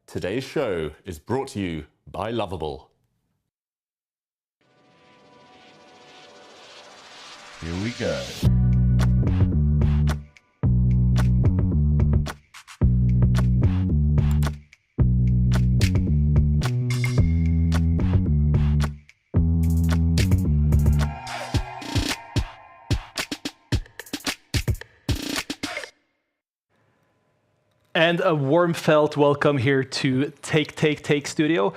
Today's show is brought to you by Lovable. Here we go. And a warm felt welcome here to Take Studio.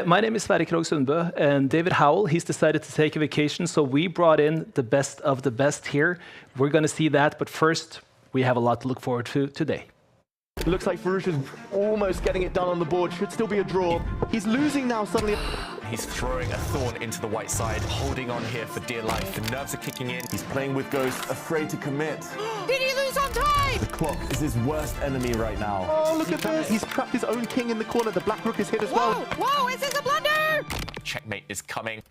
My name is Sverre Krogh Sundbø, and David Howell, he's decided to take a vacation, so we brought in the best of the best here. We're going to see that, but first, we have a lot to look forward to today. It looks like Farouche is almost getting it done on the board. Should still be a draw. He's losing now suddenly. He's throwing a thorn into the white side, holding on here for dear life. The nerves are kicking in. He's playing with Ghost, afraid to commit. Did he lose on time? The clock is his worst enemy right now. Oh, look at this. He's trapped his own king in the corner. The black rook is hit as well. Whoa, is this a blunder? Checkmate is coming.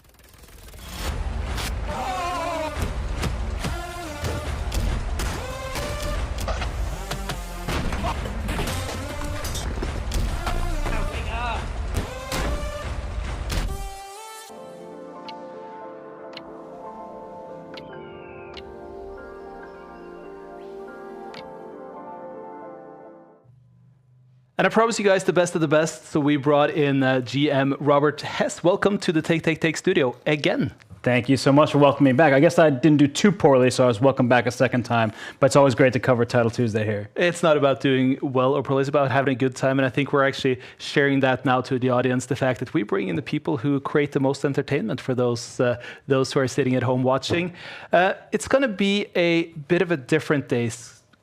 And I promise you guys the best of the best, so we brought in GM Robert Hess. Welcome to the Take Studio again. Thank you so much for welcoming me back. I guess I didn't do too poorly, so I was welcome back a second time. But it's always great to cover Title Tuesday here. It's not about doing well or poorly, it's about having a good time. And I think we're actually sharing that now to the audience, the fact that we bring in the people who create the most entertainment for those who are sitting at home watching. It's going to be a bit of a different day,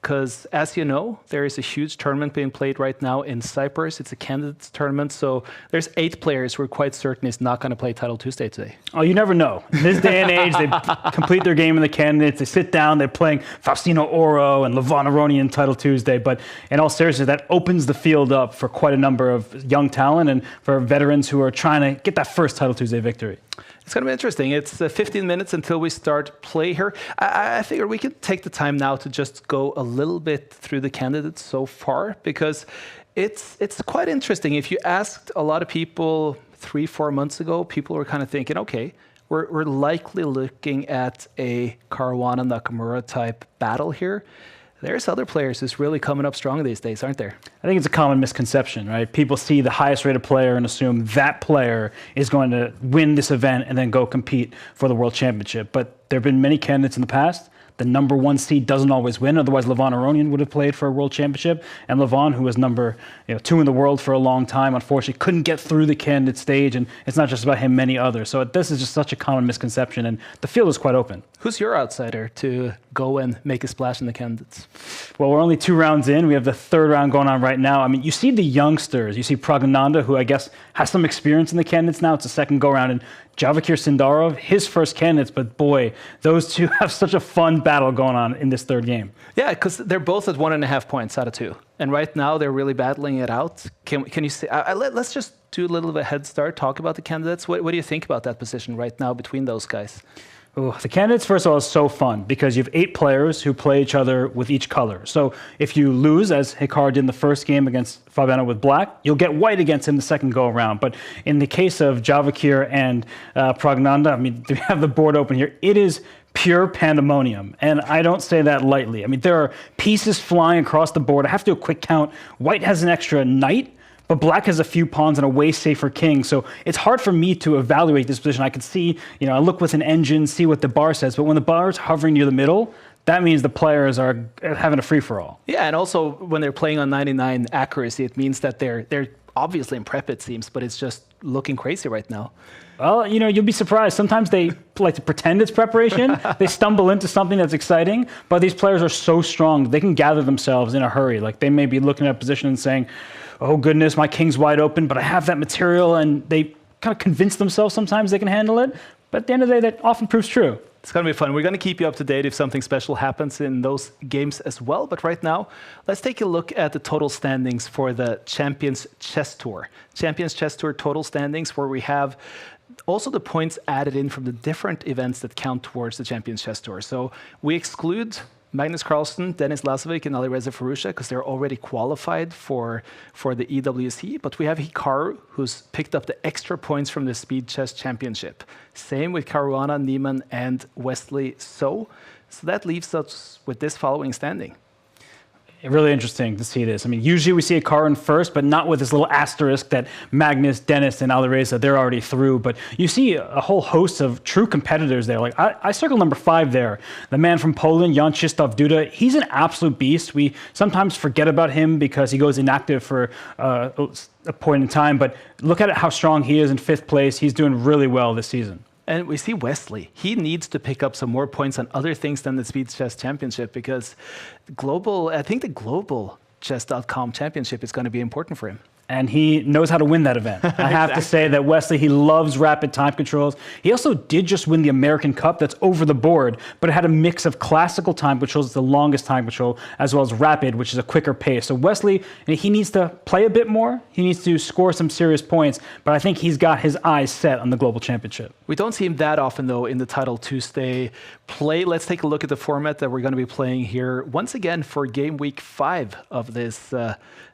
because as you know, there is a huge tournament being played right now in Cyprus. It's a candidates tournament, so there's 8 players we're quite certain is not going to play Title Tuesday today. Oh, you never know. In this day and age, they complete their game in the candidates, they sit down, they're playing Faustino Oro and Levon Aroni in Title Tuesday, but in all seriousness, that opens the field up for quite a number of young talent and for veterans who are trying to get that first Title Tuesday victory. It's going to be interesting. It's 15 minutes until we start play here. I figure we could take the time now to just go a little bit through the candidates so far, because it's quite interesting. If you asked a lot of people 3-4 months ago, people were kind of thinking, okay, we're likely looking at a Caruana Nakamura type battle here. There's other players who's really coming up strong these days, aren't there? I think it's a common misconception, right? People see the highest rated player and assume that player is going to win this event and then go compete for the World Championship. But there have been many candidates in the past. The number 1 seed doesn't always win. Otherwise, Levon Aronian would have played for a World Championship. And Levon, who was number 2 in the world for a long time, unfortunately couldn't get through the candidate stage. And it's not just about him, many others. So this is just such a common misconception. And the field is quite open. Who's your outsider to go and make a splash in the candidates? Well, we're only 2 rounds in. We have the 3rd round going on right now. I mean, you see the youngsters. You see Pragnanda, who I guess has some experience in the candidates now. It's a second go-round. And Javakir Sindarov, his first candidates. But boy, those two have such a fun battle going on in this 3rd game. Yeah, because they're both at 1.5 points out of 2. And right now, they're really battling it out. Can you say, let's just do a little bit of a head start, talk about the candidates. What do you think about that position right now between those guys? Ooh, the candidates, first of all, is so fun because you have 8 players who play each other with each color. So if you lose, as Hikaru did in the first game against Fabiano with black, you'll get white against him the second go around. But in the case of Javakir and Pragnanda, I mean, we have the board open here. It is pure pandemonium, and I don't say that lightly. I mean, there are pieces flying across the board. I have to do a quick count. White has an extra knight, but black has a few pawns and a way safer king. So it's hard for me to evaluate this position. I can see, I look with an engine, see what the bar says, but when the bar is hovering near the middle, that means the players are having a free-for-all. Yeah, and also when they're playing on 99 accuracy, it means that they're obviously in prep, it seems, but it's just looking crazy right now. Well, you'll be surprised. Sometimes they like to pretend it's preparation. They stumble into something that's exciting, but these players are so strong, they can gather themselves in a hurry. Like they may be looking at a position and saying, oh goodness, my king's wide open, but I have that material, and they kind of convince themselves sometimes they can handle it. But at the end of the day, that often proves true. It's going to be fun. We're going to keep you up to date if something special happens in those games as well. But right now, let's take a look at the total standings for the Champions Chess Tour. Champions Chess Tour total standings, where we have also the points added in from the different events that count towards the Champions Chess Tour. So we exclude Magnus Carlsen, Denis Lazovic, and Alireza Firouzja, because they're already qualified for the EWC. But we have Hikaru, who's picked up the extra points from the Speed Chess Championship. Same with Caruana, Niemann, and Wesley So. So that leaves us with this following standing. Really interesting to see this. I mean, usually we see a car in first, but not with this little asterisk that Magnus, Dennis, and Alireza, they're already through. But you see a whole host of true competitors there. Like I circle number 5 there. The man from Poland, Jan Krzysztof Duda, he's an absolute beast. We sometimes forget about him because he goes inactive for a point in time. But look at how strong he is in 5th place. He's doing really well this season. And we see Wesley. He needs to pick up some more points on other things than the Speed Chess Championship because I think the global chess.com championship is going to be important for him. And he knows how to win that event. I have to say that Wesley, he loves rapid time controls. He also did just win the American Cup. That's over the board, but it had a mix of classical time controls, the longest time control, as well as rapid, which is a quicker pace. So Wesley, he needs to play a bit more. He needs to score some serious points, but I think he's got his eyes set on the global championship. We don't see him that often, though, in the Title Tuesday play. Let's take a look at the format that we're going to be playing here once again for Game Week 5 of this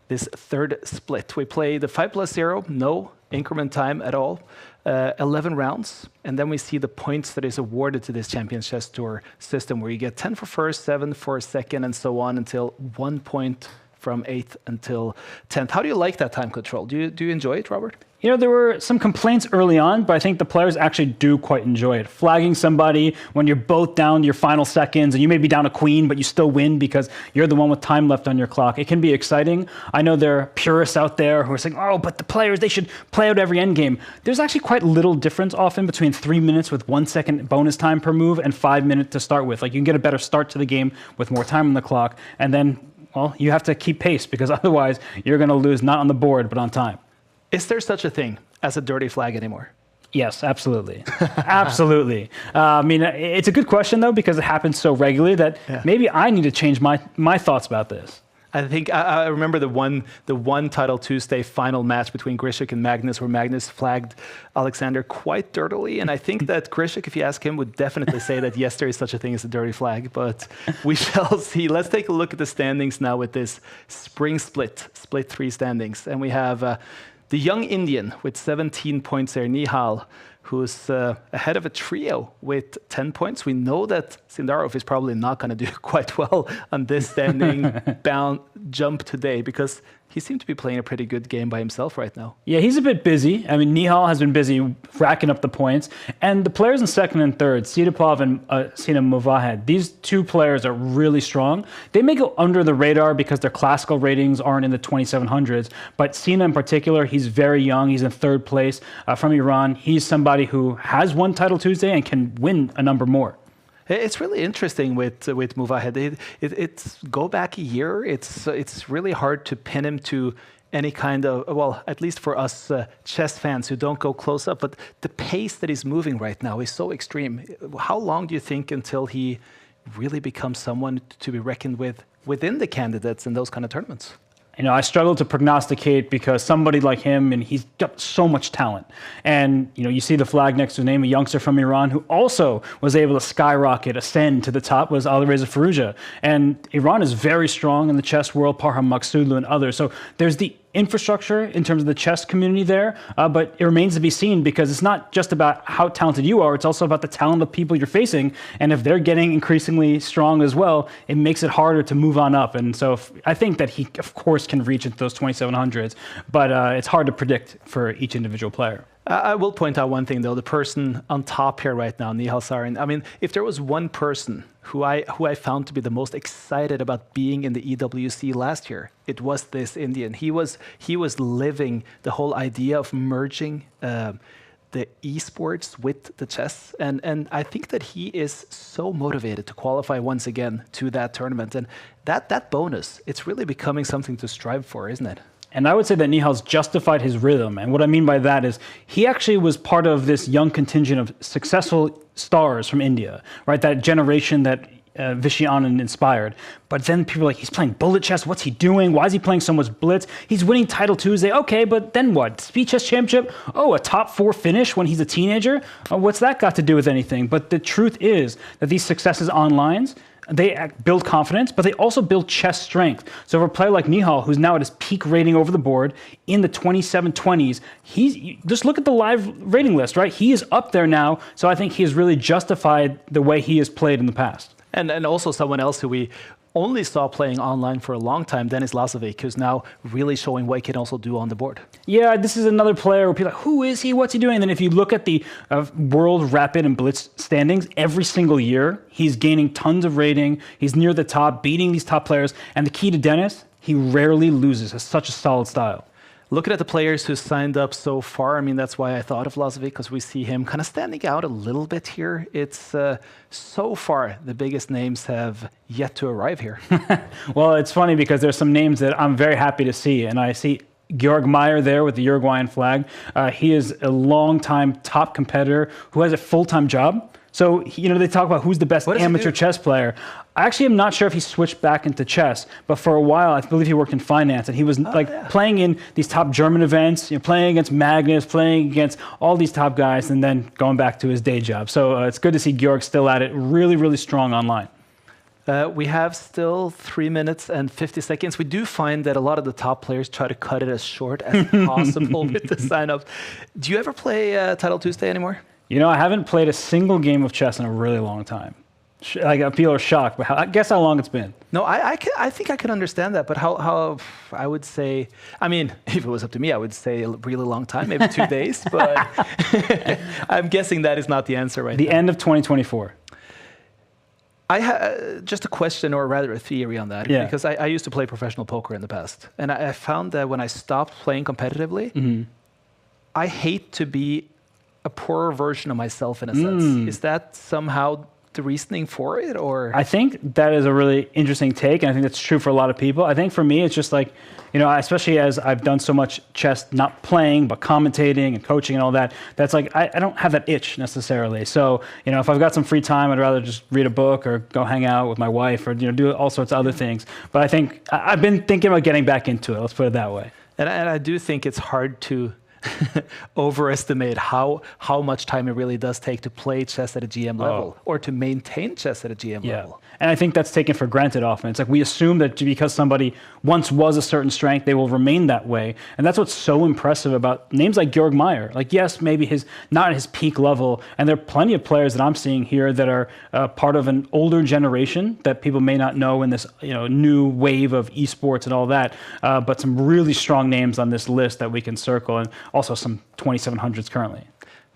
3rd split. We play the 5+0, no increment time at all, 11 rounds, and then we see the points that is awarded to this Champions Chess Tour system, where you get 10 for first, 7 for second, and so on until 1 point from 8th until 10th. How do you like that time control? Do you enjoy it, Robert? You know, there were some complaints early on, but I think the players actually do quite enjoy it. Flagging somebody when you're both down to your final seconds, and you may be down a queen, but you still win because you're the one with time left on your clock. It can be exciting. I know there are purists out there who are saying, oh, but the players, they should play out every endgame. There's actually quite little difference often between 3 minutes with 1 second bonus time per move and 5 minutes to start with. Like, you can get a better start to the game with more time on the clock, and then, well, you have to keep pace because otherwise you're going to lose not on the board, but on time. Is there such a thing as a dirty flag anymore? Yes, absolutely. Absolutely. I mean, it's a good question, though, because it happens so regularly that maybe I need to change my thoughts about this. I think I remember the one Title Tuesday final match between Grishik and Magnus, where Magnus flagged Alexander quite dirtily. And I think that Grishik, if you ask him, would definitely say that yes, there is such a thing as a dirty flag. But we shall see. Let's take a look at the standings now with this spring split 3 standings. And we have the young Indian with 17 points there, Nihal, who's ahead of a trio with 10 points. We know that Sindarov is probably not going to do quite well on this standing jump today because he seemed to be playing a pretty good game by himself right now. Yeah, he's a bit busy. I mean, Nihal has been busy racking up the points. And the players in second and third, Sidapov and Sina Movahed, these 2 players are really strong. They may go under the radar because their classical ratings aren't in the 2700s. But Sina in particular, he's very young. He's in 3rd place from Iran. He's somebody who has won Title Tuesday and can win a number more. It's really interesting with Movahed. It's go back a year. It's really hard to pin him to any kind of, well, at least for us chess fans who don't go close up. But the pace that he's moving right now is so extreme. How long do you think until he really becomes someone to be reckoned with within the candidates in those kind of tournaments? You know, I struggle to prognosticate because somebody like him, and he's got so much talent. And, you know, you see the flag next to his name, a youngster from Iran who also was able to skyrocket, ascend to the top, was Alireza Firouzja. And Iran is very strong in the chess world, Parham Maksudlu and others. So there's the infrastructure in terms of the chess community there, but it remains to be seen because it's not just about how talented you are, it's also about the talent of people you're facing. And if they're getting increasingly strong as well, it makes it harder to move on up. And so I think that he, of course, can reach into those 2700s, but it's hard to predict for each individual player. I will point out one thing, though. The person on top here right now, Nihal Sarin, I mean, if there was one person who I found to be the most excited about being in the EWC last year, it was this Indian. He was living the whole idea of merging the esports with the chess. And I think that he is so motivated to qualify once again to that tournament. And that bonus, it's really becoming something to strive for, isn't it? And I would say that Nihal's justified his rhythm. And what I mean by that is he actually was part of this young contingent of successful stars from India, right? That generation that Vishy Anand inspired. But then people are like, he's playing bullet chess. What's he doing? Why is he playing so much blitz? He's winning Title Tuesday. Okay, but then what? Speed Chess Championship? Oh, a top 4 finish when he's a teenager? What's that got to do with anything? But the truth is that these successes online they build confidence, but they also build chess strength. So for a player like Nihal, who's now at his peak rating over the board in the 2720s, just look at the live rating list, right? He is up there now, so I think he has really justified the way he has played in the past. And also someone else who we only saw playing online for a long time, Denis Lazovic, who's now really showing what he can also do on the board. Yeah, this is another player where people are like, who is he? What's he doing? And then if you look at the World Rapid and Blitz standings, every single year, he's gaining tons of rating. He's near the top, beating these top players. And the key to Denis, he rarely loses. Has such a solid style. Looking at the players who signed up so far, I mean, that's why I thought of Lazovic, because we see him kind of standing out a little bit here. It's so far, the biggest names have yet to arrive here. Well, it's funny because there's some names that I'm very happy to see. And I see Georg Meyer there with the Uruguayan flag. He is a longtime top competitor who has a full-time job. So, they talk about who's the best amateur chess player. I actually am not sure if he switched back into chess, but for a while, I believe he worked in finance, and he was playing in these top German events, playing against Magnus, playing against all these top guys, and then going back to his day job. So it's good to see Georg still at it, really, really strong online. We have still 3 minutes and 50 seconds. We do find that a lot of the top players try to cut it as short as possible with the sign-ups. Do you ever play Title Tuesday anymore? I haven't played a single game of chess in a really long time. People are shocked, but guess how long it's been? No, I think I could understand that, but how I would say, I mean, if it was up to me, I would say a really long time, maybe 2 days, but I'm guessing that is not the answer right now. The end of 2024. Just a question, or rather a theory on that, because I used to play professional poker in the past, and I found that when I stopped playing competitively, I hate to be a poorer version of myself in a sense. Is that somehow the reasoning for it, or? I think that is a really interesting take, and I think that's true for a lot of people. I think for me, it's just like, especially as I've done so much chess, not playing, but commentating and coaching and all that, that's like, I don't have that itch necessarily. So, if I've got some free time, I'd rather just read a book or go hang out with my wife or, do all sorts of other things. But I think I've been thinking about getting back into it. Let's put it that way. And I do think it's hard to overestimate how much time it really does take to play chess at a GM level or to maintain chess at a GM level. And I think that's taken for granted often. It's like we assume that because somebody once was a certain strength, they will remain that way. And that's what's so impressive about names like Georg Meyer. Like, yes, maybe not at his peak level. And there are plenty of players that I'm seeing here that are part of an older generation that people may not know in this new wave of esports and all that. But some really strong names on this list that we can circle. And also some 2700s currently.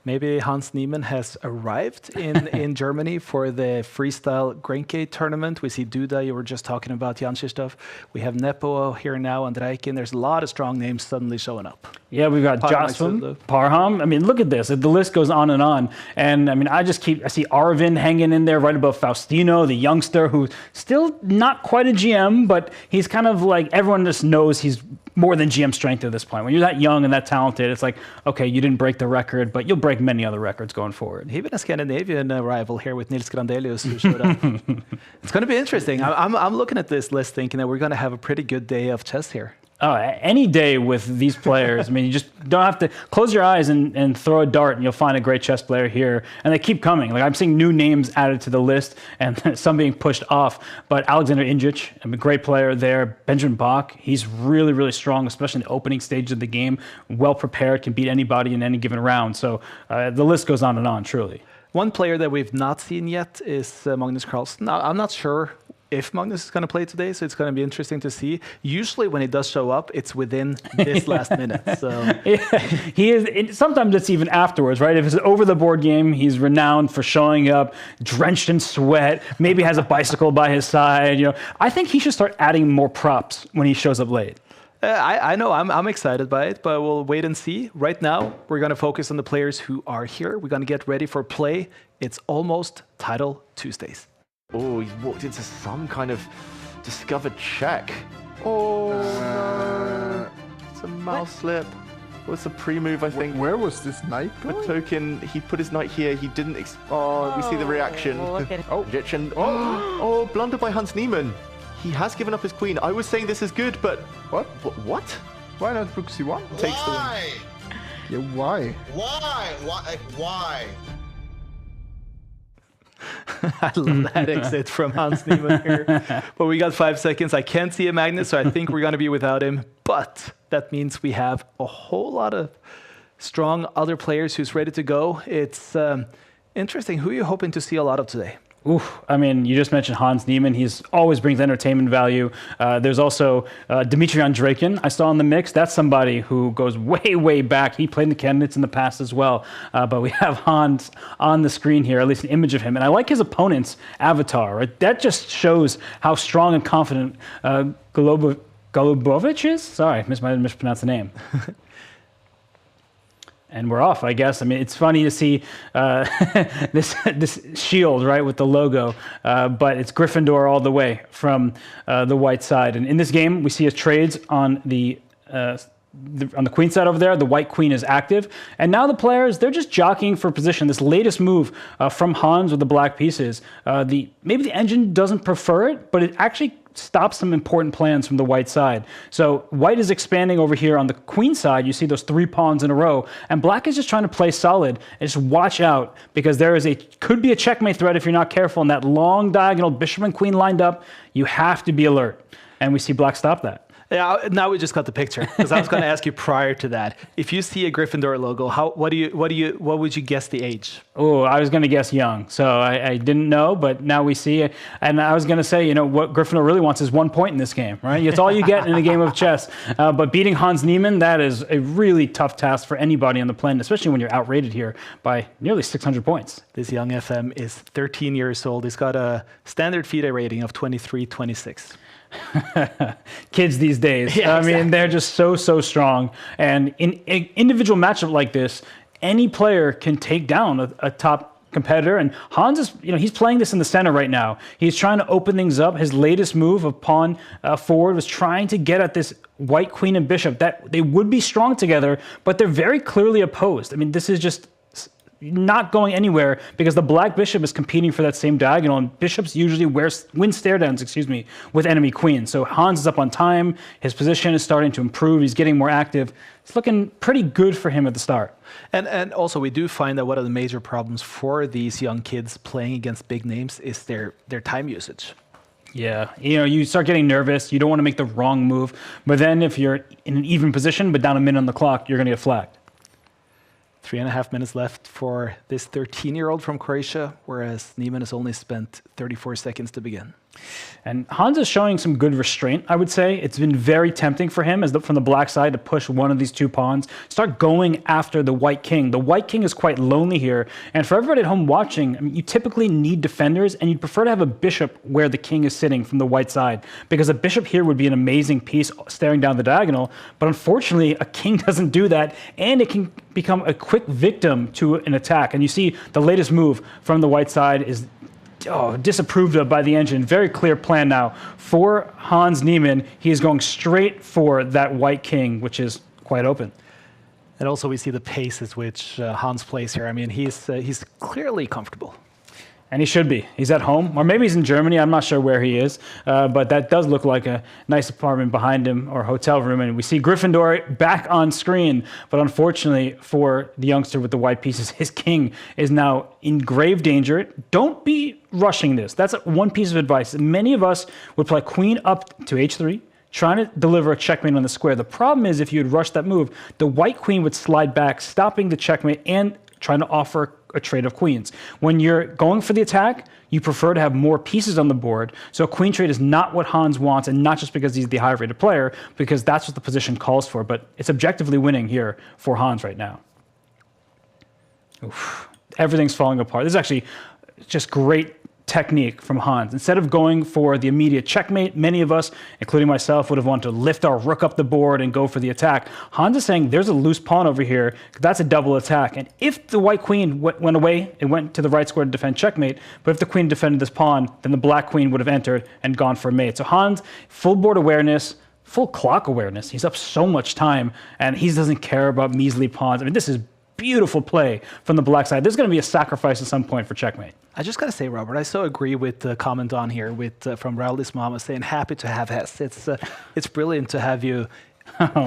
Maybe Hans Niemann has arrived in Germany for the freestyle Grenke tournament. We see Duda, you were just talking about Jan Krzysztof. We have Nepo here now, and Reikin. There's a lot of strong names suddenly showing up. Yeah, we've got Jasmine, Parham. I mean, look at this. The list goes on and on. And I mean, I see Arvin hanging in there right above Faustino, the youngster who's still not quite a GM, but he's kind of like, everyone just knows he's more than GM strength at this point. When you're that young and that talented, it's like, okay, you didn't break the record, but you'll break many other records going forward. Even a Scandinavian rival here with Nils Grandelius who showed up. It's going to be interesting. I'm looking at this list thinking that we're going to have a pretty good day of chess here. Oh, any day with these players. I mean, you just don't have to close your eyes and throw a dart and you'll find a great chess player here. And they keep coming. Like, I'm seeing new names added to the list and some being pushed off. But Alexander Indjic, a great player there. Benjamin Bach, he's really, really strong, especially in the opening stage of the game. Well prepared, can beat anybody in any given round. So the list goes on and on, truly. One player that we've not seen yet is Magnus Carlsen. Now, I'm not sure if Magnus is going to play today, so it's going to be interesting to see. Usually when he does show up, it's within this last minute. So he is. Sometimes it's even afterwards, right? If it's an over-the-board game, he's renowned for showing up drenched in sweat, maybe has a bicycle by his side. I think he should start adding more props when he shows up late. I know, I'm excited by it, but we'll wait and see. Right now, we're going to focus on the players who are here. We're going to get ready for play. It's almost Title Tuesdays. Oh, he's walked into some kind of discovered check. Oh, no. It's a mouse slip. Well, it's a pre-move, I think. Where was this knight going? A token, he put his knight here. He didn't... we see the reaction. Oh, Egyptian. Oh, blunder by Hans Niemann. He has given up his queen. I was saying this is good, but... What? What? Why not book C1? Takes the win. Yeah, why? Why? Why? I love that exit from Hans Niemann here. But we got 5 seconds. I can't see a Magnus, so I think we're going to be without him. But that means we have a whole lot of strong other players who's ready to go. It's interesting. Who are you hoping to see a lot of today? Oof, I mean, you just mentioned Hans Niemann. He's always brings entertainment value. There's also Dmitry Andreikin I saw in the mix. That's somebody who goes way, way back. He played in the candidates in the past as well. But we have Hans on the screen here, at least an image of him. And I like his opponent's avatar. Right? That just shows how strong and confident Golubovich is. Sorry, I mispronounced the name. And we're off, I guess. I mean, it's funny to see this shield, right, with the logo, but it's Gryffindor all the way from the white side. And in this game, we see his trades on the queen side over there. The white queen is active. And now the players, they're just jockeying for position. This latest move from Hans with the black pieces, maybe the engine doesn't prefer it, but it actually stops some important plans from the white side. So white is expanding over here on the queen side. You see those 3 pawns in a row, and black is just trying to play solid and just watch out, because there could be a checkmate threat if you're not careful. And that long diagonal bishop and queen lined up, you have to be alert. And we see black stop that. Yeah, now we just got the picture, because I was going to ask you prior to that. If you see a Gryffindor logo, what would you guess the age? Oh, I was going to guess young, so I didn't know, but now we see it. And I was going to say, what Gryffindor really wants is 1 point in this game, right? It's all you get in a game of chess. But beating Hans Niemann, that is a really tough task for anybody on the planet, especially when you're outrated here by nearly 600 points. This young FM is 13 years old. He's got a standard FIDE rating of 23-26. Kids these days. Yeah, I mean, they're just so strong. And in an individual matchup like this, any player can take down a top competitor. And Hans is, he's playing this in the center right now. He's trying to open things up. His latest move of pawn forward was trying to get at this white queen and bishop. That they would be strong together, but they're very clearly opposed. I mean, this is just not going anywhere, because the black bishop is competing for that same diagonal, and bishops usually win stare downs, with enemy queens. So Hans is up on time. His position is starting to improve. He's getting more active. It's looking pretty good for him at the start. And also, we do find that one of the major problems for these young kids playing against big names is their time usage. Yeah, you start getting nervous. You don't want to make the wrong move. But then if you're in an even position, but down a minute on the clock, you're going to get flagged. 3.5 minutes left for this 13-year-old from Croatia, whereas Niemann has only spent 34 seconds to begin. And Hans is showing some good restraint, I would say. It's been very tempting for him from the black side to push one of these 2 pawns, start going after the white king. The white king is quite lonely here. And for everybody at home watching, I mean, you typically need defenders, and you'd prefer to have a bishop where the king is sitting from the white side, because a bishop here would be an amazing piece staring down the diagonal. But unfortunately, a king doesn't do that, and it can become a quick victim to an attack. And you see the latest move from the white side is disapproved of by the engine. Very clear plan now for Hans Niemann. He is going straight for that white king, which is quite open. And also we see the pace at which Hans plays here. I mean, he's clearly comfortable. And he should be. He's at home, or maybe he's in Germany. I'm not sure where he is, but that does look like a nice apartment behind him, or hotel room. And we see Gryffindor back on screen, but unfortunately for the youngster with the white pieces, his king is now in grave danger. Don't be rushing this. That's one piece of advice. Many of us would play queen up to h3, trying to deliver a checkmate on the square. The problem is, if you had rushed that move, the white queen would slide back, stopping the checkmate and trying to offer a trade of queens. When you're going for the attack, you prefer to have more pieces on the board. So a queen trade is not what Hans wants, and not just because he's the high-rated player, because that's what the position calls for. But it's objectively winning here for Hans right now. Oof. Everything's falling apart. This is actually just great technique from Hans. Instead of going for the immediate checkmate, many of us, including myself, would have wanted to lift our rook up the board and go for the attack. Hans is saying there's a loose pawn over here. That's a double attack. And if the white queen went away, it went to the right square to defend checkmate. But if the queen defended this pawn, then the black queen would have entered and gone for a mate. So Hans, full board awareness, full clock awareness. He's up so much time, and he doesn't care about measly pawns. I mean, this is beautiful play from the black side. There's going to be a sacrifice at some point for checkmate. I just got to say, Robert, I so agree with the comment on here from Raul Ismama saying, happy to have Hess. It's brilliant to have you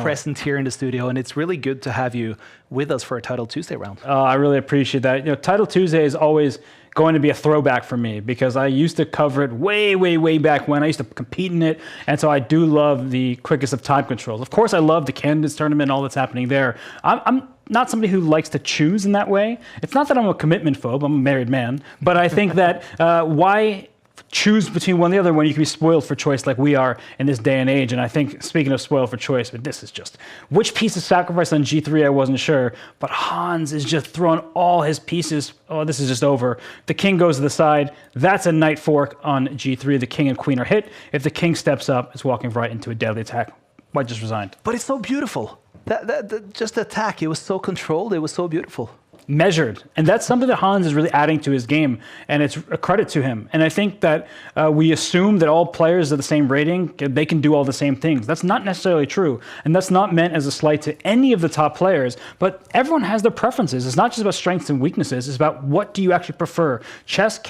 present here in the studio, and it's really good to have you with us for a Title Tuesday round. I really appreciate that. Title Tuesday is always going to be a throwback for me because I used to cover it way, way, way back when. I used to compete in it, and so I do love the quickest of time controls. Of course, I love the Candidates Tournament, all that's happening there. I'm not somebody who likes to choose in that way. It's not that I'm a commitment phobe. I'm a married man. But I think that why choose between one or the other when you can be spoiled for choice like we are in this day and age? And I think, speaking of spoiled for choice, but this is just, which piece is sacrificed on G3, I wasn't sure. But Hans is just throwing all his pieces. Oh, this is just over. The king goes to the side. That's a knight fork on G3. The king and queen are hit. If the king steps up, it's walking right into a deadly attack. White just resigned. But it's so beautiful. Just the attack, it was so controlled, it was so beautiful. Measured. And that's something that Hans is really adding to his game, and it's a credit to him. And I think that we assume that all players of the same rating, they can do all the same things. That's not necessarily true. And that's not meant as a slight to any of the top players, but everyone has their preferences. It's not just about strengths and weaknesses, it's about what do you actually prefer. Chess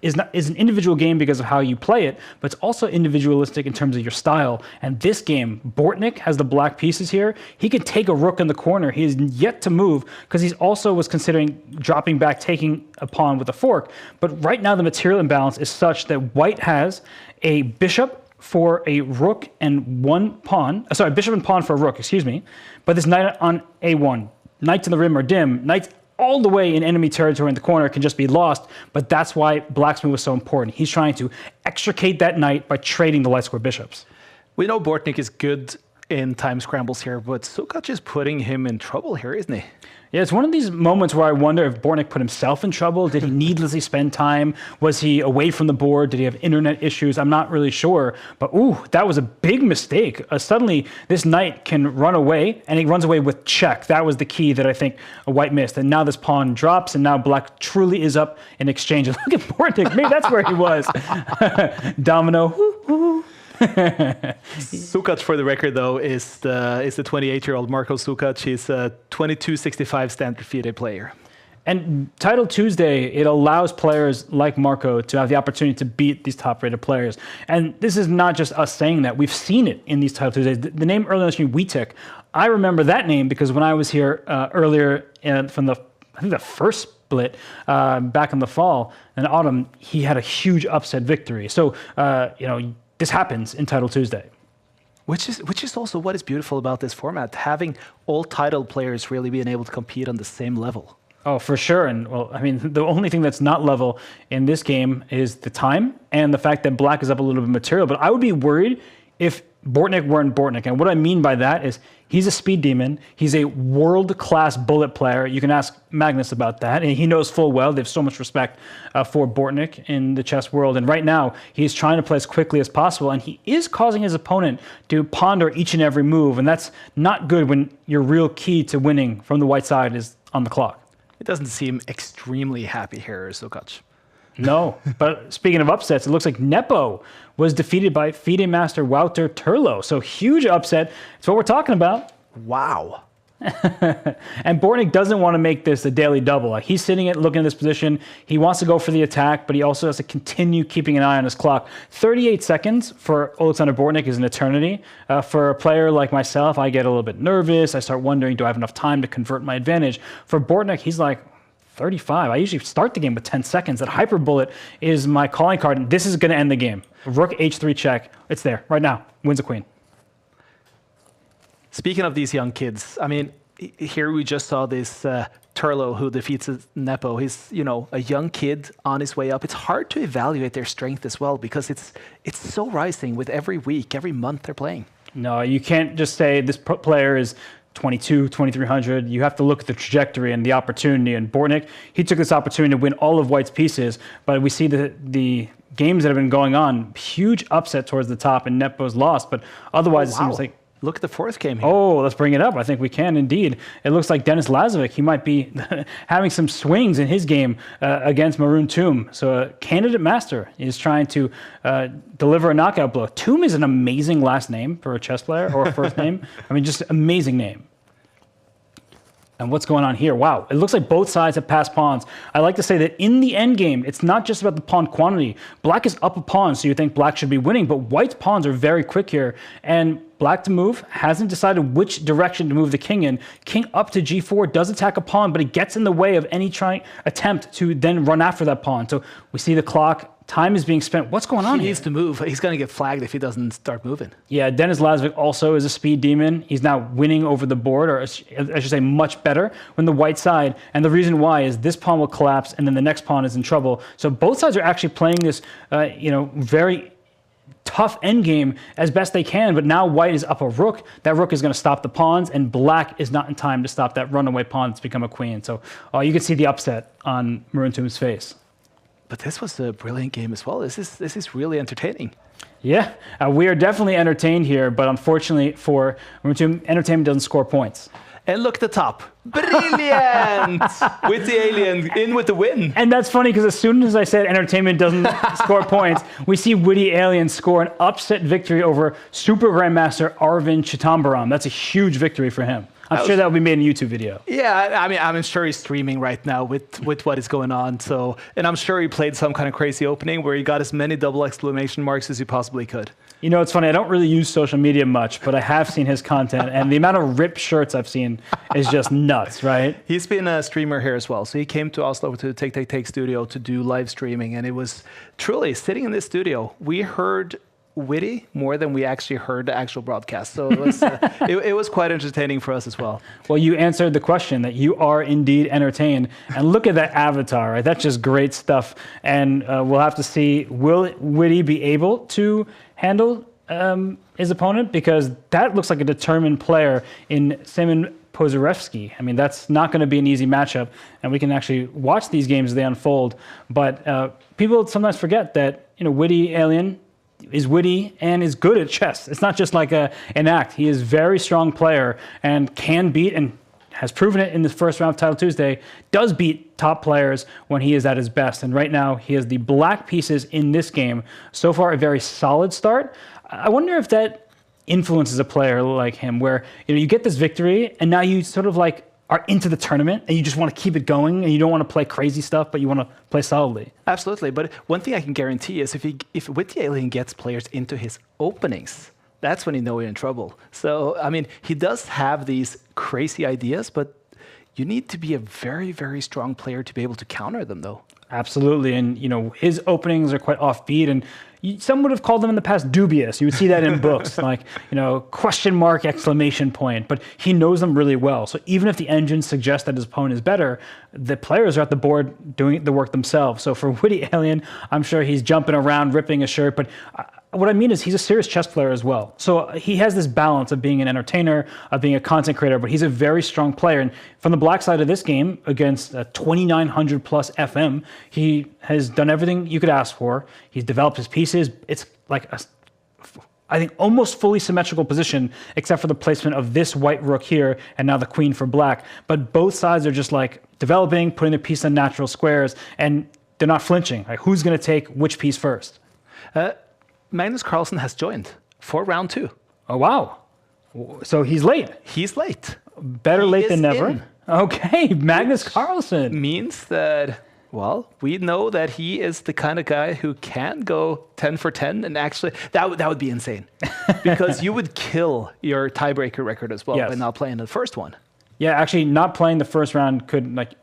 is an individual game because of how you play it, but it's also individualistic in terms of your style. And this game, Bortnik has the black pieces here. He can take a rook in the corner. He is yet to move because he's also was considering dropping back, taking a pawn with a fork. But right now the material imbalance is such that white has a bishop for a rook and one pawn. Sorry, bishop and pawn for a rook, excuse me. But this knight on A1. Knights in the rim are dim. Knights all the way in enemy territory in the corner can just be lost. But that's why black's move was so important. He's trying to extricate that knight by trading the light square bishops. We know Bortnik is good in time scrambles here, but Sukac is putting him in trouble here, isn't he? Yeah, it's one of these moments where I wonder if Bortnik put himself in trouble. Did he needlessly spend time? Was he away from the board? Did he have internet issues? I'm not really sure. But ooh, that was a big mistake. Suddenly, this knight can run away, and he runs away with check. That was the key that I think white missed. And now this pawn drops, and now black truly is up in exchange. And look at Bortnik. Maybe that's where he was. Domino. Sukac, for the record, though, is the 28-year-old Marko Sukac. He's a 22.65 standard FIDE player. And Title Tuesday, it allows players like Marko to have the opportunity to beat these top-rated players. And this is not just us saying that. We've seen it in these Title Tuesdays. The name earlier on the stream, Wietek, I remember that name because when I was here earlier from the first split back in the fall and autumn, he had a huge upset victory. So, this happens in Title Tuesday. Which is also what is beautiful about this format, having all title players really being able to compete on the same level. Oh, for sure. And well, I mean, the only thing that's not level in this game is the time and the fact that black is up a little bit of material. But I would be worried if Bortnik weren't Bortnik. And what I mean by that is he's a speed demon. He's a world-class bullet player. You can ask Magnus about that. And he knows full well. They have so much respect for Bortnik in the chess world. And right now, he's trying to play as quickly as possible. And he is causing his opponent to ponder each and every move. And that's not good when your real key to winning from the white side is on the clock. It doesn't seem extremely happy here, Sukac. No, but speaking of upsets, it looks like Nepo was defeated by FIDE master Wouter Turlo. So huge upset. It's what we're talking about. Wow. And Bortnik doesn't want to make this a daily double. Like he's sitting at looking at this position. He wants to go for the attack, but he also has to continue keeping an eye on his clock. 38 seconds for Alexander Bortnik is an eternity. For a player like myself, I get a little bit nervous. I start wondering, do I have enough time to convert my advantage? For Bortnik, he's like, 35. I usually start the game with 10 seconds. That hyper bullet is my calling card, and this is going to end the game. Rook h3 check. It's there right now. Wins a queen. Speaking of these young kids, I mean, here we just saw this Turlo who defeats Nepo. He's, a young kid on his way up. It's hard to evaluate their strength as well because it's so rising with every week, every month they're playing. No, you can't just say this player is 22, 2300. You have to look at the trajectory and the opportunity. And Bortnik, he took this opportunity to win all of white's pieces, but we see the games that have been going on, huge upset towards the top, and Nepo's lost. But otherwise, It seems like... Look at the fourth game here. Oh, let's bring it up. I think we can indeed. It looks like Denis Lazovic, he might be having some swings in his game against Maroon Tomb. So a candidate master is trying to deliver a knockout blow. Tomb is an amazing last name for a chess player or a first name. I mean, just amazing name. And what's going on here? Wow, it looks like both sides have passed pawns. I like to say that in the endgame, it's not just about the pawn quantity. Black is up a pawn, so you think black should be winning, but white's pawns are very quick here, and black to move, hasn't decided which direction to move the king in. King up to g4 does attack a pawn, but it gets in the way of any attempt to then run after that pawn. So we see the clock. Time is being spent. What's going on He here? needs to move. He's going to get flagged if he doesn't start moving. Yeah, Denis Lazovic also is a speed demon. He's now winning over the board, or I should say much better, when the white side. And the reason why is this pawn will collapse, and then the next pawn is in trouble. So both sides are actually playing this, very tough endgame as best they can. But now white is up a rook. That rook is going to stop the pawns, and black is not in time to stop that runaway pawn that's become a queen. So you can see the upset on Muruntum's face. But this was a brilliant game as well. This is really entertaining. Yeah, we are definitely entertained here, but unfortunately for Muruntum, entertainment doesn't score points. And look at the top. Brilliant! With the alien, in with the win. And that's funny because as soon as I said entertainment doesn't score points, we see Witty Alien score an upset victory over Super Grandmaster Arvind Chittambaram. That's a huge victory for him. I'm sure that will be made in a YouTube video. Yeah, I mean, I'm sure he's streaming right now with what is going on. So, and I'm sure he played some kind of crazy opening where he got as many double exclamation marks as he possibly could. You know, it's funny. I don't really use social media much, but I have seen his content, and the amount of ripped shirts I've seen is just nuts, right? He's been a streamer here as well. So he came to Oslo to the Take studio to do live streaming, and it was truly sitting in this studio. We heard Witty more than we actually heard the actual broadcast. So it was it was quite entertaining for us as well. Well, you answered the question that you are indeed entertained. And look at that avatar, right? That's just great stuff. And we'll have to see, will Witty be able to handle his opponent? Because that looks like a determined player in Simon Pozarevsky. I mean, that's not going to be an easy matchup. And we can actually watch these games as they unfold. But people sometimes forget that, Witty Alien is witty and is good at chess. It's not just like an act. He is a very strong player and can beat, and has proven it in the first round of Title Tuesday, does beat top players when he is at his best. And right now, he has the black pieces in this game. So far, a very solid start. I wonder if that influences a player like him, where you get this victory, and now you sort of like are into the tournament, and you just want to keep it going, and you don't want to play crazy stuff, but you want to play solidly. Absolutely. But one thing I can guarantee is if Witty Alien gets players into his openings, that's when you know you're in trouble. So, I mean, he does have these crazy ideas, but you need to be a very, very strong player to be able to counter them, though. Absolutely. And, his openings are quite offbeat, and some would have called them in the past dubious. You would see that in books, like, question mark, exclamation point. But he knows them really well. So even if the engine suggests that his opponent is better, the players are at the board doing the work themselves. So for Witty Alien, I'm sure he's jumping around, ripping a shirt. But what I mean is he's a serious chess player as well. So he has this balance of being an entertainer, of being a content creator, but he's a very strong player. And from the black side of this game, against 2,900 plus FM, he has done everything you could ask for. He's developed his pieces. It's like I think almost fully symmetrical position, except for the placement of this white rook here, and now the queen for black. But both sides are just like developing, putting their piece on natural squares, and they're not flinching. Like, who's going to take which piece first? Magnus Carlsen has joined for round 2. Oh, wow. So he's late. He's late. Better late than never. In. Okay, Magnus Carlsen. Means that, well, we know that he is the kind of guy who can go 10 for 10, and actually, that would be insane. Because you would kill your tiebreaker record as well by not playing the first one. Yeah, actually, not playing the first round could,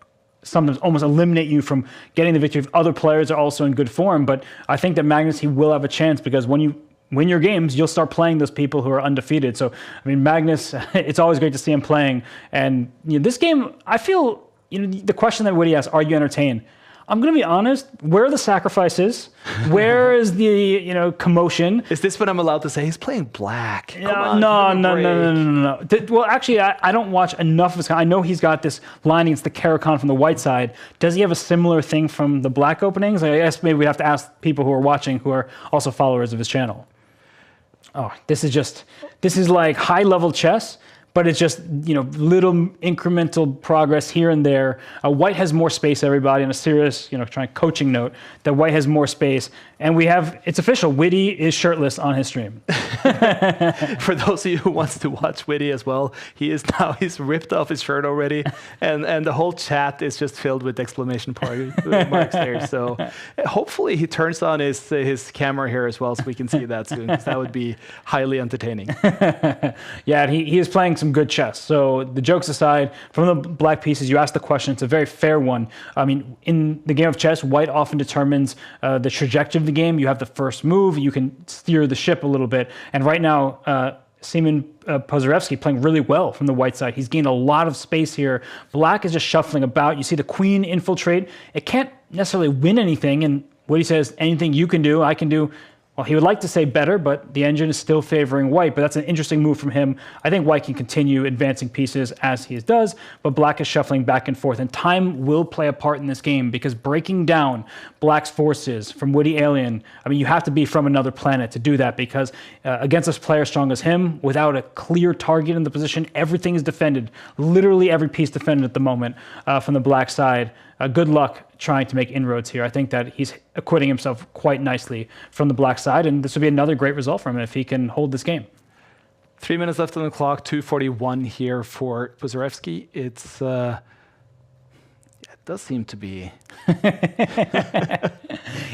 sometimes almost eliminate you from getting the victory if other players are also in good form. But I think that Magnus, he will have a chance, because when you win your games, you'll start playing those people who are undefeated. So, I mean, Magnus, it's always great to see him playing. And this game, I feel, the question that Witty asked, are you entertained? I'm going to be honest, where are the sacrifices? Where is the, commotion? Is this what I'm allowed to say? He's playing black. No. Well, actually, I don't watch enough of his. I know he's got this line against the Karakhan from the white side. Does he have a similar thing from the black openings? I guess maybe we have to ask people who are watching, who are also followers of his channel. Oh, this is like high-level chess, but it's just, little incremental progress here and there. White has more space, everybody, on a serious, trying coaching note, that White has more space. And it's official, Witty is shirtless on his stream. For those of you who wants to watch Witty as well, he's ripped off his shirt already, and the whole chat is just filled with exclamation marks there. So hopefully he turns on his camera here as well, so we can see that soon, because that would be highly entertaining. Yeah, he is playing some good chess. So the jokes aside, from the black pieces, you asked the question. It's a very fair one. I mean, in the game of chess, White often determines the trajectory of the game. You have the first move. You can steer the ship a little bit. And right now, Seaman Pozarevsky playing really well from the White side. He's gained a lot of space here. Black is just shuffling about. You see the queen infiltrate. It can't necessarily win anything. And Woody says, anything you can do, I can do. Well, he would like to say better, but the engine is still favoring White. But that's an interesting move from him. I think White can continue advancing pieces as he does, but Black is shuffling back and forth. And time will play a part in this game, because breaking down Black's forces from Woody Alien, I mean, you have to be from another planet to do that, because against a player strong as him, without a clear target in the position, everything is defended. Literally every piece defended at the moment from the Black side. Good luck trying to make inroads here. I think that he's acquitting himself quite nicely from the Black side, and this would be another great result for him if he can hold this game. 3 minutes left on the clock, 2:41 here for Pozarevsky. It does seem to be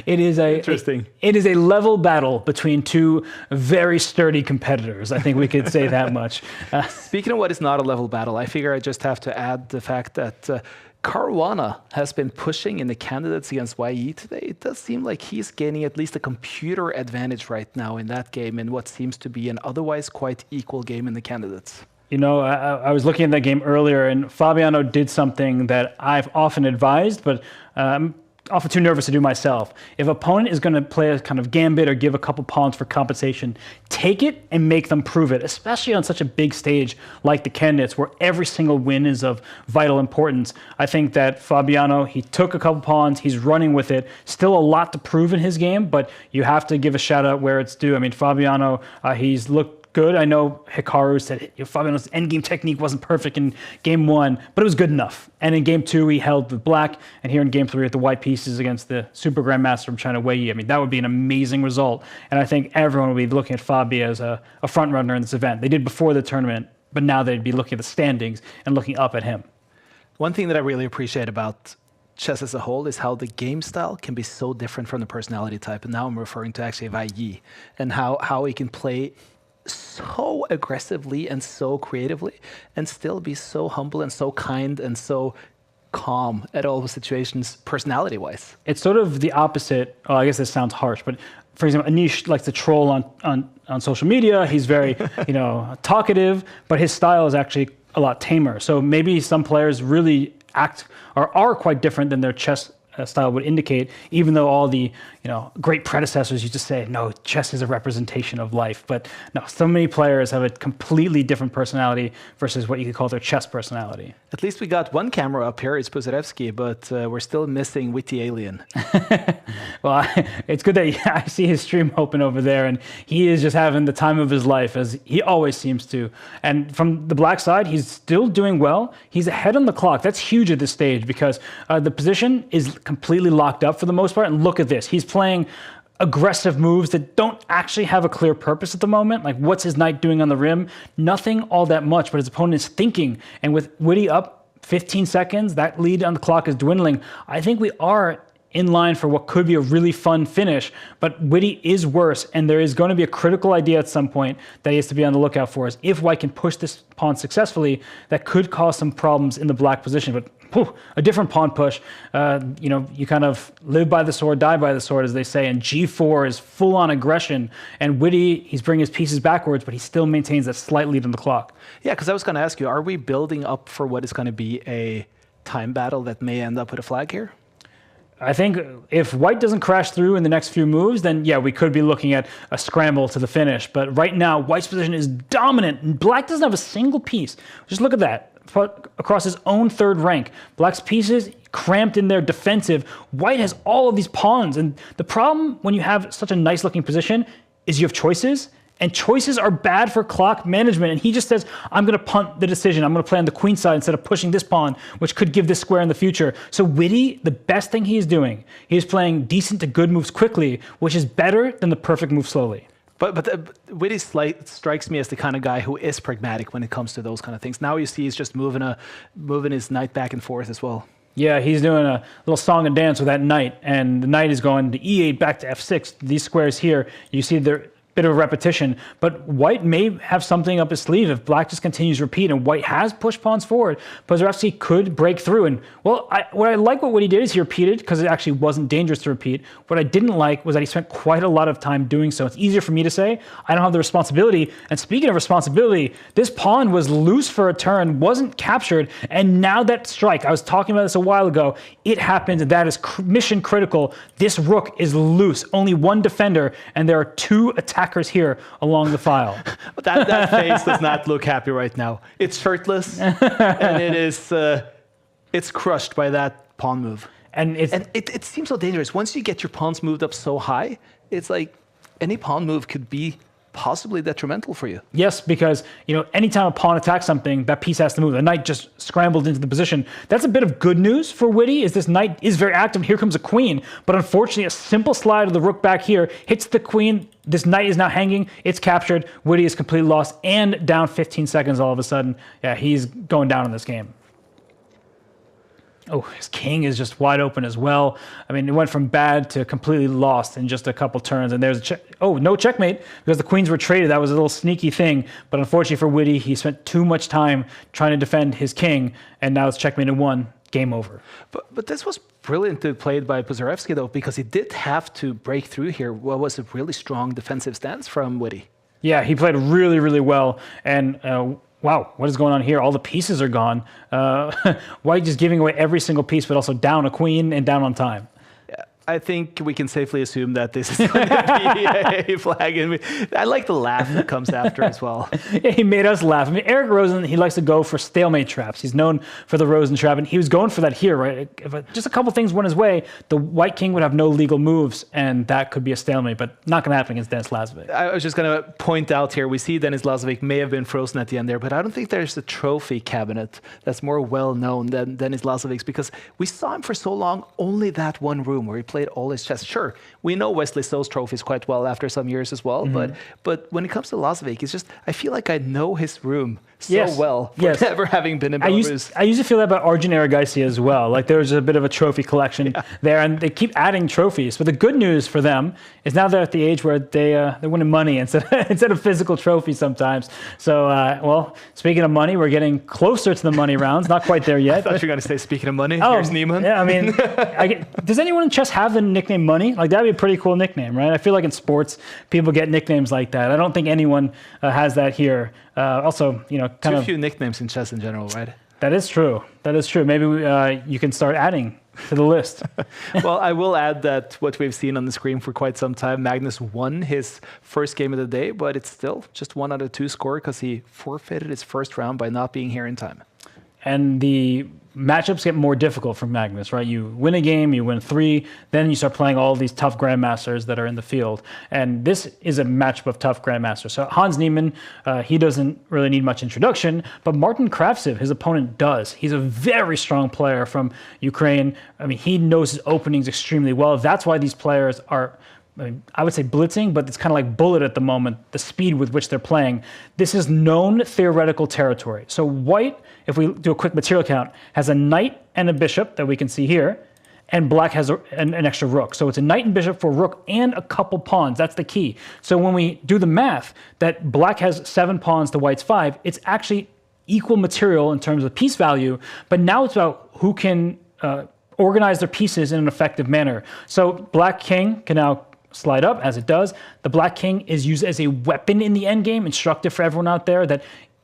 interesting. It is a level battle between two very sturdy competitors. I think we could say that much. Speaking of what is not a level battle, I figure I just have to add the fact that Caruana has been pushing in the candidates against YE today. It does seem like he's gaining at least a computer advantage right now in that game, in what seems to be an otherwise quite equal game in the candidates. I was looking at that game earlier, and Fabiano did something that I've often advised, but I'm often too nervous to do myself. If an opponent is going to play a kind of gambit or give a couple pawns for compensation, take it and make them prove it, especially on such a big stage like the candidates, where every single win is of vital importance. I think that Fabiano, he took a couple pawns, he's running with it. Still a lot to prove in his game, but you have to give a shout out where it's due. I mean, Fabiano, he's looked good. I know Hikaru said Fabiano's endgame technique wasn't perfect in game 1, but it was good enough. And in game 2, he held with Black, and here in game 3 with the white pieces against the Super Grandmaster from China Wei. I mean, that would be an amazing result. And I think everyone would be looking at Fabi as a front runner in this event. They did before the tournament, but now they'd be looking at the standings and looking up at him. One thing that I really appreciate about chess as a whole is how the game style can be so different from the personality type. And now I'm referring to actually Wei Yi, and how he can play so aggressively and so creatively and still be so humble and so kind and so calm at all the situations, personality wise. It's sort of the opposite. Oh, I guess this sounds harsh, but for example, Anish likes to troll on social media. He's very talkative, but his style is actually a lot tamer. So maybe some players really act or are quite different than their chess style would indicate, even though all the great predecessors used to say, no, chess is a representation of life. But no, so many players have a completely different personality versus what you could call their chess personality. At least we got one camera up here, it's Pozarevsky, but we're still missing Witty Alien. Well, it's good that I see his stream open over there, and he is just having the time of his life, as he always seems to. And from the Black side, he's still doing well. He's ahead on the clock. That's huge at this stage, because the position is completely locked up for the most part. And look at this. He's playing aggressive moves that don't actually have a clear purpose at the moment. Like, what's his knight doing on the rim? Nothing all that much, but his opponent is thinking. And with Witty up 15 seconds, that lead on the clock is dwindling. I think we are in line for what could be a really fun finish, but Witty is worse, and there is going to be a critical idea at some point that he has to be on the lookout for. Is if White can push this pawn successfully, that could cause some problems in the Black position. But a different pawn push, you kind of live by the sword, die by the sword, as they say, and G4 is full-on aggression, and Witty, he's bringing his pieces backwards, but he still maintains that slight lead on the clock. Yeah, because I was going to ask you, are we building up for what is going to be a time battle that may end up with a flag here? I think if White doesn't crash through in the next few moves, then yeah, we could be looking at a scramble to the finish. But right now, White's position is dominant. Black doesn't have a single piece. Just look at that. Across his own third rank. Black's pieces cramped in there defensive. White has all of these pawns. And the problem when you have such a nice looking position is you have choices. And choices are bad for clock management. And he just says, I'm going to punt the decision. I'm going to play on the queen side instead of pushing this pawn, which could give this square in the future. So Witty, the best thing he's doing, he's playing decent to good moves quickly, which is better than the perfect move slowly. But Witty strikes me as the kind of guy who is pragmatic when it comes to those kind of things. Now you see he's just moving his knight back and forth as well. Yeah, he's doing a little song and dance with that knight, and the knight is going to e8 back to f6. These squares here, you see they're bit of a repetition, but white may have something up his sleeve if black just continues to repeat, and white has pushed pawns forward. Pozharevsky could break through, and what he did is he repeated because it actually wasn't dangerous to repeat. What I didn't like was that he spent quite a lot of time doing so. It's easier for me to say, I don't have the responsibility, and speaking of responsibility, this pawn was loose for a turn, wasn't captured, and now that strike, I was talking about this a while ago, it happened, and that is mission critical. This rook is loose, only one defender, and there are two attackers here along the file. But that face does not look happy right now. It's shirtless, and it's crushed by that pawn move. And it seems so dangerous. Once you get your pawns moved up so high, it's like any pawn move could be possibly detrimental for you. Yes, because anytime a pawn attacks something, that piece has to move. The knight just scrambled into the position. That's a bit of good news for Witty, is this knight is very active. Here comes a queen, but unfortunately a simple slide of the rook back here hits the queen. This knight is now hanging. It's captured. Witty is completely lost and down 15 seconds all of a sudden. Yeah, he's going down in this game. Oh, his king is just wide open as well. I mean, it went from bad to completely lost in just a couple turns. And there's a check. Oh, no checkmate because the queens were traded. That was a little sneaky thing. But unfortunately for Witty, he spent too much time trying to defend his king. And now it's checkmate in one. Game over. But this was brilliantly played by Pozharevsky, though, because he did have to break through here. What was a really strong defensive stance from Witty. Yeah, he played really, really well. And wow, what is going on here? All the pieces are gone. White just giving away every single piece, but also down a queen and down on time. I think we can safely assume that this is going to be a flag. And I like the laugh that comes after as well. Yeah, he made us laugh. I mean, Eric Rosen, he likes to go for stalemate traps. He's known for the Rosen trap, and he was going for that here, right? If just a couple things went his way, the white king would have no legal moves, and that could be a stalemate, but not going to happen against Denis Lazovic. I was just going to point out here, we see Denis Lazovic may have been frozen at the end there, but I don't think there's a trophy cabinet that's more well-known than Denis Lazovic's, because we saw him for so long, only that one room where he played all his chess. Sure, we know Wesley So's trophies quite well after some years as well, but when it comes to Lazovic, it's just, I feel like I know his room so well for never having been in Belarus. I used to feel that about Arjun Erigaisi as well. Like there's a bit of a trophy collection there, and they keep adding trophies. But the good news for them is now they're at the age where they're winning money instead of physical trophies sometimes. So, well, speaking of money, we're getting closer to the money rounds. Not quite there yet. I thought you were going to say, speaking of money, here's Niemann. Yeah, I mean, does anyone in chess have the nickname Money? Like that'd be a pretty cool nickname, right? I feel like in sports, people get nicknames like that. I don't think anyone has that here. Also, kind of few nicknames in chess in general, right? That is true. That is true. Maybe you can start adding to the list. Well, I will add that what we've seen on the screen for quite some time, Magnus won his first game of the day, but it's still just 1 out of 2 score because he forfeited his first round by not being here in time. And the matchups get more difficult for Magnus, right? You win a game, you win 3, then you start playing all these tough grandmasters that are in the field. And this is a matchup of tough grandmasters. So Hans Niemann, he doesn't really need much introduction, but Martin Kravtsev, his opponent, does. He's a very strong player from Ukraine. I mean, he knows his openings extremely well. That's why these players are, I would say blitzing, but it's kind of like bullet at the moment, the speed with which they're playing. This is known theoretical territory. So white, if we do a quick material count, has a knight and a bishop that we can see here, and black has an extra rook. So it's a knight and bishop for rook and a couple pawns. That's the key. So when we do the math, that black has 7 pawns to white's 5, it's actually equal material in terms of piece value, but now it's about who can organize their pieces in an effective manner. So black king can now slide up, as it does. The black king is used as a weapon in the endgame, instructive for everyone out there that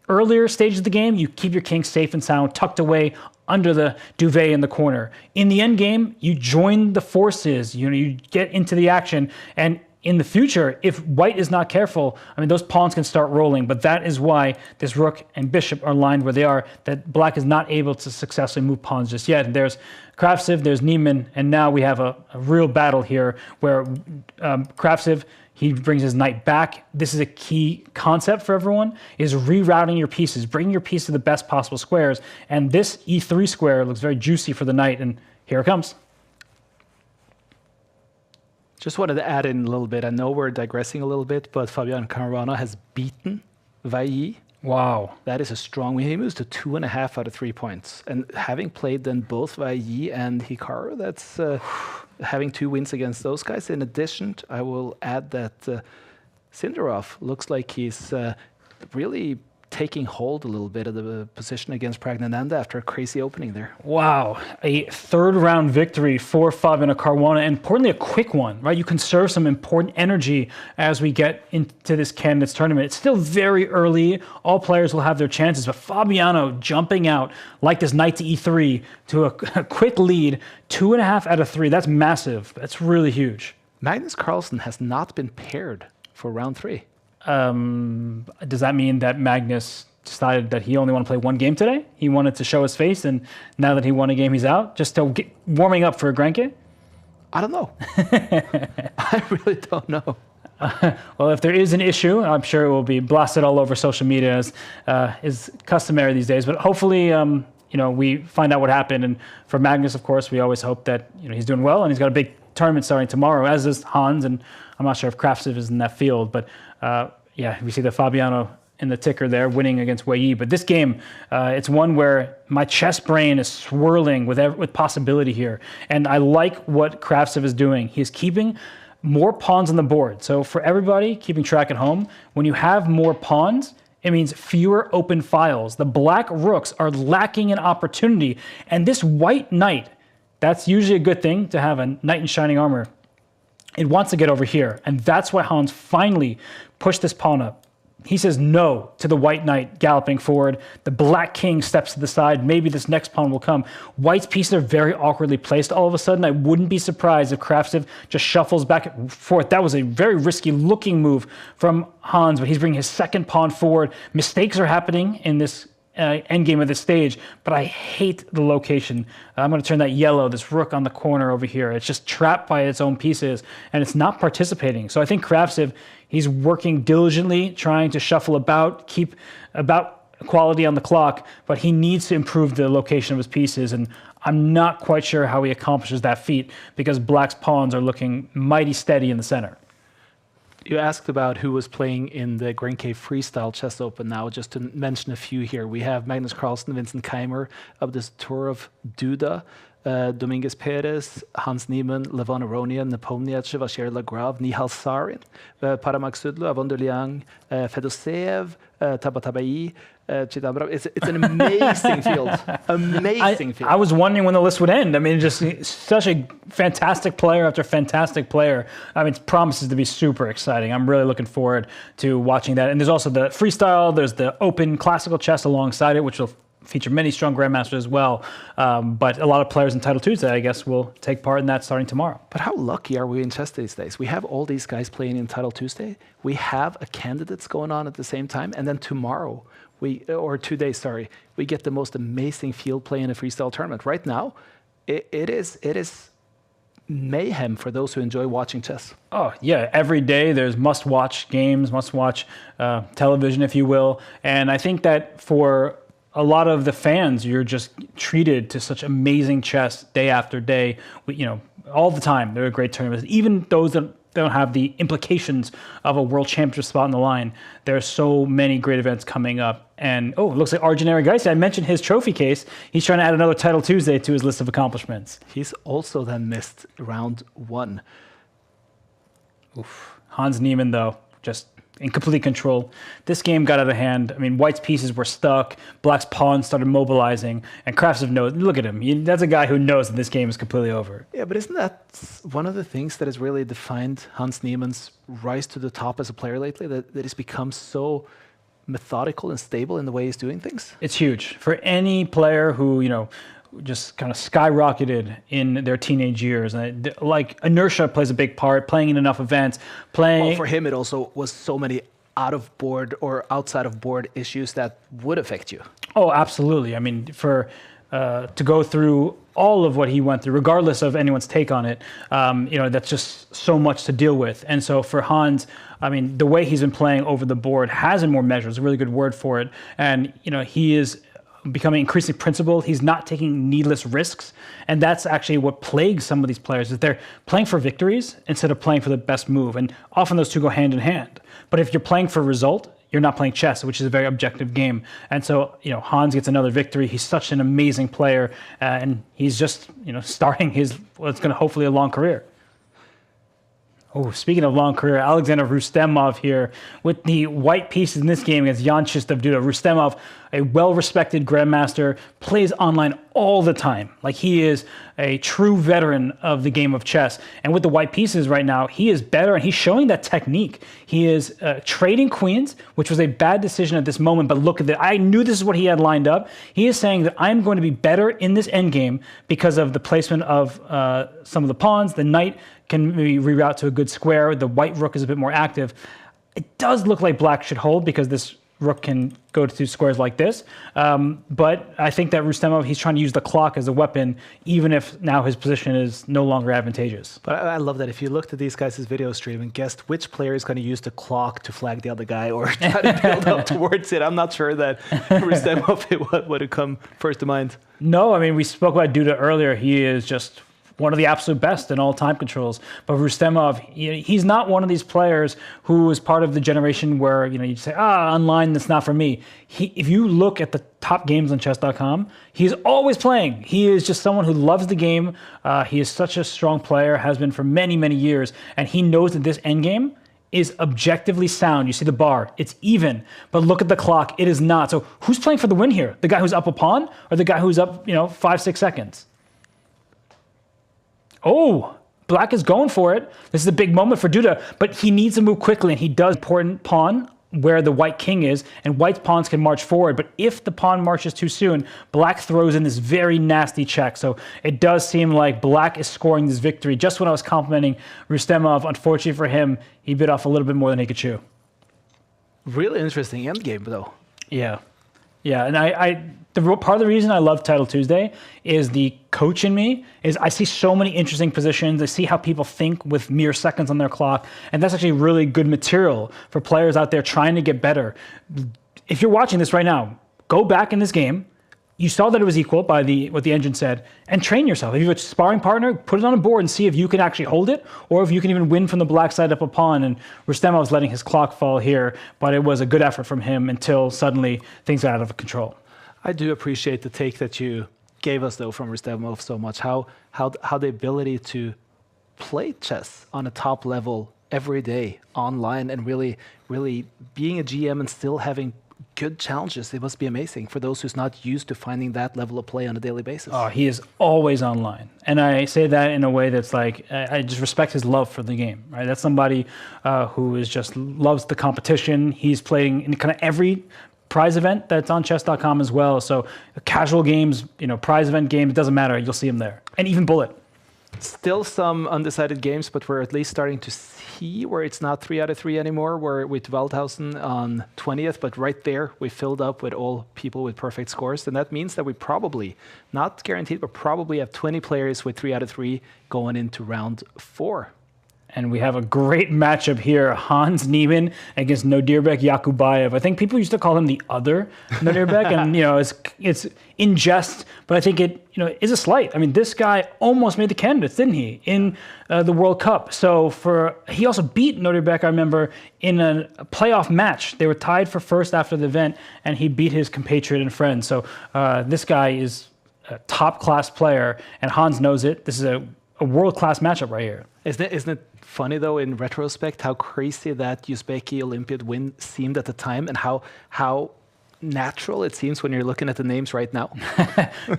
earlier stages of the game, you keep your king safe and sound, tucked away under the duvet in the corner. In the endgame, you join the forces, you get into the action, and in the future, if white is not careful, I mean, those pawns can start rolling, but that is why this rook and bishop are lined where they are, that black is not able to successfully move pawns just yet. And there's Kraftsiv, there's Niemann, and now we have a real battle here where Kraftsiv, he brings his knight back. This is a key concept for everyone, is rerouting your pieces, bringing your piece to the best possible squares. And this e3 square looks very juicy for the knight, and here it comes. Just wanted to add in a little bit. I know we're digressing a little bit, but Fabian Caruana has beaten Wei. Wow. That is a strong win. He moves to 2.5 out of 3 points. And having played then both Wei and Hikaru, that's having 2 wins against those guys. In addition, I will add that Sindarov looks like he's really taking hold a little bit of the position against Pragnananda after a crazy opening there. Wow, a third round victory for Fabian Caruana, and importantly a quick one, right? You conserve some important energy as we get into this candidates tournament. It's still very early. All players will have their chances, but Fabiano jumping out like this knight to e3 to a quick lead, 2.5 out of 3. That's massive. That's really huge. Magnus Carlsen has not been paired for round 3. Does that mean that Magnus decided that he only wanted to play one game today? He wanted to show his face, and now that he won a game, he's out? Just to get warming up for a Granke? I don't know. I really don't know. Well, if there is an issue, I'm sure it will be blasted all over social media, as is customary these days. But hopefully, we find out what happened. And for Magnus, of course, we always hope that he's doing well, and he's got a big tournament starting tomorrow, as is Hans. And I'm not sure if Kraftsiv is in that field, but we see the Fabiano in the ticker there, winning against Wei. But this game, it's one where my chess brain is swirling with possibility here. And I like what Kraftsiv is doing. He's keeping more pawns on the board. So for everybody keeping track at home, when you have more pawns, it means fewer open files. The black rooks are lacking in opportunity. And this white knight, that's usually a good thing to have a knight in shining armor. It wants to get over here, and that's why Hans finally pushed this pawn up. He says no to the white knight galloping forward. The black king steps to the side. Maybe this next pawn will come. White's pieces are very awkwardly placed. All of a sudden, I wouldn't be surprised if Kraftsiv just shuffles back and forth. That was a very risky-looking move from Hans, but he's bringing his second pawn forward. Mistakes are happening in this endgame of this stage, but I hate the location. I'm going to turn that yellow, this rook on the corner over here. It's just trapped by its own pieces, and it's not participating. So I think Kraftsiv, he's working diligently, trying to shuffle about, keep about quality on the clock, but he needs to improve the location of his pieces, and I'm not quite sure how he accomplishes that feat because Black's pawns are looking mighty steady in the center. You asked about who was playing in the Granke Freestyle Chess Open now, just to mention a few here. We have Magnus Carlsen, Vincent Keimer, Abdestorov Duda, Dominguez Perez, Hans Niemann, Levon Aronian, Nepomniachtchi, Vasher Lagrave, Nihal Sarin, Paramak Sudlo, Avondor Liang, Fedoseev, Tabatabai, Chidambrov. It's an amazing field. Amazing field. I was wondering when the list would end. I mean, just such a fantastic player after fantastic player. I mean, it promises to be super exciting. I'm really looking forward to watching that. And there's also the freestyle. There's the open classical chess alongside it, which will feature many strong grandmasters as well. But a lot of players in Title Tuesday, I guess, will take part in that starting tomorrow. But how lucky are we in chess these days? We have all these guys playing in Title Tuesday. We have a candidates going on at the same time. And then tomorrow, or 2 days, sorry, we get the most amazing field play in a freestyle tournament. Right now, it is mayhem for those who enjoy watching chess. Oh, yeah. Every day there's must-watch games, must-watch television, if you will. And I think that for a lot of the fans, you're just treated to such amazing chess day after day, all the time. They're a great tournament. Even those that don't have the implications of a world championship spot on the line, there are so many great events coming up. And, it looks like Arjun Erigaisi, I mentioned his trophy case. He's trying to add another Title Tuesday to his list of accomplishments. He's also then missed round 1. Oof. Hans Niemann, though, just in complete control. This game got out of hand. I mean, White's pieces were stuck. Black's pawns started mobilizing. And Kraftsiv knows, look at him. That's a guy who knows that this game is completely over. Yeah, but isn't that one of the things that has really defined Hans Niemann's rise to the top as a player lately? That he's become so methodical and stable in the way he's doing things? It's huge. For any player who, just kind of skyrocketed in their teenage years. And like inertia plays a big part, playing in enough events, playing. Well, for him, it also was so many out of board or outside of board issues that would affect you. Oh, absolutely. I mean, to go through all of what he went through, regardless of anyone's take on it, that's just so much to deal with. And so for Hans, I mean, the way he's been playing over the board has been more measured. It's a really good word for it. And, he is becoming increasingly principled. He's not taking needless risks. And that's actually what plagues some of these players, is they're playing for victories instead of playing for the best move. And often those two go hand in hand. But if you're playing for result, you're not playing chess, which is a very objective game. And so, Hans gets another victory. He's such an amazing player. And he's just, starting what's going to hopefully a long career. Oh, speaking of long career, Alexander Rustemov here with the white pieces in this game against Jan Shistov-Duda. Rustemov, a well-respected grandmaster, plays online all the time. Like, he is a true veteran of the game of chess. And with the white pieces right now, he is better, and he's showing that technique. He is trading queens, which was a bad decision at this moment, but look at that. I knew this is what he had lined up. He is saying that I'm going to be better in this endgame because of the placement of some of the pawns. The knight can maybe reroute to a good square. The white rook is a bit more active. It does look like black should hold because this rook can go to squares like this. But I think that Rustemov, he's trying to use the clock as a weapon, even if now his position is no longer advantageous. But I love that if you looked at these guys' video stream and guessed which player is going to use the clock to flag the other guy or try to build up towards it, I'm not sure that Rustemov would have come first to mind. No, I mean, we spoke about Duda earlier. He is just one of the absolute best in all time controls. But Rustemov, he's not one of these players who is part of the generation where, you say, online, that's not for me. If you look at the top games on chess.com, he's always playing. He is just someone who loves the game. He is such a strong player, has been for many, many years. And he knows that this endgame is objectively sound. You see the bar, it's even. But look at the clock, it is not. So who's playing for the win here? The guy who's up a pawn or the guy who's up, 5-6 seconds? Oh, black is going for it. This is a big moment for Duda, but he needs to move quickly, and he does. Important pawn where the white king is, and white's pawns can march forward. But if the pawn marches too soon, black throws in this very nasty check. So it does seem like black is scoring this victory. Just when I was complimenting Rustemov, unfortunately for him, he bit off a little bit more than he could chew. Really interesting endgame, though. Yeah. Yeah, and part of the reason I love Title Tuesday is the coach in me is I see so many interesting positions. I see how people think with mere seconds on their clock, and that's actually really good material for players out there trying to get better. If you're watching this right now, go back in this game. You saw that it was equal by what the engine said, and train yourself. If you have a sparring partner, put it on a board and see if you can actually hold it, or if you can even win from the black side up a pawn. And Rustemov was letting his clock fall here, but it was a good effort from him until suddenly things got out of control. I do appreciate the take that you gave us, though, from Rustemov so much. How the ability to play chess on a top level every day online and really being a GM and still having good challenges. It must be amazing for those who's not used to finding that level of play on a daily basis. Oh, he is always online. And I say that in a way that's like, I just respect his love for the game, right? That's somebody who is just loves the competition. He's playing in kind of every prize event that's on chess.com as well. So casual games, prize event games, it doesn't matter. You'll see him there. And even Bullet. Still some undecided games, but we're at least starting to see where it's not 3 out of 3 anymore. We're with Waldhausen on 20th, but right there we filled up with all people with perfect scores. And that means that we probably, not guaranteed, but probably have 20 players with 3 out of 3 going into round 4. And we have a great matchup here. Hans Niemann against Nodirbek Yakubayev. I think people used to call him the other Nodirbek, and it's in jest, but I think it is a slight. I mean, this guy almost made the candidates, didn't he, in the World Cup? So he also beat Nodirbek, I remember, in a playoff match. They were tied for first after the event, and he beat his compatriot and friend. So this guy is a top-class player, and Hans knows it. This is a world-class matchup right here. Isn't it funny, though, in retrospect, how crazy that Uzbeki Olympiad win seemed at the time and how natural, it seems, when you're looking at the names right now.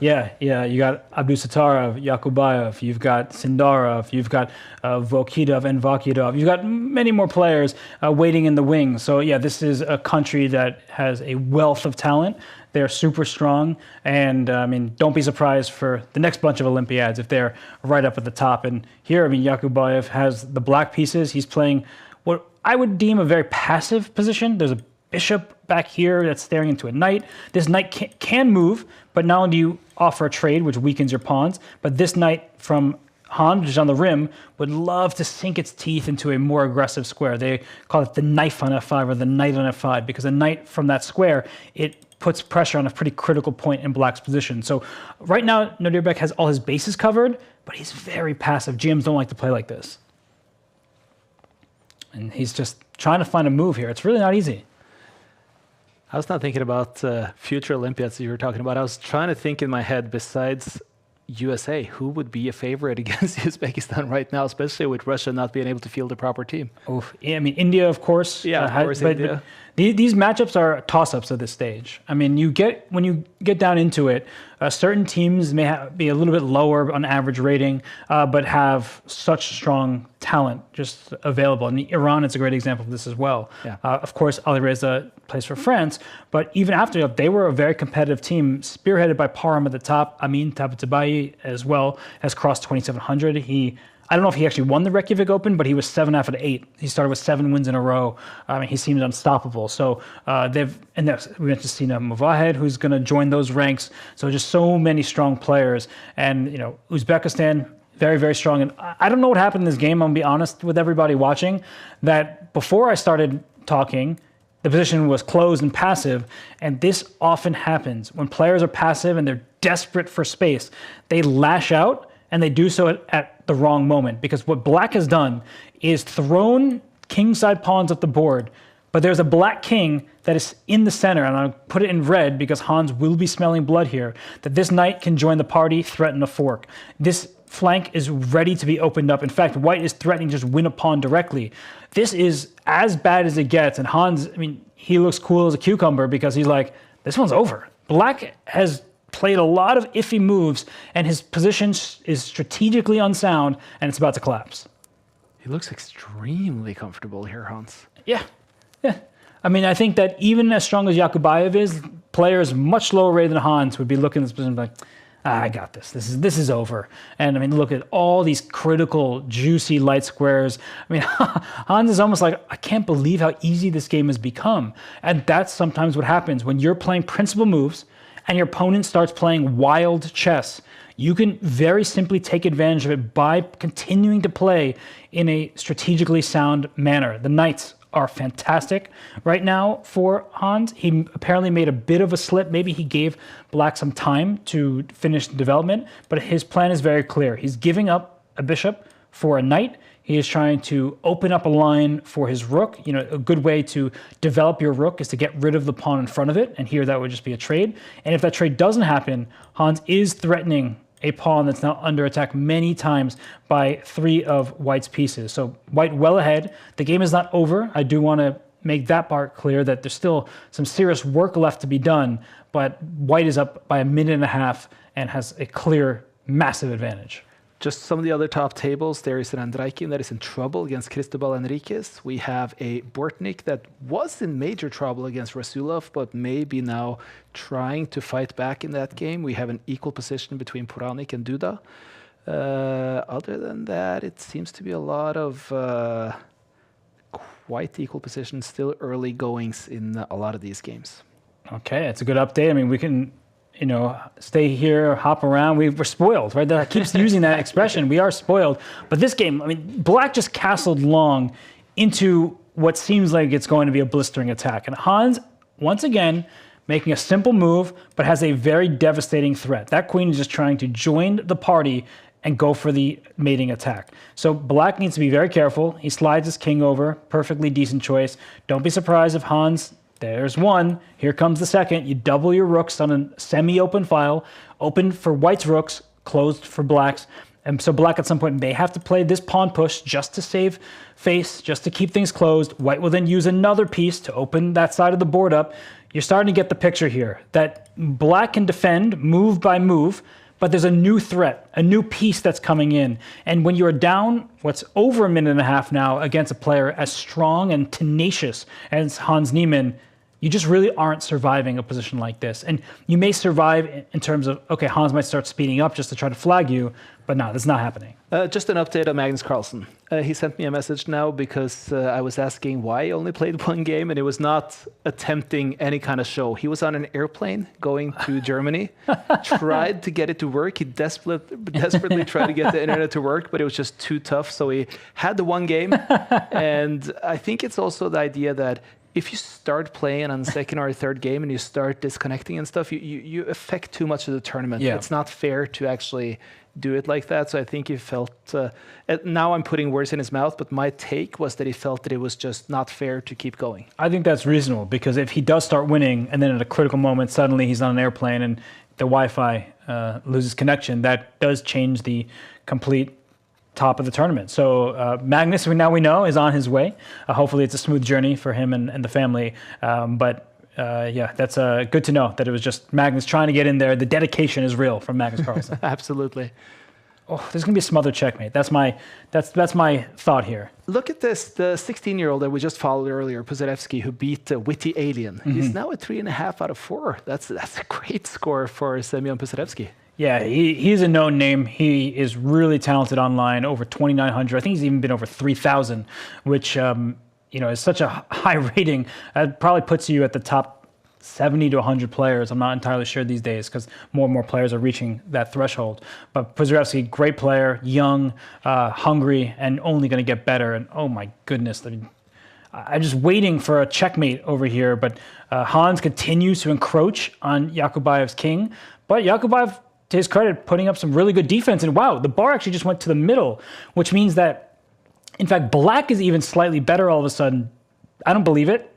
Yeah. You got Abdusattorov, Yakubayev, you've got Sindarov, you've got Vokidov and Vakidov. You've got many more players waiting in the wings. So yeah, this is a country that has a wealth of talent. They're super strong, and don't be surprised for the next bunch of Olympiads if they're right up at the top. And here, Yakubayev has the black pieces. He's playing what I would deem a very passive position. There's a bishop back here that's staring into a knight. This knight can move, but not only do you offer a trade, which weakens your pawns, but this knight from Hans, which is on the rim, would love to sink its teeth into a more aggressive square. They call it the knife on f5 or the knight on f5, because a knight from that square, it puts pressure on a pretty critical point in black's position. So right now, Nodirbek has all his bases covered, but he's very passive. GMs don't like to play like this. And he's just trying to find a move here. It's really not easy. I was not thinking about future Olympiads that you were talking about. I was trying to think in my head, besides USA, who would be a favorite against Uzbekistan right now, especially with Russia not being able to field a proper team? India, of course. Yeah, of course, India. These matchups are toss-ups at this stage. When you get down into it, certain teams may be a little bit lower on average rating, but have such strong talent just available. And Iran is a great example of this as well. Yeah. Of course, Alireza plays for France, but even after they were a very competitive team, spearheaded by Parham at the top. Amin Tabatabai as well has crossed 2,700. I don't know if he actually won the Reykjavik Open, but he was 7 out of 8. He started with 7 wins in a row. He seemed unstoppable. So we went to Sina Movahed, who's going to join those ranks. So just so many strong players. And, Uzbekistan, very, very strong. And I don't know what happened in this game. I'm going to be honest with everybody watching, that before I started talking, the position was closed and passive. And this often happens. When players are passive and they're desperate for space, they lash out. And they do so at the wrong moment, because what black has done is thrown kingside pawns up the board, but there's a black king that is in the center, and I'll put it in red because Hans will be smelling blood here, that this knight can join the party, threaten a fork. This flank is ready to be opened up. In fact, white is threatening to just win a pawn directly. This is as bad as it gets, and Hans, he looks cool as a cucumber because he's like, this one's over. Black has played a lot of iffy moves, and his position is strategically unsound, and it's about to collapse. He looks extremely comfortable here, Hans. Yeah. I think that even as strong as Yakubayev is, players much lower rated than Hans would be looking at this position like, I got this. This is over. And look at all these critical, juicy light squares. Hans is almost like, I can't believe how easy this game has become. And that's sometimes what happens when you're playing principal moves and your opponent starts playing wild chess. You can very simply take advantage of it by continuing to play in a strategically sound manner. The knights are fantastic right now for Hans. He apparently made a bit of a slip. Maybe he gave black some time to finish the development, but his plan is very clear. He's giving up a bishop for a knight. He is trying to open up a line for his rook. A good way to develop your rook is to get rid of the pawn in front of it. And here that would just be a trade. And if that trade doesn't happen, Hans is threatening a pawn that's now under attack many times by 3 of white's pieces. So white well ahead. The game is not over. I do want to make that part clear that there's still some serious work left to be done. But white is up by 1.5 minutes and has a clear, massive advantage. Just some of the other top tables. There is an Andraikin that is in trouble against Cristobal Enriquez. We have a Bortnik that was in major trouble against Rasulov, but may be now trying to fight back in that game. We have an equal position between Puranik and Duda. Other than that, it seems to be a lot of quite equal positions, still early goings in a lot of these games. Okay, it's a good update. We can stay here, hop around. We're spoiled, right? That keeps using that expression. We are spoiled. But this game, black just castled long into what seems like it's going to be a blistering attack. And Hans, once again, making a simple move, but has a very devastating threat. That queen is just trying to join the party and go for the mating attack. So black needs to be very careful. He slides his king over. Perfectly decent choice. Don't be surprised if Hans... There's one. Here comes the second. You double your rooks on a semi-open file. Open for white's rooks, closed for black's. And so black at some point may have to play this pawn push just to save face, just to keep things closed. White will then use another piece to open that side of the board up. You're starting to get the picture here that black can defend move by move, but there's a new threat, a new piece that's coming in. And when you're down what's over a minute and a half now against a player as strong and tenacious as Hans Niemann, you just really aren't surviving a position like this. And you may survive in terms of, okay, Hans might start speeding up just to try to flag you, but no, that's not happening. Just an update on Magnus Carlsen. He sent me a message now because I was asking why he only played one game, and it was not attempting any kind of show. He was on an airplane going to Germany, tried to get it to work. He desperately tried to get the internet to work, but it was just too tough. So he had the one game. And I think it's also the idea that if you start playing on the second or third game and you start disconnecting and stuff, you affect too much of the tournament. Yeah. It's not fair to actually do it like that. So I think he felt, now I'm putting words in his mouth, but my take was that he felt that it was just not fair to keep going. I think that's reasonable because if he does start winning and then at a critical moment, suddenly he's on an airplane and the Wi-Fi loses connection, that does change the complete top of the tournament. So Magnus, now we know, is on his way. Hopefully it's a smooth journey for him and the family. Yeah, that's good to know that it was just Magnus trying to get in there. The dedication is real from Magnus Carlsen. Absolutely. Oh, there's gonna be a smothered checkmate. That's my thought here. Look at this, the 16-year-old that we just followed earlier, Pozerevsky, who beat Witty Alien. He's now at 3.5 out of 4. That's a great score for Semyon Pozerevsky. Yeah, he's a known name. He is really talented online, over 2,900. I think he's even been over 3,000, which is such a high rating. It probably puts you at the top 70 to 100 players. I'm not entirely sure these days because more and more players are reaching that threshold. But Pozerevsky, great player, young, hungry, and only going to get better. And oh my goodness, I'm just waiting for a checkmate over here. But Hans continues to encroach on Yakubayev's king. But Yakubayev, to his credit, putting up some really good defense. And wow, the bar actually just went to the middle, which means that, in fact, black is even slightly better all of a sudden. I don't believe it.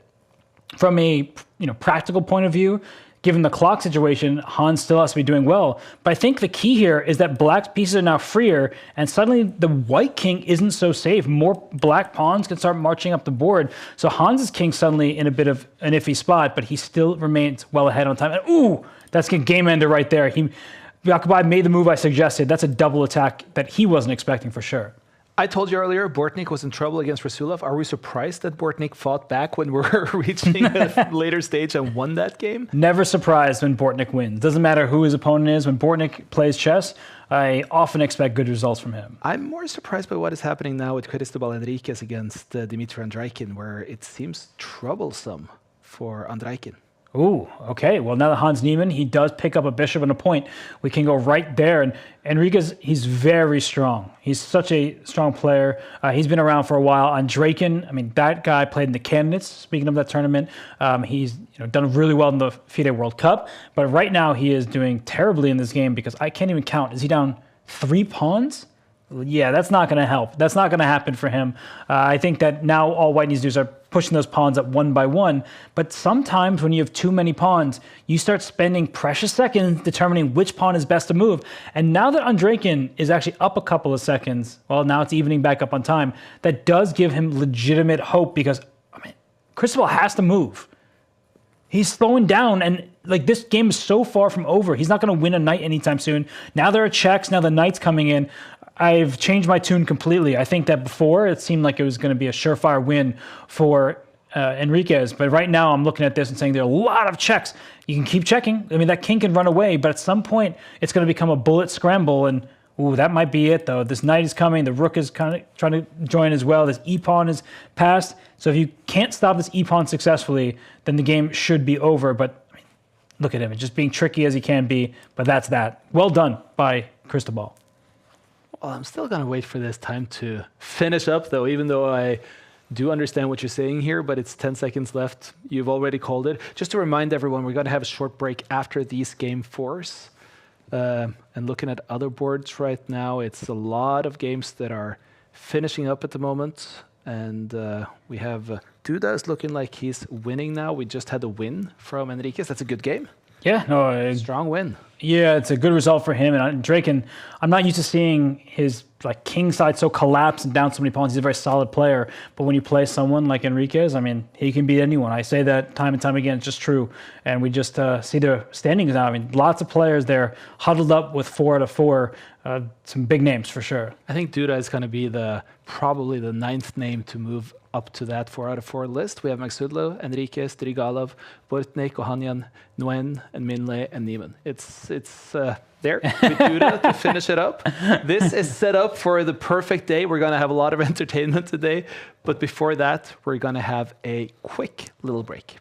From a practical point of view, given the clock situation, Hans still has to be doing well. But I think the key here is that black's pieces are now freer, and suddenly the white king isn't so safe. More black pawns can start marching up the board. So Hans's king suddenly in a bit of an iffy spot, but he still remains well ahead on time. And ooh, that's a game ender right there. Yakubayev made the move I suggested. That's a double attack that he wasn't expecting for sure. I told you earlier, Bortnik was in trouble against Rasulov. Are we surprised that Bortnik fought back when we're reaching a later stage and won that game? Never surprised when Bortnik wins. Doesn't matter who his opponent is. When Bortnik plays chess, I often expect good results from him. I'm more surprised by what is happening now with Cristobal Enriquez against Dmitry Andreikin, where it seems troublesome for Andreikin. Ooh, okay. Well, now that Hans Niemann, he does pick up a bishop and a point. We can go right there. And Enriquez, he's very strong. He's such a strong player. He's been around for a while. Andreikin, I mean, that guy played in the candidates. Speaking of that tournament, he's done really well in the FIDE World Cup. But right now, he is doing terribly in this game because I can't even count. Is he down 3 pawns? Yeah, that's not going to help. That's not going to happen for him. I think that now all white needs to do is start pushing those pawns up one by one. But sometimes when you have too many pawns, you start spending precious seconds determining which pawn is best to move. And now that Andreikin is actually up a couple of seconds, well, now it's evening back up on time, that does give him legitimate hope because, Cristobal has to move. He's slowing down, and this game is so far from over. He's not going to win a knight anytime soon. Now there are checks. Now the knight's coming in. I've changed my tune completely. I think that before it seemed like it was going to be a surefire win for Enriquez, but right now I'm looking at this and saying there are a lot of checks. You can keep checking. That king can run away, but at some point it's going to become a bullet scramble, and ooh, that might be it though. This knight is coming. The rook is kind of trying to join as well. This e-pawn is passed. So if you can't stop this e-pawn successfully, then the game should be over. But look at him, just being tricky as he can be. But that's that. Well done by Cristobal. Well, I'm still going to wait for this time to finish up, though, even though I do understand what you're saying here, but it's 10 seconds left. You've already called it. Just to remind everyone, we're going to have a short break after these game 4s. And looking at other boards right now, it's a lot of games that are finishing up at the moment. And we have Duda is looking like he's winning now. We just had a win from Enriquez. That's a good game. Yeah, no, Strong win. Yeah, it's a good result for him. And Draken, I'm not used to seeing his like king side so collapse and down so many pawns. He's a very solid player. But when you play someone like Enriquez, I mean, he can beat anyone. I say that time and time again. It's just true. And we just see the standings now. I mean, lots of players there huddled up with 4 out of 4. Some big names for sure. I think Duda is going to be probably the 9th name to move up to that 4 out of 4 list. We have Maxudlo, Enriquez, Drigalov, Bortnik, Ohanyan, Nguyen, and Minle, and Niemann. It's there with Duda to finish it up. This is set up for the perfect day. We're going to have a lot of entertainment today. But before that, we're going to have a quick little break.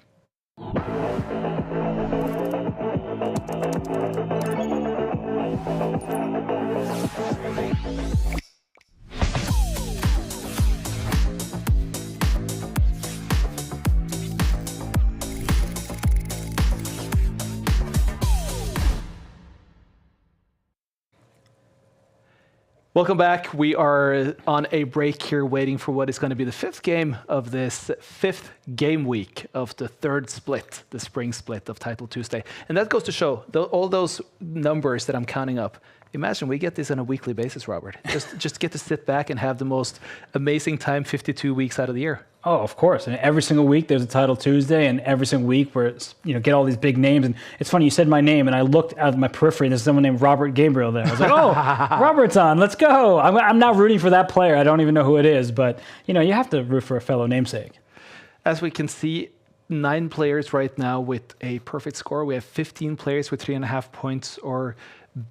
Welcome back. We are on a break here waiting for what is going to be the 5th game of this 5th game week of the 3rd split, the spring split of Title Tuesday. And that goes to show all those numbers that I'm counting up. Imagine we get this on a weekly basis, Robert. Just get to sit back and have the most amazing time 52 weeks out of the year. Oh, of course. And every single week there's a Title Tuesday, and every single week we're get all these big names. And it's funny, you said my name, and I looked out of my periphery, and there's someone named Robert Gabriel there. I was like, oh, Robert's on. Let's go. I'm not rooting for that player. I don't even know who it is, but you have to root for a fellow namesake. As we can see, 9 players right now with a perfect score. We have 15 players with 3.5 points or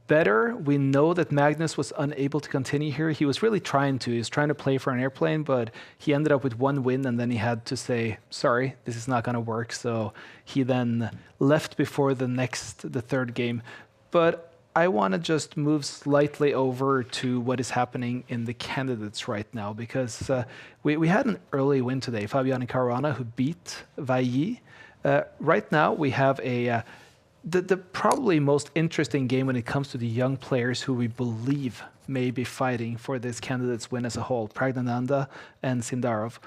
better. We know that Magnus was unable to continue here. He was really trying to. He was trying to play for an airplane, but he ended up with 1 win, and then he had to say, sorry, this is not going to work. So he then left before the 3rd game. But I want to just move slightly over to what is happening in the candidates right now, because we had an early win today. Fabian Caruana, who beat Vailly. Right now, we have the probably most interesting game when it comes to the young players who we believe may be fighting for this candidate's win as a whole, Pragnananda and Sindarov.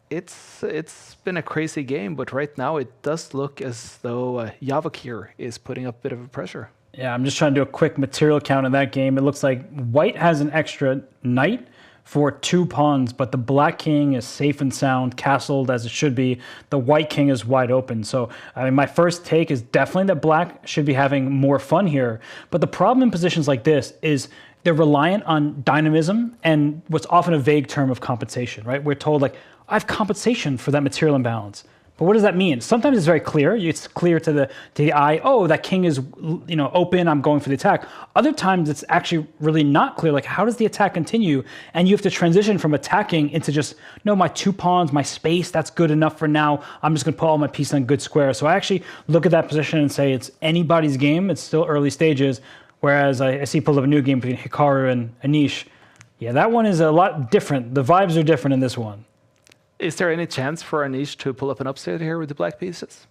It's been a crazy game, but right now it does look as though Javakir is putting up a bit of a pressure. Yeah, I'm just trying to do a quick material count in that game. It looks like white has an extra knight for 2 pawns, but the black king is safe and sound, castled as it should be. The white king is wide open. So, I mean, my first take is definitely that black should be having more fun here. But the problem in positions like this is they're reliant on dynamism and what's often a vague term of compensation, right? We're told, like, I have compensation for that material imbalance. But what does that mean? Sometimes it's very clear. It's clear to the eye, oh, that king is open, I'm going for the attack. Other times it's actually really not clear. Like, how does the attack continue? And you have to transition from attacking into just, no, my 2 pawns, my space, that's good enough for now. I'm just going to put all my pieces on good square. So I actually look at that position and say it's anybody's game. It's still early stages. Whereas I see pulled up a new game between Hikaru and Anish. Yeah, that one is a lot different. The vibes are different in this one. Is there any chance for Anish to pull up an upset here with the black pieces?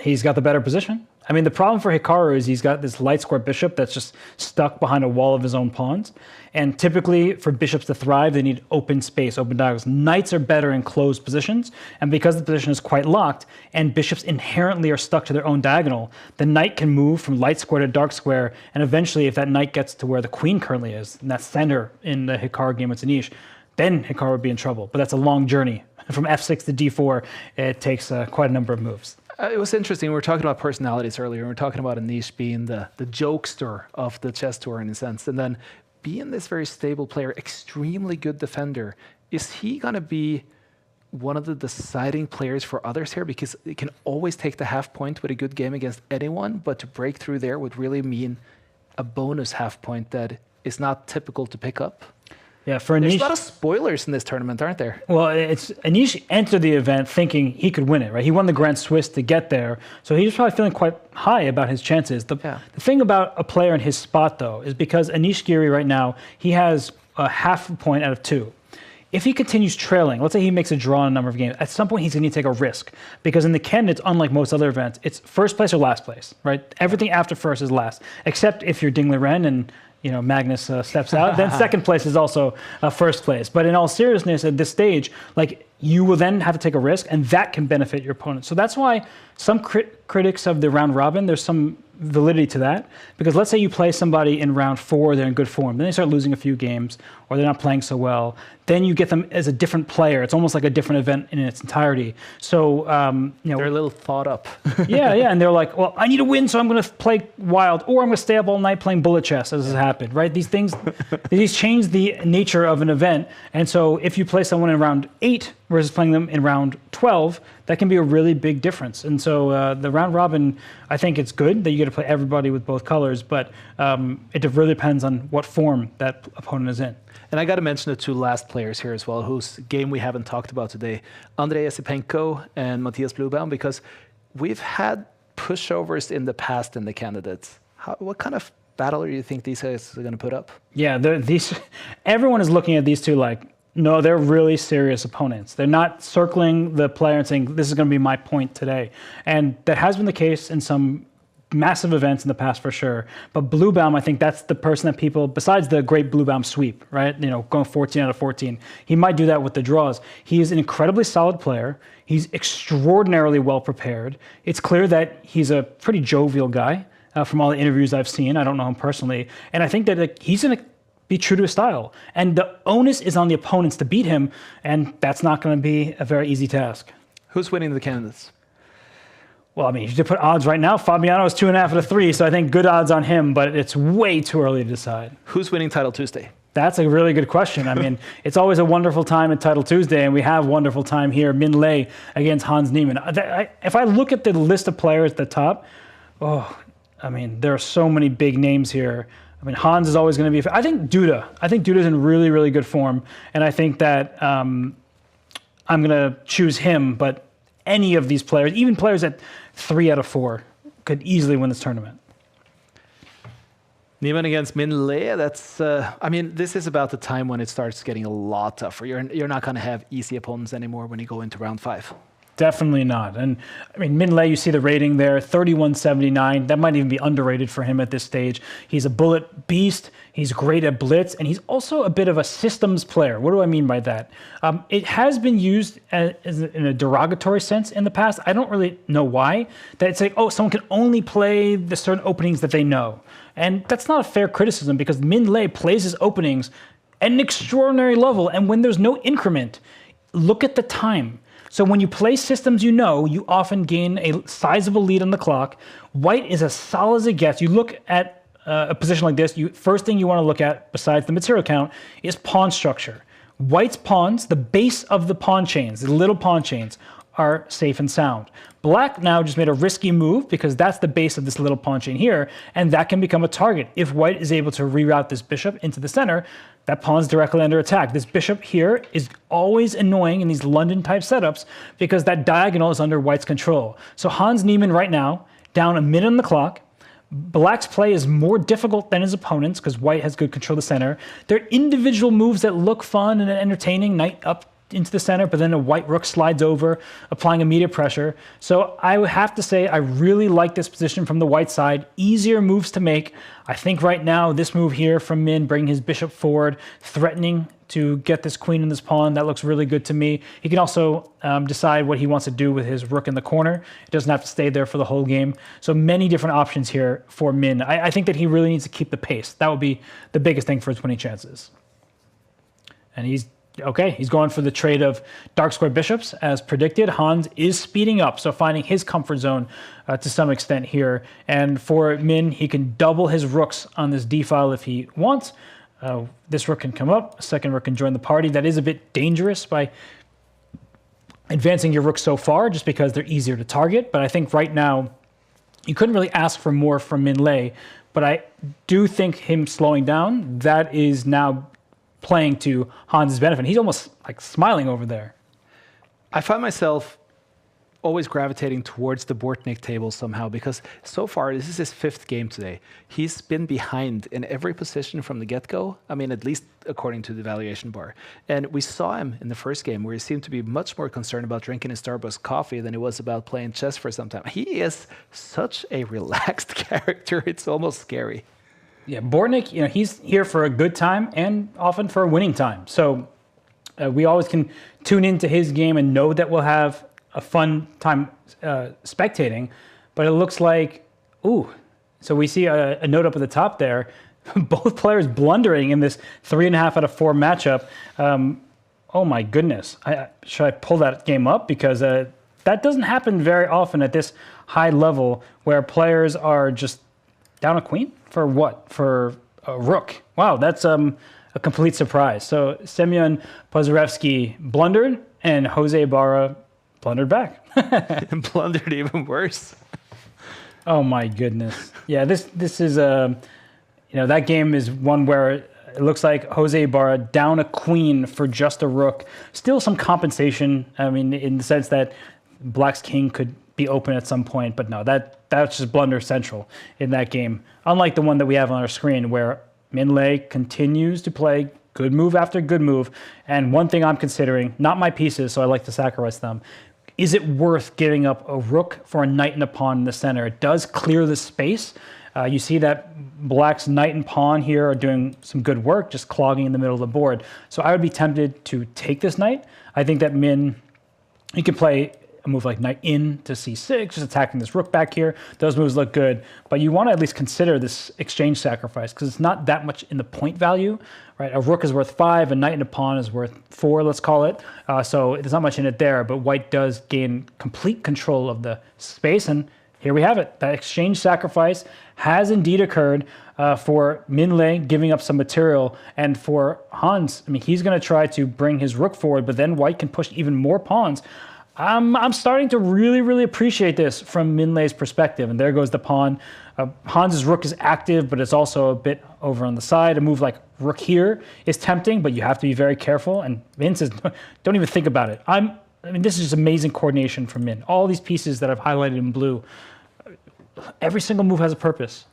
He's got the better position. I mean, the problem for Hikaru is he's got this light square bishop that's just stuck behind a wall of his own pawns. And typically, for bishops to thrive, they need open space, open diagonals. Knights are better in closed positions. And because the position is quite locked, and bishops inherently are stuck to their own diagonal, the knight can move from light square to dark square. And eventually, if that knight gets to where the queen currently is, and that's center in the Hikaru game with Anish, then Hikaru would be in trouble. But that's a long journey. From f6 to d4, it takes quite a number of moves. It was interesting. We were talking about personalities earlier. We were talking about Anish being the jokester of the chess tour in a sense. And then being this very stable player, extremely good defender, is he going to be one of the deciding players for others here? Because he can always take the half point with a good game against anyone, but to break through there would really mean a bonus half point that is not typical to pick up. Yeah, for Anish, there's a lot of spoilers in this tournament, aren't there? Well, Anish entered the event thinking he could win it, right? He won the Grand Swiss to get there, so he was probably feeling quite high about his chances. The thing about a player in his spot, though, is because Anish Giri right now, he has a half a point out of 2. If he continues trailing, let's say he makes a draw in a number of games, at some point he's going to take a risk. Because in the candidates, unlike most other events, it's first place or last place, right? Everything after first is last, except if you're Ding Liren and Magnus steps out, then second place is also first place. But in all seriousness, at this stage, like, you will then have to take a risk, and that can benefit your opponent. So that's why some critics of the round robin, there's some validity to that, because let's say you play somebody in round 4, they're in good form, then they start losing a few games, or they're not playing so well, then you get them as a different player. It's almost like a different event in its entirety. So, They're a little thought up. yeah, and they're like, well, I need to win, so I'm going to play wild, or I'm going to stay up all night playing bullet chess, as has happened, right? These things, these change the nature of an event, and so if you play someone in round 8 versus playing them in round 12, that can be a really big difference. And so the round robin, I think it's good that you get to play everybody with both colors, but it really depends on what form that opponent is in. And I got to mention the 2 last players here as well, whose game we haven't talked about today, Andrei Esipenko and Matthias Blubaum, because we've had pushovers in the past in the candidates. What kind of battle do you think these guys are going to put up? Yeah, everyone is looking at these two like, no, they're really serious opponents. They're not circling the player and saying, this is going to be my point today. And that has been the case in some massive events in the past for sure. But Blubaum, I think that's the person that people, besides the great Blubaum sweep, right? Going 14 out of 14. He might do that with the draws. He is an incredibly solid player. He's extraordinarily well prepared. It's clear that he's a pretty jovial guy from all the interviews I've seen. I don't know him personally. And I think that he's going to be true to his style. And the onus is on the opponents to beat him. And that's not going to be a very easy task. Who's winning the candidates? Well, I mean, if you put odds right now, Fabiano is 2.5 out of 3, so I think good odds on him, but it's way too early to decide. Who's winning Title Tuesday? That's a really good question. I mean, it's always a wonderful time at Title Tuesday, and we have wonderful time here. Min Lei against Hans Niemann. If I look at the list of players at the top, I mean, there are so many big names here. I mean, Hans is always going to be. I think Duda's in really, really good form, and I think that I'm going to choose him. But any of these players, even players at 3 out of 4, could easily win this tournament. Niemann against Min Lei, that's, I mean, this is about the time when it starts getting a lot tougher. You're not going to have easy opponents anymore when you go into round 5. Definitely not. And I mean, Min Lei, you see the rating there, 3179. That might even be underrated for him at this stage. He's a bullet beast. He's great at blitz, and he's also a bit of a systems player. What do I mean by that? It has been used in a derogatory sense in the past. I don't really know why. That it's like, oh, someone can only play the certain openings that they know. And that's not a fair criticism because Min Lei plays his openings at an extraordinary level. And when there's no increment, look at the time. So when you play systems you know, you often gain a sizable lead on the clock. White is as solid as it gets. You look at a position like this, first thing you want to look at, besides the material count, is pawn structure. White's pawns, the base of the pawn chains, the little pawn chains, are safe and sound. Black now just made a risky move because that's the base of this little pawn chain here, and that can become a target. If White is able to reroute this bishop into the center, that pawn's directly under attack. This bishop here is always annoying in these London-type setups because that diagonal is under White's control. So Hans Niemann right now, down a minute on the clock. Black's play is more difficult than his opponent's because White has good control of the center. There are individual moves that look fun and entertaining, knight up into the center, but then a white rook slides over, applying immediate pressure. So I would have to say I really like this position from the white side. Easier moves to make. I think right now this move here from Min, bringing his bishop forward, threatening to get this queen and this pawn, that looks really good to me. He can also decide what he wants to do with his rook in the corner. He doesn't have to stay there for the whole game. So many different options here for Min. I think that he really needs to keep the pace. That would be the biggest thing for his winning chances. And he's going for the trade of dark square bishops as predicted. Hans is speeding up, so finding his comfort zone to some extent here. And for Min, he can double his rooks on this d file if he wants. This rook can come up, a second rook can join the party. That is a bit dangerous by advancing your rook so far just because they're easier to target. But I think right now, you couldn't really ask for more from Min Lei, but I do think him slowing down, that is now playing to Hans' benefit. He's almost like smiling over there. I find myself always gravitating towards the Bortnik table somehow because so far, this is his 5th game today. He's been behind in every position from the get-go. I mean, at least according to the evaluation bar. And we saw him in the first game where he seemed to be much more concerned about drinking his Starbucks coffee than he was about playing chess for some time. He is such a relaxed character. It's almost scary. Yeah, Bortnik, he's here for a good time and often for a winning time. So we always can tune into his game and know that we'll have a fun time spectating. But it looks like, So we see a note up at the top there. Both players blundering in this 3.5 out of 4 matchup. Oh my goodness. Should I pull that game up? Because that doesn't happen very often at this high level where players are just down a queen for what? For a rook. Wow, that's a complete surprise. So Semyon Pozarevsky blundered and Jose Ibarra blundered back. And blundered even worse. Oh my goodness. Yeah, this is that game is one where it looks like Jose Ibarra down a queen for just a rook. Still some compensation. I mean, in the sense that Black's king could be open at some point, but no, that's just blunder central in that game. Unlike the one that we have on our screen where Min Lei continues to play good move after good move. And one thing I'm considering, not my pieces, so I like to sacrifice them, is it worth giving up a rook for a knight and a pawn in the center? It does clear the space. You see that Black's knight and pawn here are doing some good work, just clogging in the middle of the board. So I would be tempted to take this knight. I think that you can play a move like knight in to c6, just attacking this rook back here. Those moves look good, but you want to at least consider this exchange sacrifice because it's not that much in the point value, right? A rook is worth 5, a knight and a pawn is worth 4, let's call it. So there's not much in it there, but white does gain complete control of the space, and here we have it. That exchange sacrifice has indeed occurred for Min Lei giving up some material, and for Hans, I mean, he's going to try to bring his rook forward, but then white can push even more pawns. I'm starting to really, really appreciate this from Min Lei's perspective. And there goes the pawn. Hans's rook is active, but it's also a bit over on the side. A move like rook here is tempting, but you have to be very careful. And Min says, don't even think about it. I mean, this is just amazing coordination from Min. All these pieces that I've highlighted in blue, every single move has a purpose.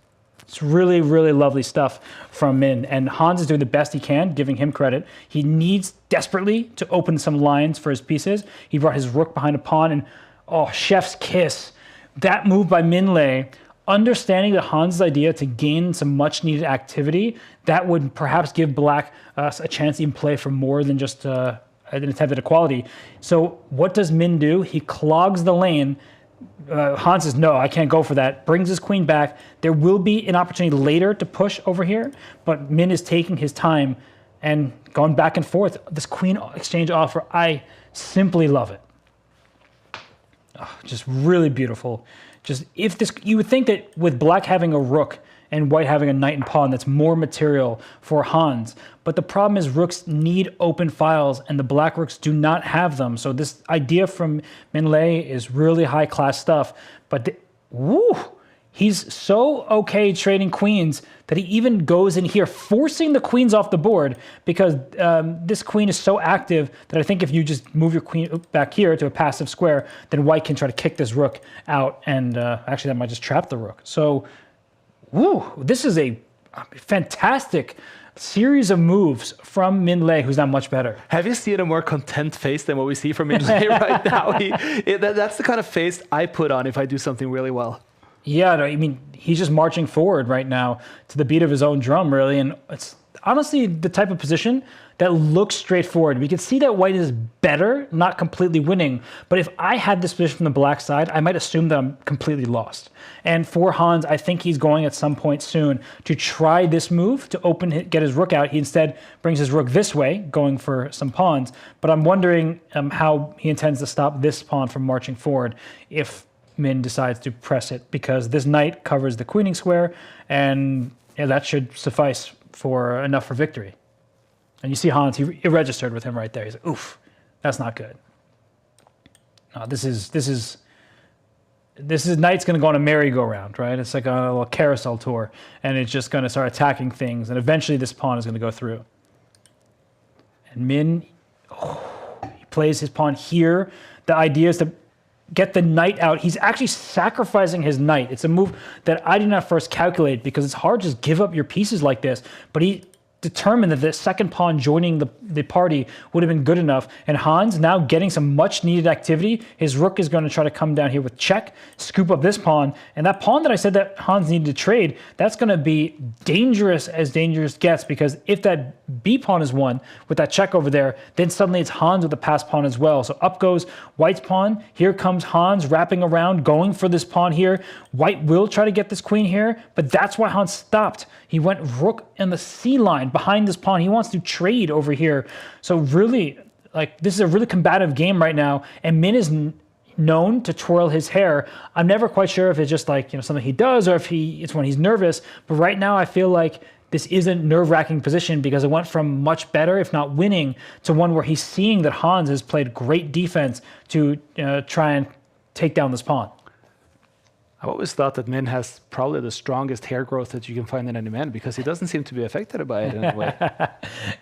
It's really, really lovely stuff from Min. And Hans is doing the best he can, giving him credit. He needs desperately to open some lines for his pieces. He brought his rook behind a pawn, and chef's kiss. That move by Min Lei, understanding that Hans' idea to gain some much-needed activity, that would perhaps give Black a chance to even play for more than just an attempt at equality. So what does Min do? He clogs the lane. Hans says, no, I can't go for that. Brings his queen back. There will be an opportunity later to push over here, but Min is taking his time and going back and forth. This queen exchange offer, I simply love it. Just really beautiful. You would think that with Black having a rook and white having a knight and pawn, that's more material for Hans. But the problem is rooks need open files, and the Black rooks do not have them. So this idea from Min Lei is really high-class stuff. But he's so okay trading queens that he even goes in here, forcing the queens off the board, because this queen is so active that I think if you just move your queen back here to a passive square, then white can try to kick this rook out, and actually that might just trap the rook. So this is a fantastic series of moves from Min Lei, who's not much better. Have you seen a more content face than what we see from Min Lei right now? That's the kind of face I put on if I do something really well. Yeah, I mean, he's just marching forward right now to the beat of his own drum, really. And it's honestly the type of position that looks straightforward. We can see that white is better, not completely winning. But if I had this position from the Black side, I might assume that I'm completely lost. And for Hans, I think he's going at some point soon to try this move to get his rook out. He instead brings his rook this way, going for some pawns. But I'm wondering how he intends to stop this pawn from marching forward if Min decides to press it, because this knight covers the queening square, and that should suffice for enough for victory. And you see Hans, he registered with him right there. He's like, oof, that's not good. No, this is knight's going to go on a merry-go-round, right? It's like a little carousel tour, and it's just going to start attacking things, and eventually this pawn is going to go through. And Min, he plays his pawn here. The idea is to get the knight out. He's actually sacrificing his knight. It's a move that I did not first calculate because it's hard to just give up your pieces like this. But he determined that the second pawn joining the party would have been good enough. And Hans now getting some much needed activity. His rook is going to try to come down here with check, scoop up this pawn. And that pawn that I said that Hans needed to trade, that's going to be dangerous as dangerous gets, because if that B pawn is won with that check over there, then suddenly it's Hans with the pass pawn as well. So up goes White's pawn. Here comes Hans wrapping around, going for this pawn here. White will try to get this queen here, but that's why Hans stopped. He went rook in the C line behind this pawn. He wants to trade over here. So really, like, this is a really combative game right now, and Min is known to twirl his hair. I'm never quite sure if it's just like, something he does, or if it's when he's nervous. But right now I feel like this is a nerve-wracking position, because it went from much better, if not winning, to one where he's seeing that Hans has played great defense to try and take down this pawn. I've always thought that Min has probably the strongest hair growth that you can find in any man, because he doesn't seem to be affected by it in a way.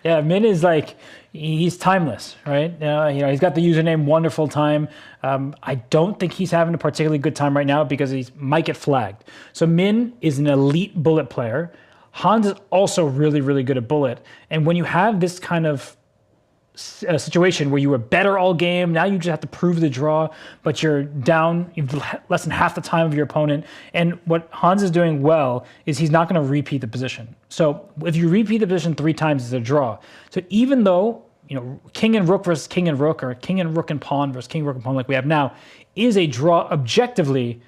Yeah, Min is like, he's timeless, right? He's got the username Wonderful Time. I don't think he's having a particularly good time right now, because he might get flagged. So Min is an elite bullet player. Hans is also really, really good at bullet. And when you have this kind of situation where you were better all game, now you just have to prove the draw, but you're down less than half the time of your opponent. And what Hans is doing well is he's not going to repeat the position. So if you repeat the position 3 times, it's a draw. So even though king and rook versus king and rook, or king and rook and pawn versus king, rook and pawn like we have now, is a draw objectively,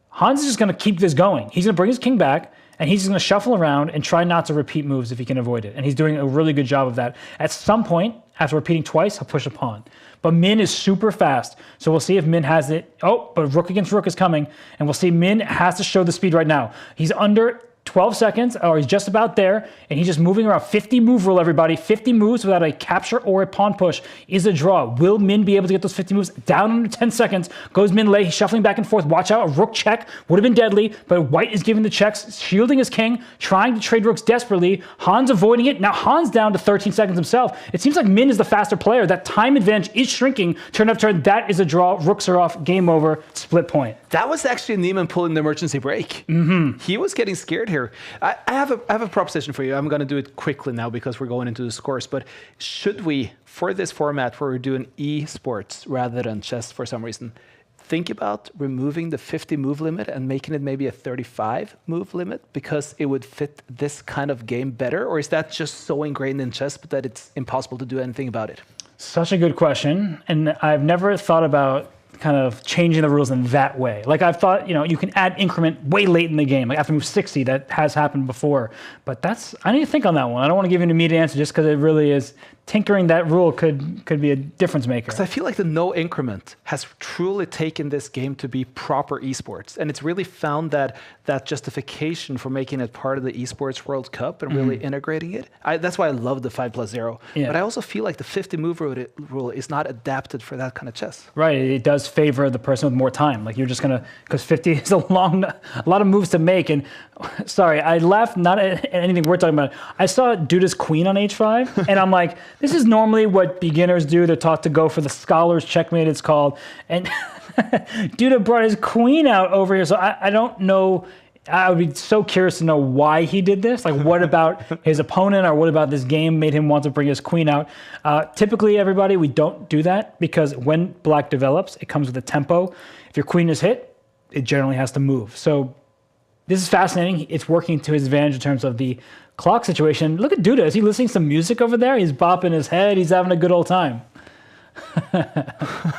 Hans is just going to keep this going. He's going to bring his king back, and he's just going to shuffle around and try not to repeat moves if he can avoid it. And he's doing a really good job of that. At some point, after repeating twice, he'll push a pawn. But Min is super fast, so we'll see if Min has it. Oh, but rook against rook is coming, and we'll see Min has to show the speed right now. He's under 12 seconds, or he's just about there, and he's just moving around. 50 move rule, everybody. 50 moves without a capture or a pawn push is a draw. Will Min be able to get those 50 moves down under 10 seconds? Goes Min late, he's shuffling back and forth. Watch out, a rook check would have been deadly, but White is giving the checks, shielding his king, trying to trade rooks desperately. Hans avoiding it. Now Hans down to 13 seconds himself. It seems like Min is the faster player. That time advantage is shrinking. Turn after turn, that is a draw. Rooks are off, game over, split point. That was actually Niemann pulling the emergency brake. Mm-hmm. He was getting scared here. I have a proposition for you. I'm going to do it quickly now because we're going into the scores. But should we, for this format where we're doing esports rather than chess for some reason, think about removing the 50 move limit and making it maybe a 35 move limit, because it would fit this kind of game better? Or is that just so ingrained in chess that it's impossible to do anything about it? Such a good question. And I've never thought about kind of changing the rules in that way. Like, I've thought, you can add increment way late in the game, like after move 60, that has happened before. But I need to think on that one. I don't want to give you an immediate answer just because it really is, tinkering that rule could be a difference maker. Because I feel like the no increment has truly taken this game to be proper esports. And it's really found that justification for making it part of the esports World Cup and really integrating it. That's why I love the 5+0. Yeah. But I also feel like the 50 move rule is not adapted for that kind of chess. Right. It does favor the person with more time. Like, you're just going to, because 50 is a lot of moves to make. And sorry, I laughed not at anything we're talking about. I saw Duda's queen on h5, and I'm like, this is normally what beginners do. They're taught to go for the scholar's checkmate, it's called. And Duda brought his queen out over here. So I don't know. I would be so curious to know why he did this. Like, what about his opponent, or what about this game made him want to bring his queen out? Typically, everybody, we don't do that, because when black develops, it comes with a tempo. If your queen is hit, it generally has to move. So this is fascinating. It's working to his advantage in terms of the clock situation. Look at Duda. Is he listening to some music over there? He's bopping his head. He's having a good old time.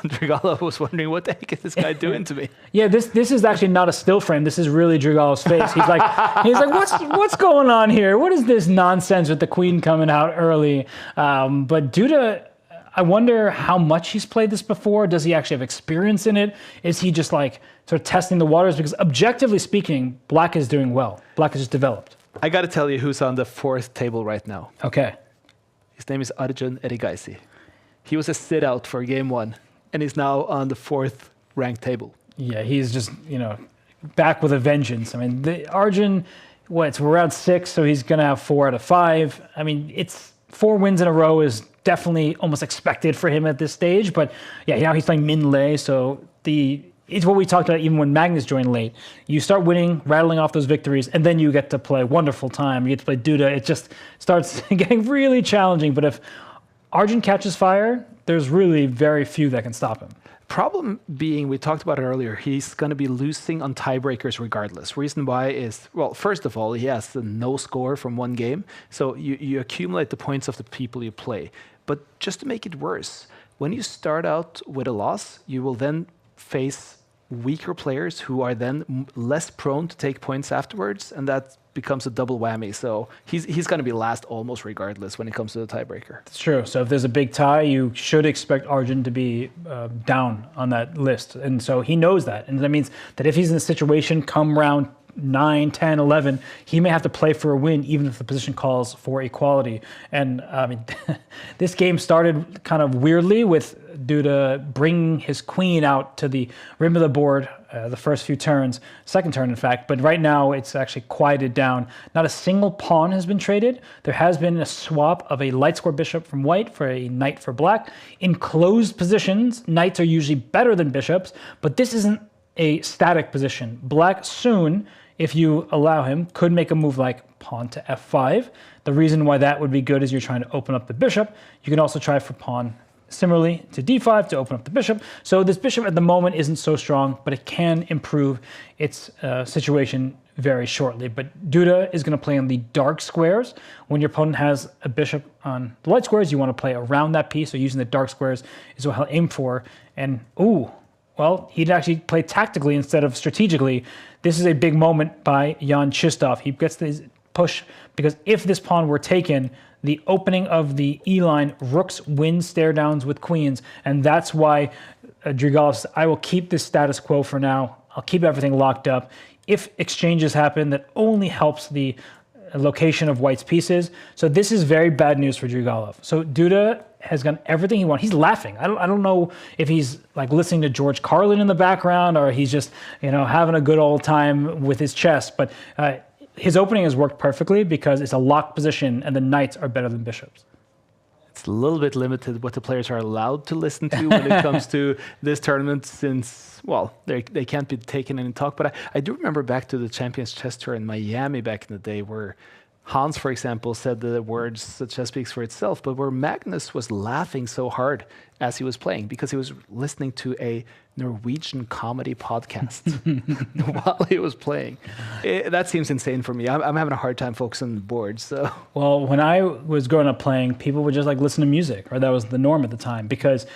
Drigalo was wondering, what the heck is this guy doing to me? Yeah, this is actually not a still frame. This is really Drigalo's face. He's like, what's going on here? What is this nonsense with the queen coming out early? But Duda, I wonder how much he's played this before. Does he actually have experience in it? Is he just like sort of testing the waters? Because objectively speaking, black is doing well. Black has just developed. I got to tell you who's on the 4th table right now. Okay. His name is Arjun Erigaisi. He was a sit-out for game 1, and he's now on the 4th ranked table. Yeah, he's just, back with a vengeance. I mean, Arjun, we're around 6, so he's going to have 4 out of 5. I mean, it's 4 wins in a row is definitely almost expected for him at this stage. But yeah, now he's playing Min Lei, so the it's what we talked about even when Magnus joined late. You start winning, rattling off those victories, and then you get to play Wonderful Time. You get to play Duda. It just starts getting really challenging. But if Arjun catches fire, there's really very few that can stop him. Problem being, we talked about it earlier, he's going to be losing on tiebreakers regardless. Reason why is, well, first of all, he has the no score from one game. So you accumulate the points of the people you play. But just to make it worse, when you start out with a loss, you will then face weaker players who are then less prone to take points afterwards, and that becomes a double whammy. So he's going to be last almost regardless when it comes to the tiebreaker. It's true. So if there's a big tie, you should expect Arjun to be down on that list. And so he knows that. And that means that if he's in a situation come round 9, 10, 11, he may have to play for a win, even if the position calls for equality. And I mean, this game started kind of weirdly with Duda bringing his queen out to the rim of the board the first few turns, second turn in fact, but right now it's actually quieted down. Not a single pawn has been traded. There has been a swap of a light square bishop from white for a knight for black. In closed positions, knights are usually better than bishops, but this isn't a static position. Black soon, if you allow him, could make a move like pawn to f5. The reason why that would be good is you're trying to open up the bishop. You can also try for pawn similarly to d5 to open up the bishop. So this bishop at the moment isn't so strong, but it can improve its situation very shortly. But Duda is going to play on the dark squares. When your opponent has a bishop on the light squares, you want to play around that piece. So using the dark squares is what he'll aim for. And ooh, well, he'd actually play tactically instead of strategically. This is a big moment by Jan Chistov. He gets this push because if this pawn were taken, the opening of the E-line, rooks win stare downs with queens, and that's why Drigalov says, I will keep this status quo for now. I'll keep everything locked up. If exchanges happen, that only helps the location of white's pieces. So this is very bad news for Drigalov. So Duda has done everything he wants. He's laughing. I don't know if he's like listening to George Carlin in the background or he's just, having a good old time with his chess. But his opening has worked perfectly because it's a locked position and the knights are better than bishops. It's a little bit limited what the players are allowed to listen to when it comes to this tournament since, well, they can't be taken in talk. But I do remember back to the Champions Chess Tour in Miami back in the day where Hans, for example, said the words, the chess speaks for itself, but where Magnus was laughing so hard as he was playing because he was listening to a Norwegian comedy podcast while he was playing. That seems insane for me. I'm having a hard time focusing on the board. So, well, when I was growing up playing, people would just like listen to music, or that was the norm at the time. Because,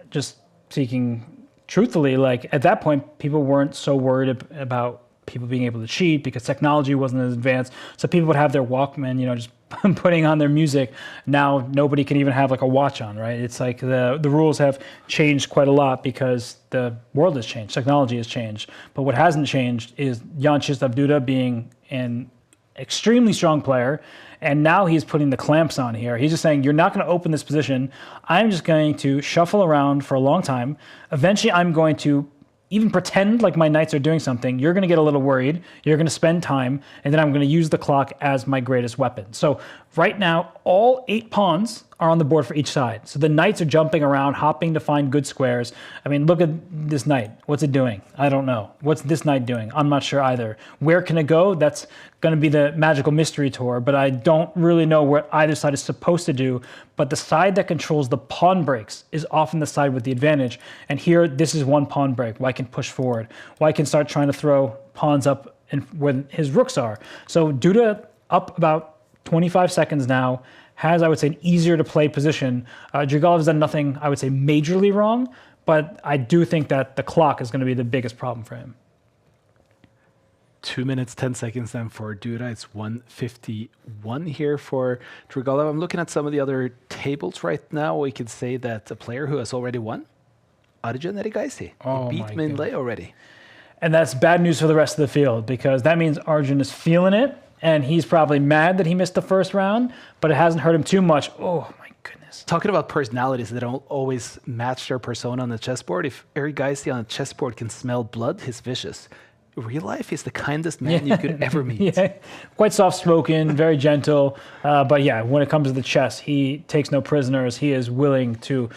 just speaking truthfully, like at that point, people weren't so worried about people being able to cheat because technology wasn't as advanced. So people would have their Walkman, just putting on their music. Now nobody can even have like a watch on, right? It's like the rules have changed quite a lot because the world has changed, technology has changed. But what hasn't changed is Jan Krzysztof Duda being an extremely strong player, and now he's putting the clamps on here. He's just saying, you're not going to open this position. I'm just going to shuffle around for a long time. Eventually I'm going to even pretend like my knights are doing something. You're going to get a little worried. You're going to spend time, and then I'm going to use the clock as my greatest weapon. So right now, all 8 pawns are on the board for each side. So the knights are jumping around, hopping to find good squares. I mean, look at this knight. What's it doing? I don't know. What's this knight doing? I'm not sure either. Where can it go? That's going to be the magical mystery tour, but I don't really know what either side is supposed to do. But the side that controls the pawn breaks is often the side with the advantage. And here, this is one pawn break. White can push forward. White can start trying to throw pawns up where his rooks are. So Duda up about 25 seconds now, has, I would say, an easier to play position. Drigalov has done nothing, I would say, majorly wrong, but I do think that the clock is going to be the biggest problem for him. 2 minutes, 10 seconds then for Duda. It's 1:51 here for Drigalov. I'm looking at some of the other tables right now. We could say that a player who has already won, Arjun Erigaisi. He beat Min Lei already. And that's bad news for the rest of the field because that means Arjun is feeling it. And he's probably mad that he missed the first round, but it hasn't hurt him too much. Oh, my goodness. Talking about personalities that don't always match their persona on the chessboard, if Erigaisi on a chessboard can smell blood, he's vicious. In real life, he's the kindest man you could ever meet. Yeah. Quite soft-spoken, very gentle. But yeah, when it comes to the chess, he takes no prisoners. He is willing to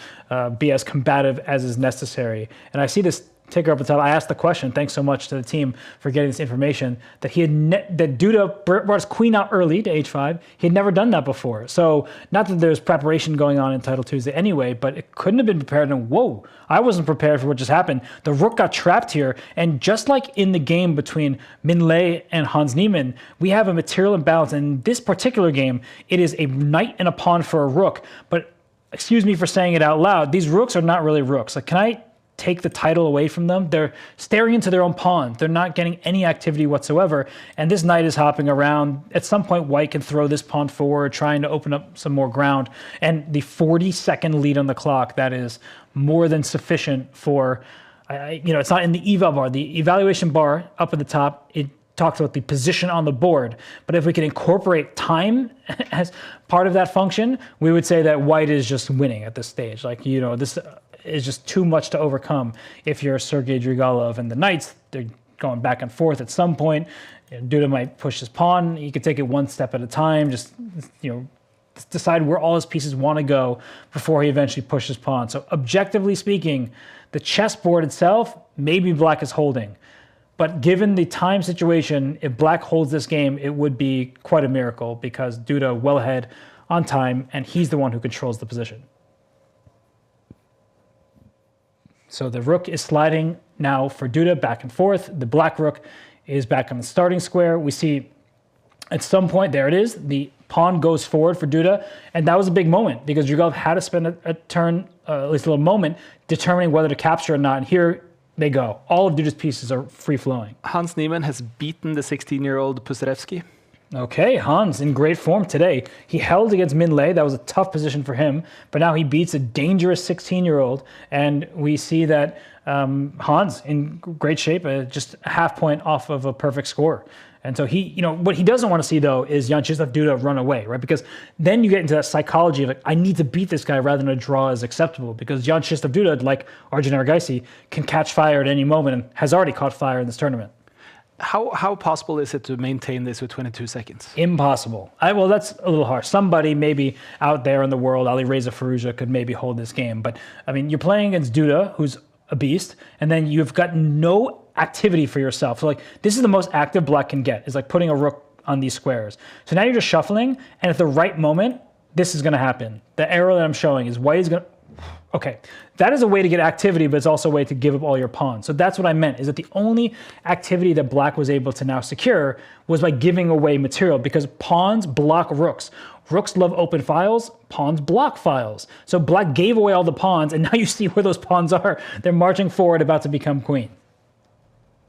be as combative as is necessary. And I see this ticker up the top. I asked the question. Thanks so much to the team for getting this information that that Duda brought his queen out early to h5. He had never done that before. So not that there's preparation going on in Title Tuesday anyway, but it couldn't have been prepared. And whoa, I wasn't prepared for what just happened. The rook got trapped here. And just like in the game between Min Lei and Hans Niemann, we have a material imbalance. In this particular game, it is a knight and a pawn for a rook. But excuse me for saying it out loud, these rooks are not really rooks. Like, can I take the title away from them? They're staring into their own pawn. They're not getting any activity whatsoever. And this knight is hopping around. At some point, white can throw this pawn forward, trying to open up some more ground. And the 40-second lead on the clock, that is more than sufficient for, it's not in the eval bar. The evaluation bar up at the top, it talks about the position on the board. But if we can incorporate time as part of that function, we would say that white is just winning at this stage. Like, this is just too much to overcome if you're Sergei Drigalov. And the knights, they're going back and forth at some point. Duda might push his pawn. He could take it one step at a time, just, decide where all his pieces want to go before he eventually pushes pawn. So objectively speaking, the chessboard itself, maybe black is holding. But given the time situation, if black holds this game, it would be quite a miracle because Duda well ahead on time, and he's the one who controls the position. So the rook is sliding now for Duda back and forth. The black rook is back on the starting square. We see at some point, there it is, the pawn goes forward for Duda, and that was a big moment because Drigalov had to spend a turn, at least a little moment, determining whether to capture or not. And here they go. All of Duda's pieces are free-flowing. Hans Niemann has beaten the 16-year-old Pusarevsky. Okay, Hans in great form today. He held against Min Lei. That was a tough position for him, but now he beats a dangerous 16-year-old, and we see that Hans in great shape, just a half point off of a perfect score. And so he, what he doesn't want to see though is Jan Krzysztof Duda run away, right? Because then you get into that psychology of like, I need to beat this guy rather than a draw is acceptable. Because Jan Krzysztof Duda, like Arjun Erigaisi, can catch fire at any moment and has already caught fire in this tournament. How possible is it to maintain this with 22 seconds? Impossible. Well, that's a little harsh. Somebody maybe out there in the world, Ali Reza Firouzja, could maybe hold this game. But I mean, you're playing against Duda, who's a beast, and then you've got no activity for yourself. So like, this is the most active black can get, is like putting a rook on these squares. So now you're just shuffling, and at the right moment, this is going to happen. The arrow that I'm showing is white is going to... Okay, that is a way to get activity, but it's also a way to give up all your pawns. So that's what I meant, is that the only activity that black was able to now secure was by giving away material, because pawns block rooks. Rooks love open files, pawns block files. So black gave away all the pawns, and now you see where those pawns are. They're marching forward, about to become queen.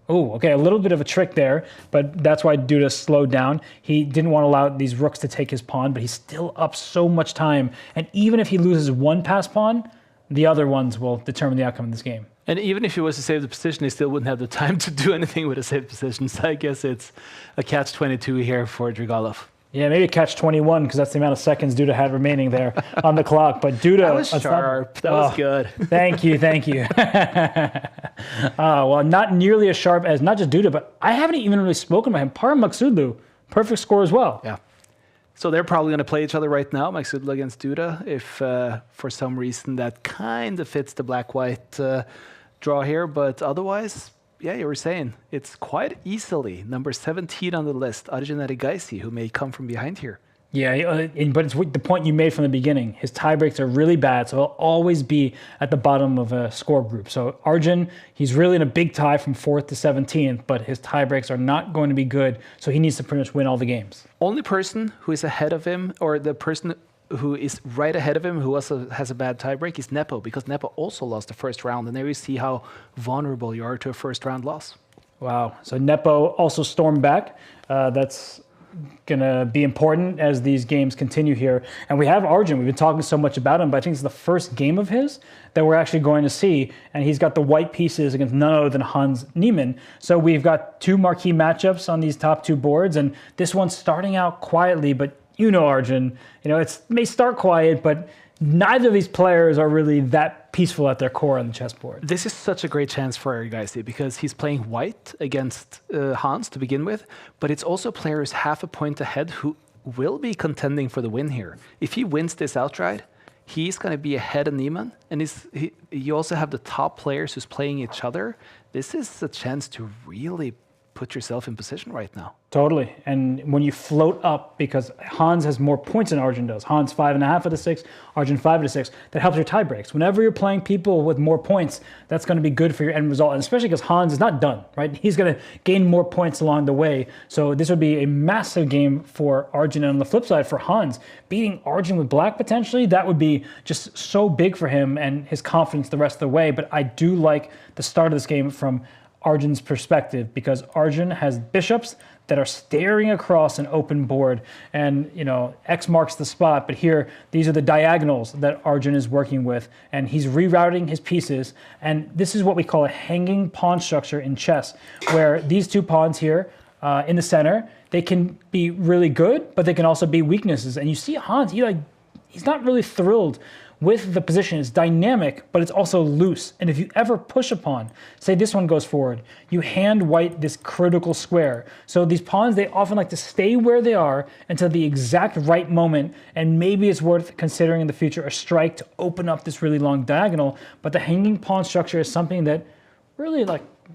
Oh, okay, a little bit of a trick there, but that's why Duda slowed down. He didn't want to allow these rooks to take his pawn, but he's still up so much time. And even if he loses one pass pawn, the other ones will determine the outcome of this game. And even if he was to save the position, he still wouldn't have the time to do anything with a saved position. So I guess it's a catch-22 here for Drigalov. Yeah, maybe catch 21, because that's the amount of seconds Duda had remaining there on the clock. But Duda... That was sharp. That was good. Thank you. Well, not nearly as sharp as not just Duda, but I haven't even really spoken about him. Parham Maksudlu, perfect score as well. Yeah. So they're probably going to play each other right now, Maksudlu against Duda, if for some reason that kind of fits the black-white draw here. But otherwise... Yeah, you were saying it's quite easily number 17 on the list, Arjun Erigaisi, who may come from behind here. Yeah, but it's the point you made from the beginning. His tie breaks are really bad, so he'll always be at the bottom of a score group. So Arjun, he's really in a big tie from 4th to 17th, but his tie breaks are not going to be good, so he needs to pretty much win all the games. Only person who is ahead of him, or the person who is right ahead of him, who also has a bad tiebreak, is Nepo, because Nepo also lost the first round, and there you see how vulnerable you are to a first-round loss. Wow. So Nepo also stormed back. That's going to be important as these games continue here. And we have Arjun. We've been talking so much about him, but I think it's the first game of his that we're actually going to see. And he's got the white pieces against none other than Hans Niemann. So we've got two marquee matchups on these top two boards. And this one's starting out quietly, but Arjun, it may start quiet, but neither of these players are really that peaceful at their core on the chessboard. This is such a great chance for Erigaisi because he's playing white against Hans to begin with, but it's also players half a point ahead who will be contending for the win here. If he wins this outright, he's going to be ahead of Niemann, and you also have the top players who's playing each other. This is a chance to really put yourself in position right now. Totally. And when you float up, because Hans has more points than Arjun does, Hans 5.5 out of 6, Arjun 5 out of 6, that helps your tie breaks. Whenever you're playing people with more points, that's going to be good for your end result, and especially because Hans is not done, right? He's going to gain more points along the way. So this would be a massive game for Arjun. And on the flip side, for Hans, beating Arjun with black potentially, that would be just so big for him and his confidence the rest of the way. But I do like the start of this game from Arjun's perspective, because Arjun has bishops that are staring across an open board, and X marks the spot, but here these are the diagonals that Arjun is working with, and he's rerouting his pieces. And this is what we call a hanging pawn structure in chess, where these two pawns here in the center, they can be really good, but they can also be weaknesses. And you see Hans, he's not really thrilled with the position. It's dynamic, but it's also loose. And if you ever push a pawn, say this one goes forward, you hand white this critical square. So these pawns, they often like to stay where they are until the exact right moment, and maybe it's worth considering in the future a strike to open up this really long diagonal. But the hanging pawn structure is something that really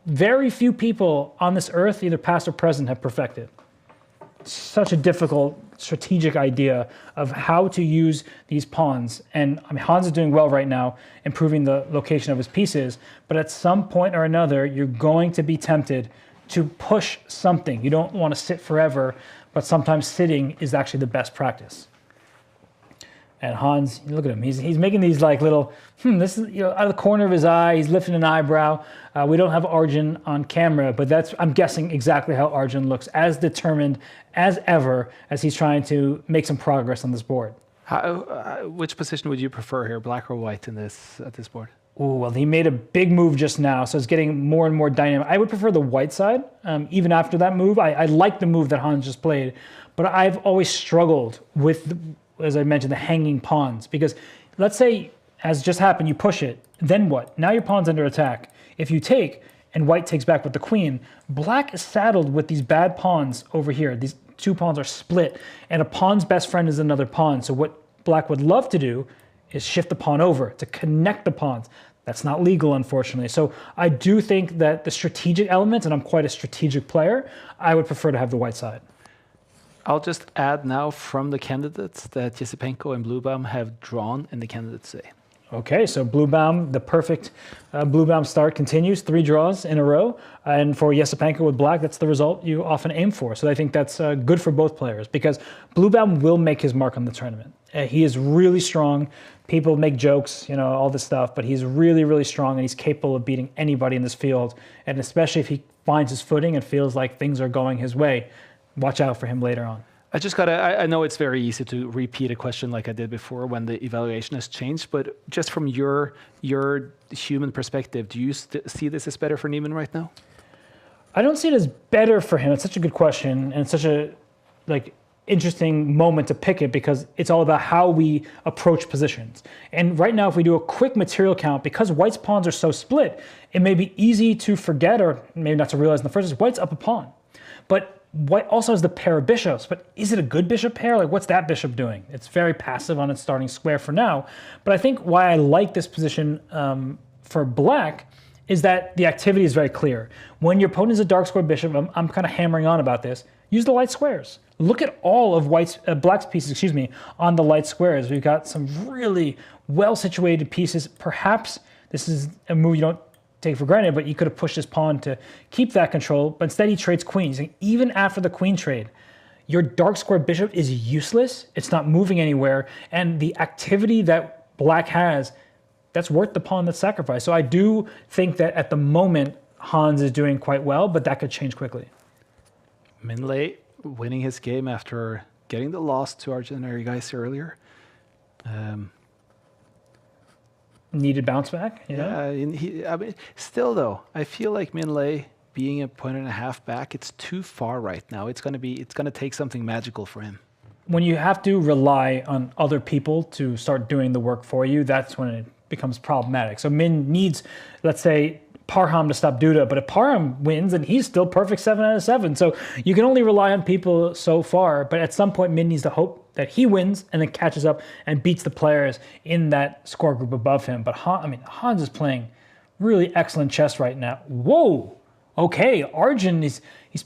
very few people on this earth, either past or present, have perfected. Such a difficult strategic idea of how to use these pawns. And Hans is doing well right now, improving the location of his pieces, but at some point or another, you're going to be tempted to push something. You don't want to sit forever, but sometimes sitting is actually the best practice. And Hans, look at him. He's making these little, this is out of the corner of his eye. He's lifting an eyebrow. We don't have Arjun on camera, but I'm guessing exactly how Arjun looks, as determined as ever as he's trying to make some progress on this board. Which position would you prefer here, black or white at this board? Oh, well, he made a big move just now, so it's getting more and more dynamic. I would prefer the white side, even after that move. I like the move that Hans just played, but I've always struggled with as I mentioned, the hanging pawns. Because let's say, as just happened, you push it, then what? Now your pawn's under attack. If you take, and white takes back with the queen, black is saddled with these bad pawns over here. These two pawns are split, and a pawn's best friend is another pawn. So what black would love to do is shift the pawn over to connect the pawns. That's not legal, unfortunately. So I do think that the strategic elements, and I'm quite a strategic player, I would prefer to have the white side. I'll just add now from the candidates that Yesipenko and Bluebaum have drawn in the candidates today. Okay, so Bluebaum, the perfect Bluebaum start continues, 3 draws in a row. And for Yesipenko with black, that's the result you often aim for. So I think that's good for both players, because Bluebaum will make his mark on the tournament. He is really strong. People make jokes, all this stuff, but he's really, really strong, and he's capable of beating anybody in this field. And especially if he finds his footing and feels like things are going his way, watch out for him later on. I know it's very easy to repeat a question like I did before when the evaluation has changed, but just from your human perspective, do you see this as better for Niemann right now? I don't see it as better for him. It's such a good question, and it's such a interesting moment to pick it, because it's all about how we approach positions. And right now, if we do a quick material count, because white's pawns are so split, it may be easy to forget, or maybe not to realize in the first place, white's up a pawn. But white also has the pair of bishops, but is it a good bishop pair? What's that bishop doing? It's very passive on its starting square for now. But I think why I like this position for black is that the activity is very clear. When your opponent is a dark square bishop, I'm kind of hammering on about this, use the light squares. Look at all of black's pieces, on the light squares. We've got some really well-situated pieces. Perhaps this is a move you don't take for granted, but you could have pushed his pawn to keep that control, but instead he trades queens. Even after the queen trade, your dark square bishop is useless. It's not moving anywhere, and the activity that black has, that's worth the pawn that's sacrificed. So I do think that at the moment, Hans is doing quite well, but that could change quickly. Minlay winning his game after getting the loss to our Argentinary guys earlier. Needed bounce back. Still though, I feel like Minlay being a point and a half back, it's too far right now. It's going to take something magical for him. When you have to rely on other people to start doing the work for you, that's when it becomes problematic. So Min needs, let's say, Parham to stop Duda, but if Parham wins, then he's still perfect 7 out of 7. So you can only rely on people so far, but at some point, Min needs to hope that he wins and then catches up and beats the players in that score group above him. But Hans is playing really excellent chess right now. Whoa! Okay, Arjun he's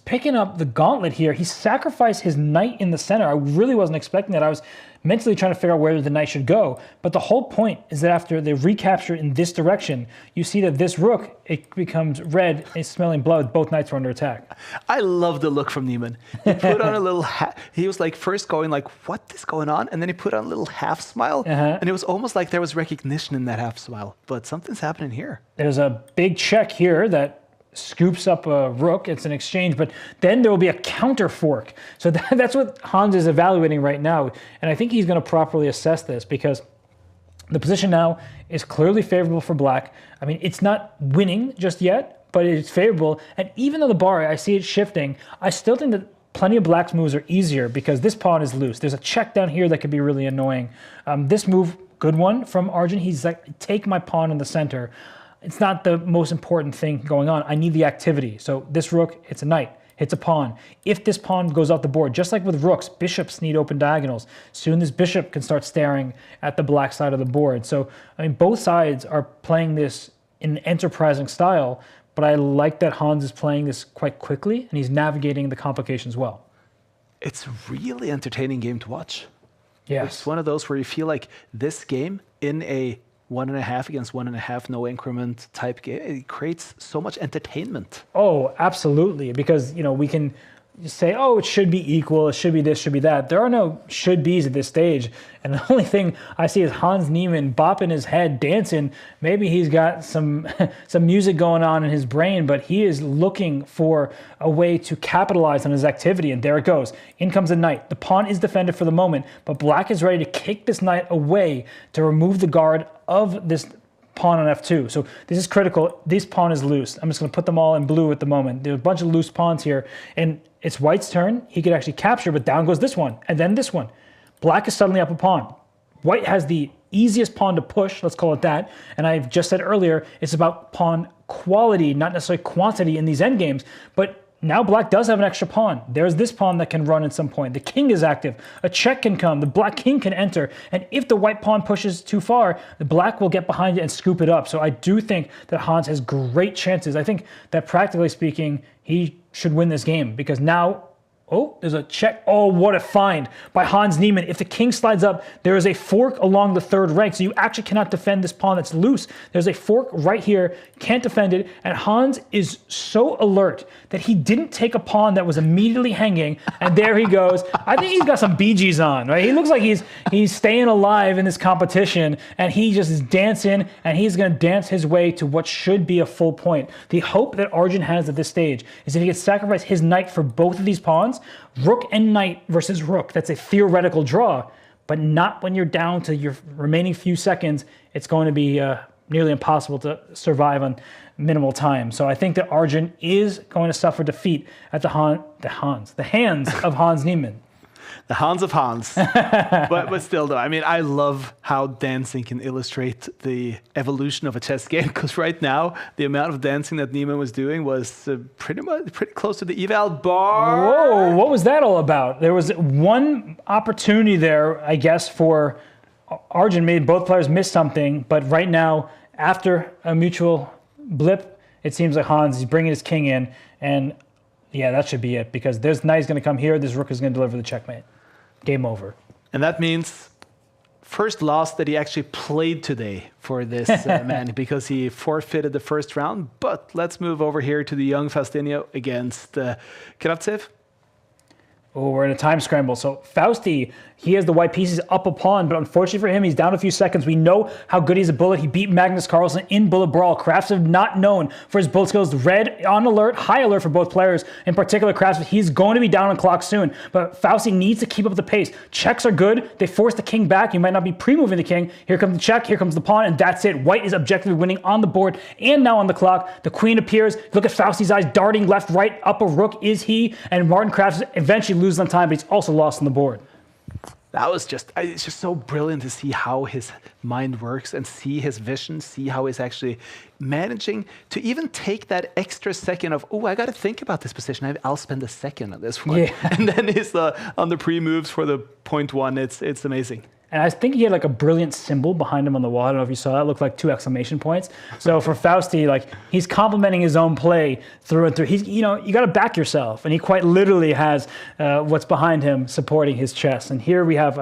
picking up the gauntlet here. He sacrificed his knight in the center. I really wasn't expecting that. I was mentally trying to figure out where the knight should go. But the whole point is that after they recapture in this direction, you see that this rook, it becomes red, it's smelling blood. Both knights are under attack. I love the look from Niemann. He put on a little hat. He was like first going like, what is going on? And then he put on a little half smile. And it was almost like there was recognition in that half smile. But something's happening here. There's a big check here that scoops up a rook. It's an exchange, but then there will be a counter fork. So that's what Hans is evaluating right now. And I think he's going to properly assess this because the position now is clearly favorable for black. I mean, it's not winning just yet, but it's favorable. And even though the bar, I see it shifting, I still think that plenty of black's moves are easier because this pawn is loose. There's a check down here that could be really annoying. This move, good one from Arjun. He's like, take my pawn in the center. It's not the most important thing going on. I need the activity. So this rook, it's a knight, hits a pawn. If this pawn goes off the board, just like with rooks, bishops need open diagonals. Soon this bishop can start staring at the black side of the board. So, I mean, both sides are playing this in an enterprising style, but I like that Hans is playing this quite quickly and he's navigating the complications well. It's a really entertaining game to watch. Yes. It's one of those where you feel like this game in a 1.5 against 1.5 no increment type game, it creates so much entertainment. Oh, absolutely. Because, we can say, oh, it should be equal, it should be this, should be that. There are no should be's at this stage. And the only thing I see is Hans Niemann bopping his head, dancing. Maybe he's got some music going on in his brain, but he is looking for a way to capitalize on his activity. And there it goes. In comes a knight. The pawn is defended for the moment, but black is ready to kick this knight away to remove the guard of this pawn on f2. So this is critical. This pawn is loose. I'm just going to put them all in blue at the moment. There's a bunch of loose pawns here, and it's white's turn. He could actually capture, but down goes this one, and then this one. Black is suddenly up a pawn. White has the easiest pawn to push, let's call it that, and I've just said earlier, it's about pawn quality, not necessarily quantity in these endgames, but now black does have an extra pawn. There's this pawn that can run at some point. The king is active. A check can come. The black king can enter. And if the white pawn pushes too far, the black will get behind it and scoop it up. So I do think that Hans has great chances. I think that practically speaking, he should win this game because now, oh, there's a check. Oh, what a find by Hans Niemann. If the king slides up, there is a fork along the third rank. So you actually cannot defend this pawn that's loose. There's a fork right here. Can't defend it. And Hans is so alert that he didn't take a pawn that was immediately hanging. And there he goes. I think he's got some Bee Gees on, right? He looks like he's staying alive in this competition. And he just is dancing. And he's going to dance his way to what should be a full point. The hope that Arjun has at this stage is if he can sacrifice his knight for both of these pawns, rook and knight versus rook. That's a theoretical draw, but not when you're down to your remaining few seconds. It's going to be nearly impossible to survive on minimal time. So I think that Arjun is going to suffer defeat at the hands of Hans Niemann. The Hans of Hans. but still, though, I mean, I love how dancing can illustrate the evolution of a chess game. Because right now, the amount of dancing that Niemann was doing was pretty close to the eval bar. Whoa, what was that all about? There was one opportunity there, I guess, for Arjun made both players miss something. But right now, after a mutual blip, it seems like Hans is bringing his king in, and yeah, that should be it, because this knight is going to come here, this rook is going to deliver the checkmate. Game over. And that means first loss that he actually played today for this man, because he forfeited the first round. But let's move over here to the young Faustino against Kravtsev. Oh, we're in a time scramble. So Fausti, he has the white pieces up a pawn, but unfortunately for him, he's down a few seconds. We know how good he's a bullet. He beat Magnus Carlsen in Bullet Brawl. Kravtsev not known for his bullet skills. Red on alert, high alert for both players. In particular, Kravtsev, he's going to be down on clock soon. But Fausti needs to keep up the pace. Checks are good. They force the king back. You might not be pre-moving the king. Here comes the check. Here comes the pawn, and that's it. White is objectively winning on the board and now on the clock. The queen appears. Look at Fausti's eyes darting left, right, up a rook. Is he? And Martin Kravtsev eventually loses on time, but he's also lost on the board. That was it's just so brilliant to see how his mind works and see his vision, see how he's actually managing to even take that extra second of, oh, I got to think about this position. I'll spend a second on this one. Yeah. And then he's on the pre-moves for the point one. It's amazing. And I think he had like a brilliant symbol behind him on the wall. I don't know if you saw that. It looked like 2 exclamation points. So for Fausti, like he's complimenting his own play through and through. He's, you got to back yourself. And he quite literally has what's behind him supporting his chest. And here we have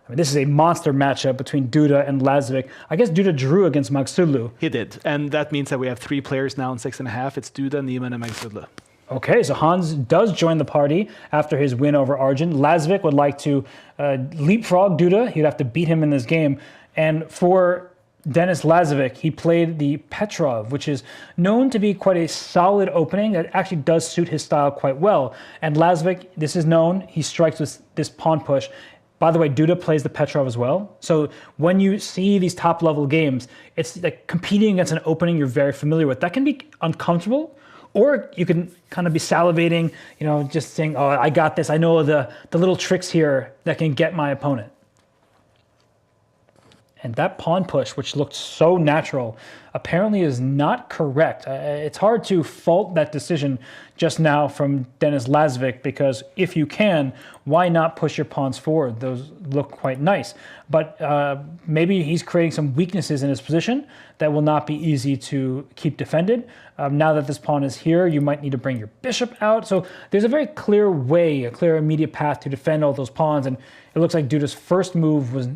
this is a monster matchup between Duda and Lazovic. I guess Duda drew against Magsudlu. He did. And that means that we have 3 players now in 6.5. It's Duda, Niemann, and Magsudlu. Okay, so Hans does join the party after his win over Arjun. Lazovic would like to leapfrog Duda. He'd have to beat him in this game. And for Denis Lazovic, he played the Petrov, which is known to be quite a solid opening that actually does suit his style quite well. And Lazovic, this is known, he strikes with this pawn push. By the way, Duda plays the Petrov as well. So when you see these top-level games, it's like competing against an opening you're very familiar with. That can be uncomfortable. Or you can kind of be salivating, just saying, oh, I got this. I know the little tricks here that can get my opponent. And that pawn push, which looked so natural, apparently is not correct. It's hard to fault that decision just now from Denis Lazovic, because if you can, why not push your pawns forward? Those look quite nice. But maybe he's creating some weaknesses in his position that will not be easy to keep defended. Now that this pawn is here, you might need to bring your bishop out. So there's a very clear way, a clear immediate path to defend all those pawns. And it looks like Duda's first move was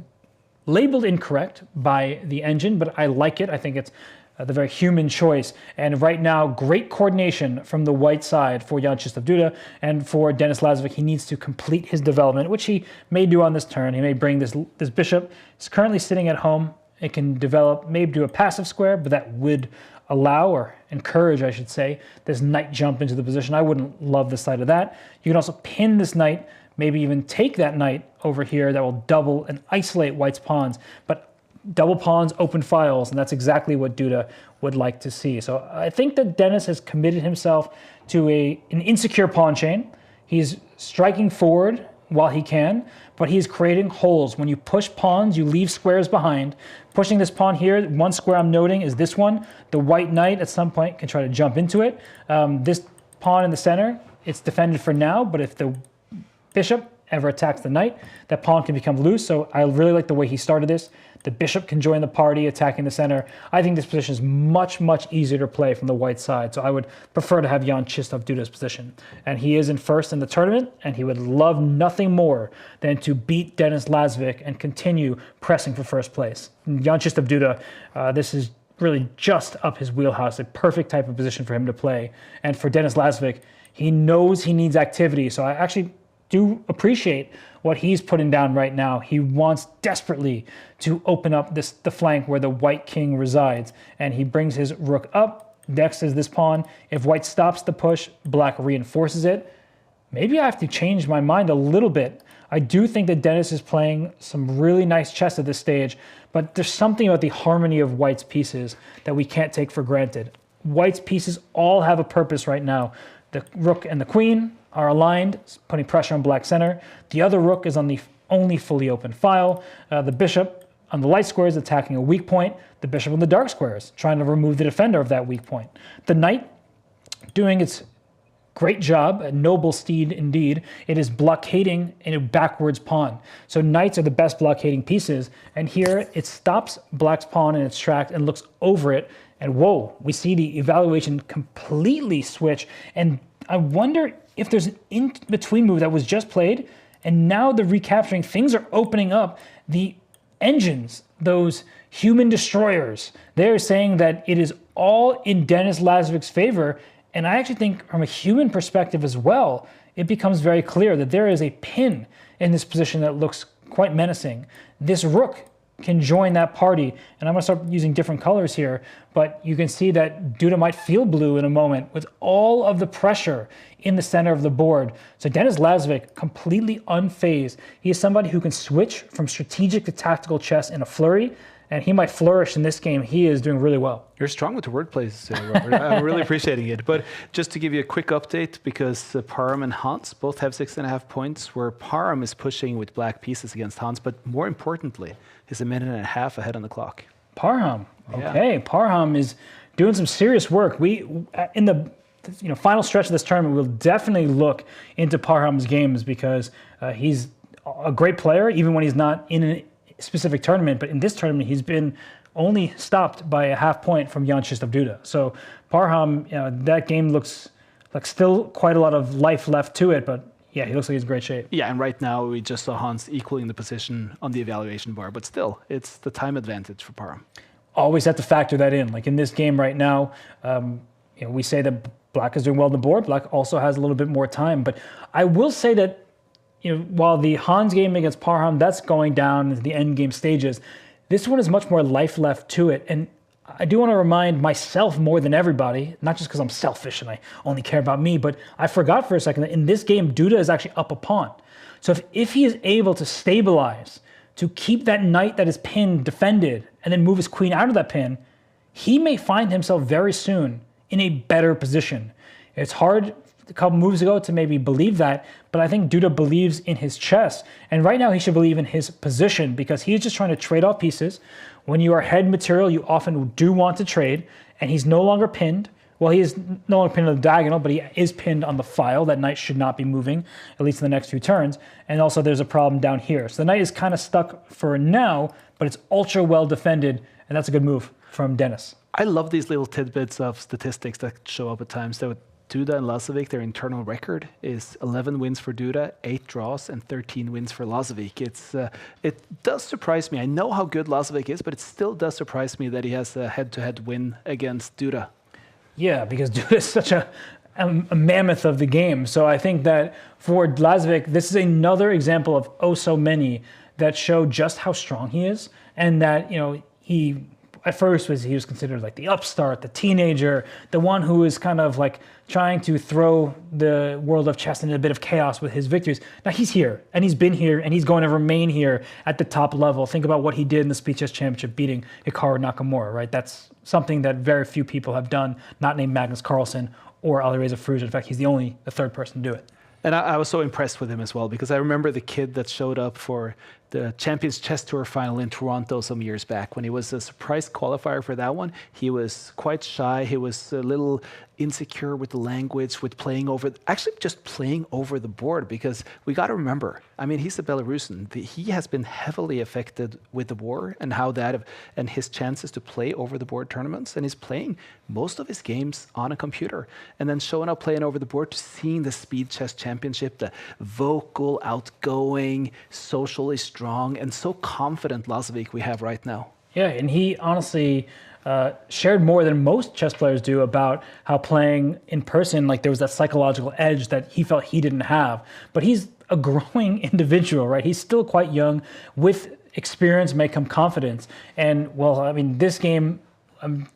labeled incorrect by the engine, but I like it. I think it's the very human choice. And right now, great coordination from the white side for Jan Krzysztof Duda, and for Denis Lazovic, he needs to complete his development, which he may do on this turn. He may bring this bishop. It's currently sitting at home. It can develop, maybe do a passive square, but that would allow, or encourage, I should say, this knight jump into the position. I wouldn't love the sight of that. You can also pin this knight, maybe even take that knight over here that will double and isolate white's pawns. But double pawns, open files, and that's exactly what Duda would like to see. So I think that Denis has committed himself to an insecure pawn chain. He's striking forward while he can, but he's creating holes. When you push pawns, you leave squares behind. Pushing this pawn here, one square I'm noting is this one. The white knight at some point can try to jump into it. This pawn in the center, it's defended for now, but if the bishop ever attacks the knight, that pawn can become loose. So I really like the way he started this. The bishop can join the party, attacking the center. I think this position is much, much easier to play from the white side. So I would prefer to have Jan Krzysztof Duda's position. And he is in first in the tournament, and he would love nothing more than to beat Denis Lazovic and continue pressing for first place. Jan Krzysztof Duda, this is really just up his wheelhouse, a perfect type of position for him to play. And for Denis Lazovic, he knows he needs activity. So I actually do appreciate what he's putting down right now. He wants desperately to open up the flank where the white king resides, and he brings his rook up. Next is this pawn. If white stops the push, black reinforces it. Maybe I have to change my mind a little bit. I do think that Denis is playing some really nice chess at this stage, but there's something about the harmony of white's pieces that we can't take for granted. White's pieces all have a purpose right now. The rook and the queen are aligned, putting pressure on black center. The other rook is on the only fully open file. The bishop on the light squares attacking a weak point. The bishop on the dark squares trying to remove the defender of that weak point. The knight doing its great job, a noble steed indeed. It is blockading a backwards pawn. So knights are the best blockading pieces. And here it stops black's pawn in its track and looks over it. And whoa, we see the evaluation completely switch. And I wonder if there's an in-between move that was just played, and now the recapturing, things are opening up. The engines, those human destroyers, they're saying that it is all in Denis Lazovic's favor. And I actually think from a human perspective as well, it becomes very clear that there is a pin in this position that looks quite menacing. This rook can join that party. And I'm going to start using different colors here, but you can see that Duda might feel blue in a moment with all of the pressure in the center of the board. So Denis Lazovic, completely unfazed. He is somebody who can switch from strategic to tactical chess in a flurry. and he might flourish in this game. He is doing really well. You're strong with the wordplays, Robert. I'm really appreciating it. But just to give you a quick update, because Parham and Hans both have 6.5 points, where Parham is pushing with black pieces against Hans, but more importantly, he's a minute and a half ahead on the clock. Parham, Yeah. okay. Parham is doing some serious work. We in the final stretch of this tournament, we'll definitely look into Parham's games because he's a great player, even when he's not in a specific tournament. But in this tournament, he's been only stopped by a half point from Jan Krzysztof Duda. So Parham, that game looks like still quite a lot of life left to it, but yeah, he looks like he's in great shape. Yeah, and right now we just saw Hans equaling the position on the evaluation bar, but still, it's the time advantage for Parham. Always have to factor that in. Like in this game right now, we say that Black is doing well on the board. Black also has a little bit more time, but I will say that while the Hans game against Parham, that's going down into the end game stages, this one is much more life left to it. And I do want to remind myself more than everybody, not just because I'm selfish and I only care about me, but I forgot for a second that in this game, Duda is actually up a pawn. So if he is able to stabilize, to keep that knight that is pinned defended, and then move his queen out of that pin, he may find himself very soon in a better position. It's hard a couple moves ago to maybe believe that, but I think Duda believes in his chess. And right now he should believe in his position because he's just trying to trade off pieces. When you are head material, you often do want to trade, and he's no longer pinned. Well, he is no longer pinned on the diagonal, but he is pinned on the file. That knight should not be moving, at least in the next few turns. And also there's a problem down here. So the knight is kind of stuck for now, but it's ultra well defended, and that's a good move from Dennis. I love these little tidbits of statistics that show up at times. So Duda and Lazovic, their internal record is 11 wins for Duda, 8 draws, and 13 wins for Lazovic. It does surprise me. I know how good Lazovic is, but it still does surprise me that he has a head-to-head win against Duda. Yeah, because Duda is such a mammoth of the game. So I think that for Lazovic, this is another example of oh so many that show just how strong he is, and that he at first he was considered like the upstart, the teenager, the one who is kind of like trying to throw the world of chess into a bit of chaos with his victories. Now he's here, and he's been here, and he's going to remain here at the top level. Think about what he did in the Speed Chess Championship, beating Hikaru Nakamura, right? That's something that very few people have done, not named Magnus Carlsen or Alireza Firouzja. In fact, he's the third person to do it. And I was so impressed with him as well, because I remember the kid that showed up for the Champions Chess Tour final in Toronto some years back. When he was a surprise qualifier for that one, he was quite shy. He was a little insecure with the language, with just playing over the board, because we got to remember, I mean, he's a Belarusian. He has been heavily affected with the war and and his chances to play over the board tournaments. And he's playing most of his games on a computer, and then showing up playing over the board to seeing the Speed Chess Championship, the vocal, outgoing, socially strong, and so confident Lazovic we have right now. Yeah, and he honestly shared more than most chess players do about how playing in person, like there was that psychological edge that he felt he didn't have. But he's a growing individual, right? He's still quite young. With experience may come confidence. And well, I mean, this game,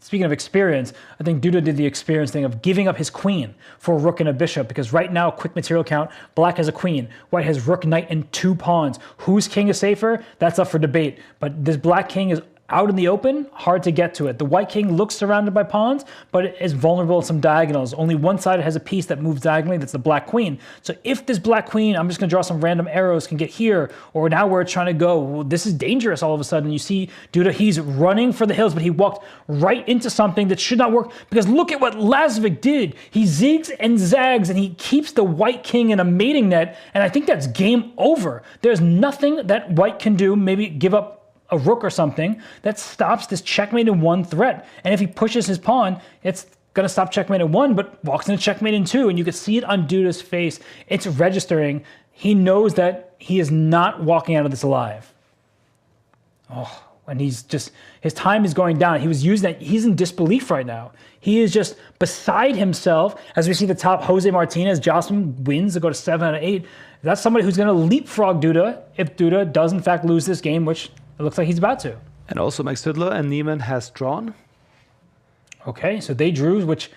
speaking of experience, I think Duda did the experience thing of giving up his queen for a rook and a bishop, because right now, quick material count, Black has a queen, White has rook, knight, and 2 pawns. Whose king is safer? That's up for debate. But this Black king is out in the open, hard to get to it. The White king looks surrounded by pawns, but it is vulnerable in some diagonals. Only one side has a piece that moves diagonally, that's the Black queen. So if this Black queen, I'm just gonna draw some random arrows, can get here, or now where it's trying to go, well, this is dangerous all of a sudden. You see Duda, he's running for the hills, but he walked right into something that should not work, because look at what Lazovic did. He zigs and zags, and he keeps the White king in a mating net, and I think that's game over. There's nothing that White can do, maybe give up a rook or something, that stops this checkmate in 1 threat. And if he pushes his pawn, it's going to stop checkmate in 1, but walks into checkmate in 2. And you can see it on Duda's face. It's registering. He knows that he is not walking out of this alive. Oh, and his time is going down. He was using that. He's in disbelief right now. He is just beside himself. As we see the top, Jose Martinez, Jocelyn wins to go to 7 out of 8. That's somebody who's going to leapfrog Duda if Duda does in fact lose this game, which it looks like he's about to. And also Max Hudla and Niemann has drawn. Okay, so they drew, which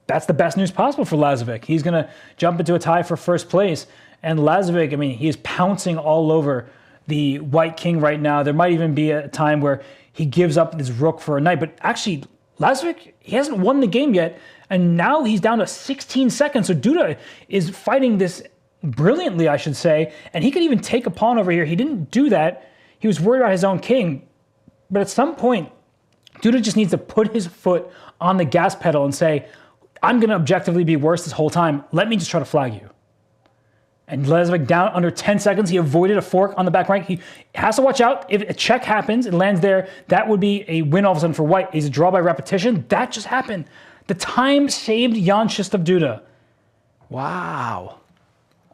that's the best news possible for Lazovic. He's going to jump into a tie for first place. And Lazovic, I mean, he is pouncing all over the white king right now. There might even be a time where he gives up his rook for a knight. But actually, Lazovic, he hasn't won the game yet, and now he's down to 16 seconds. So Duda is fighting this brilliantly, I should say, and he could even take a pawn over here. He didn't do that. He was worried about his own king. But at some point, Duda just needs to put his foot on the gas pedal and say, I'm going to objectively be worse this whole time. Let me just try to flag you. And Lazovic down under 10 seconds. He avoided a fork on the back rank. He has to watch out. If a check happens, it lands there, that would be a win all of a sudden for white. He's a draw by repetition. That just happened. The time saved Jan Krzysztof Duda. Wow.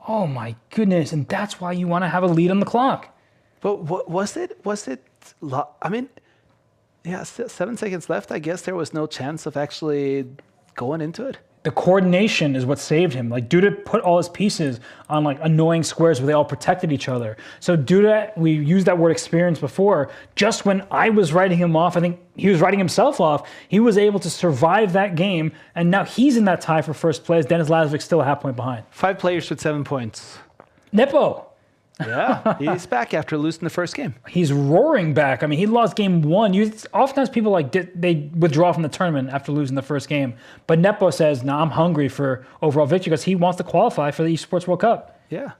Oh my goodness. And that's why you want to have a lead on the clock. But was it? I mean, yeah, 7 seconds left. I guess there was no chance of actually going into it. The coordination is what saved him. Like Duda put all his pieces on like annoying squares where they all protected each other. So Duda, we used that word experience before. Just when I was writing him off, I think he was writing himself off. He was able to survive that game, and now he's in that tie for first place. Denis Lazovic still a half point behind. 5 players with 7 points. Nepo. Yeah, he's back after losing the first game. He's roaring back. I mean, he lost game 1. Oftentimes people they withdraw from the tournament after losing the first game. But Nepo says, "No, I'm hungry for overall victory because he wants to qualify for the Esports World Cup." Yeah.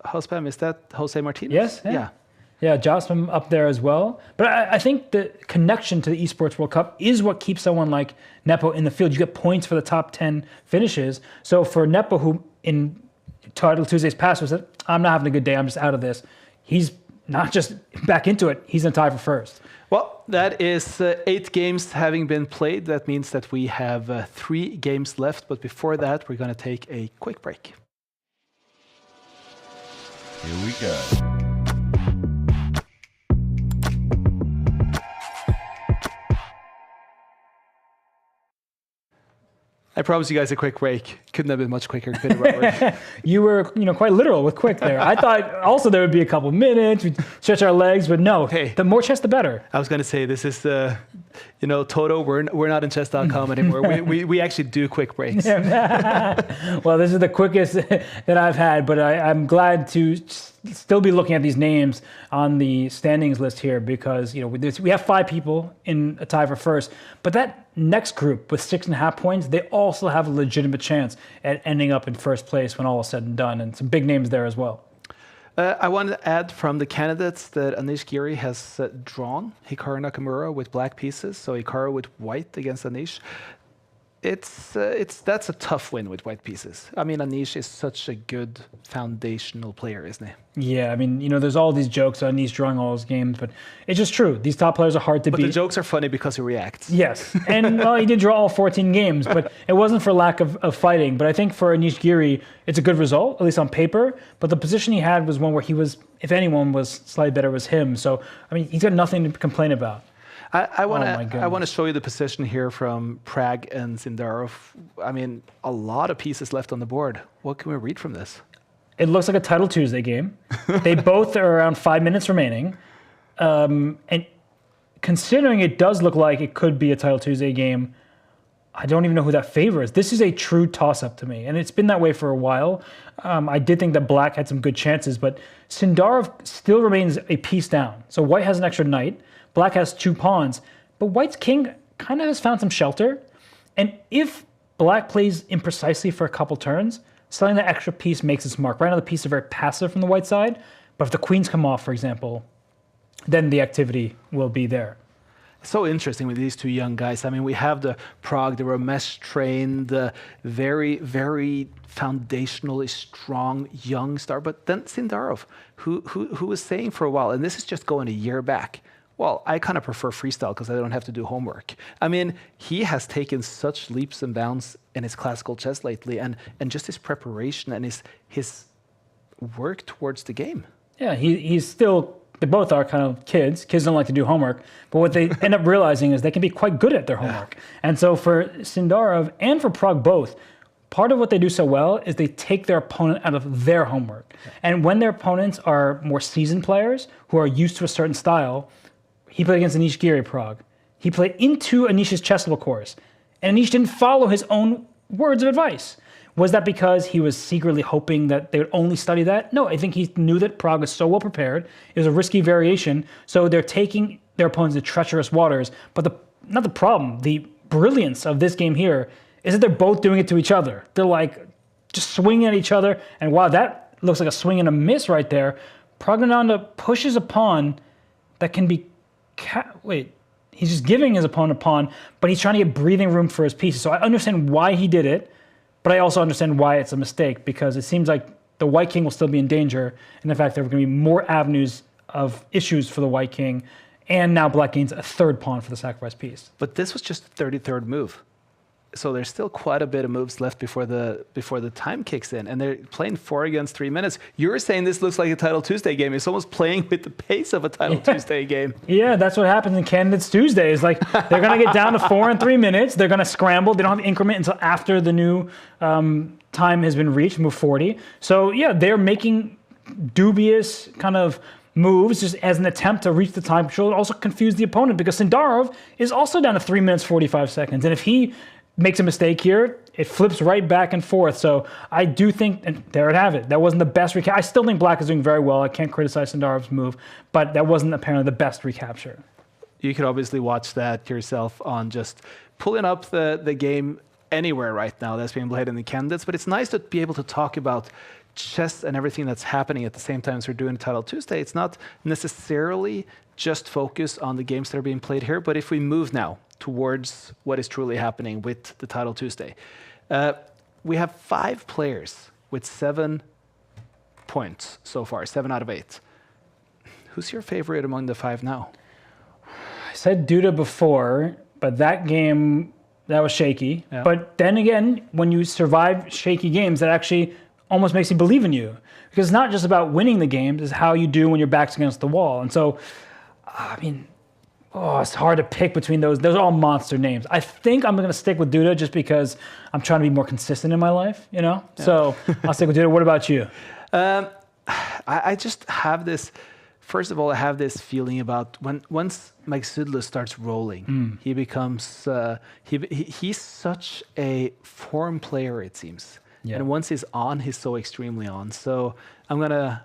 Hospam, is that Jose Martinez? Yes. Yeah, Jocelyn up there as well. But I think the connection to the Esports World Cup is what keeps someone like Nepo in the field. You get points for the top 10 finishes. So for Nepo, who in Title Tuesday's past was that I'm not having a good day, I'm just out of this. He's not just back into it, he's in tie for first. Well, that is 8 games having been played. That means that we have 3 games left. But before that, we're going to take a quick break. Here we go. I promise you guys a quick break. Couldn't have been much quicker, could it, Robert? You were, quite literal with quick there. I thought also there would be a couple minutes, we'd stretch our legs, but no. Hey. The more chess, the better. I was going to say, this is Toto, we're not in chess.com anymore. we actually do quick breaks. Well, this is the quickest that I've had, but I'm glad to still be looking at these names on the standings list here because we have 5 people in a tie for first, but that next group with 6.5 points, they also have a legitimate chance at ending up in first place when all is said and done, and some big names there as well. I wanted to add from the candidates that Anish Giri has drawn Hikaru Nakamura with black pieces, so Hikaru with white against Anish. That's a tough win with white pieces. I mean, Anish is such a good foundational player, isn't he? Yeah, I mean, there's all these jokes on Anish drawing all his games, but it's just true. These top players are hard to beat. But the jokes are funny because he reacts. Yes, and well, he did draw all 14 games, but it wasn't for lack of fighting. But I think for Anish Giri, it's a good result, at least on paper. But the position he had was one where he was, if anyone was slightly better, was him. So, I mean, he's got nothing to complain about. I want to show you the position here from Prag and Sindarov. I mean, a lot of pieces left on the board. What can we read from this? It looks like a Title Tuesday game. They both are around 5 minutes remaining. And considering it does look like it could be a Title Tuesday game, I don't even know who that favors. This is a true toss-up to me, and it's been that way for a while. I did think that Black had some good chances, but Sindarov still remains a piece down. So White has an extra knight. Black has 2 pawns, but White's king kind of has found some shelter. And if Black plays imprecisely for a couple turns, selling that extra piece makes its mark. Right now the pieces are very passive from the white side, but if the queens come off, for example, then the activity will be there. So interesting with these 2 young guys. I mean, we have the Prague, the Ramesh-trained, very, very foundationally strong young star, but then Sindarov, who was saying for a while, and this is just going a year back, well, I kind of prefer freestyle because I don't have to do homework. I mean, he has taken such leaps and bounds in his classical chess lately, and just his preparation and his work towards the game. Yeah, he's still, they both are kind of kids. Kids don't like to do homework, but what they end up realizing is they can be quite good at their homework. And so for Sindarov and for Prague both, part of what they do so well is they take their opponent out of their homework. And when their opponents are more seasoned players who are used to a certain style, he played against Anish Giri Prague. He played into Anish's chessable course. And Anish didn't follow his own words of advice. Was that because he was secretly hoping that they would only study that? No, I think he knew that Prague was so well prepared. It was a risky variation, so they're taking their opponents to treacherous waters. But not the problem, the brilliance of this game here is that they're both doing it to each other. They're like just swinging at each other, and wow, that looks like a swing and a miss right there. Pragnananda pushes a pawn that can be... he's just giving his opponent a pawn, but he's trying to get breathing room for his pieces. So I understand why he did it, but I also understand why it's a mistake, because it seems like the white king will still be in danger, and in fact, there are going to be more avenues of issues for the white king, and now black gains a third pawn for the sacrifice piece. But this was just the 33rd move. So there's still quite a bit of moves left before the time kicks in, and they're playing 4 against 3 minutes. You're saying this looks like a Title Tuesday game. It's almost playing with the pace of a Title Tuesday game. Yeah, that's what happens in Candidates Tuesday. Is like they're going to get down to 4 and 3 minutes. They're going to scramble. They don't have increment until after the new time has been reached, move 40. So yeah, they're making dubious kind of moves just as an attempt to reach the time control and also confuse the opponent, because Sindarov is also down to 3 minutes 45 seconds, and if he makes a mistake here, it flips right back and forth. So I do think, and there it have it. That wasn't the best recapture. I still think black is doing very well. I can't criticize Sindarov's move, but that wasn't apparently the best recapture. You could obviously watch that yourself on just pulling up the game anywhere right now that's being played in the candidates, but it's nice to be able to talk about chess and everything that's happening at the same time as we're doing Title Tuesday. It's not necessarily just focus on the games that are being played here, but if we move now towards what is truly happening with the Title Tuesday. We have 5 players with 7 points so far, 7 out of 8. Who's your favorite among the 5 now? I said Duda before, but that game, that was shaky. Yeah. But then again, when you survive shaky games, that actually almost makes you believe in you. Because it's not just about winning the games, it's how you do when your back's against the wall. And so, it's hard to pick between those. Those are all monster names. I think I'm going to stick with Duda just because I'm trying to be more consistent in my life, Yeah. So I'll stick with Duda. What about you? I just have this. First of all, I have this feeling about once Mike Sudler starts rolling, he becomes he's such a form player, it seems. Yeah. And once he's on, he's so extremely on. So I'm gonna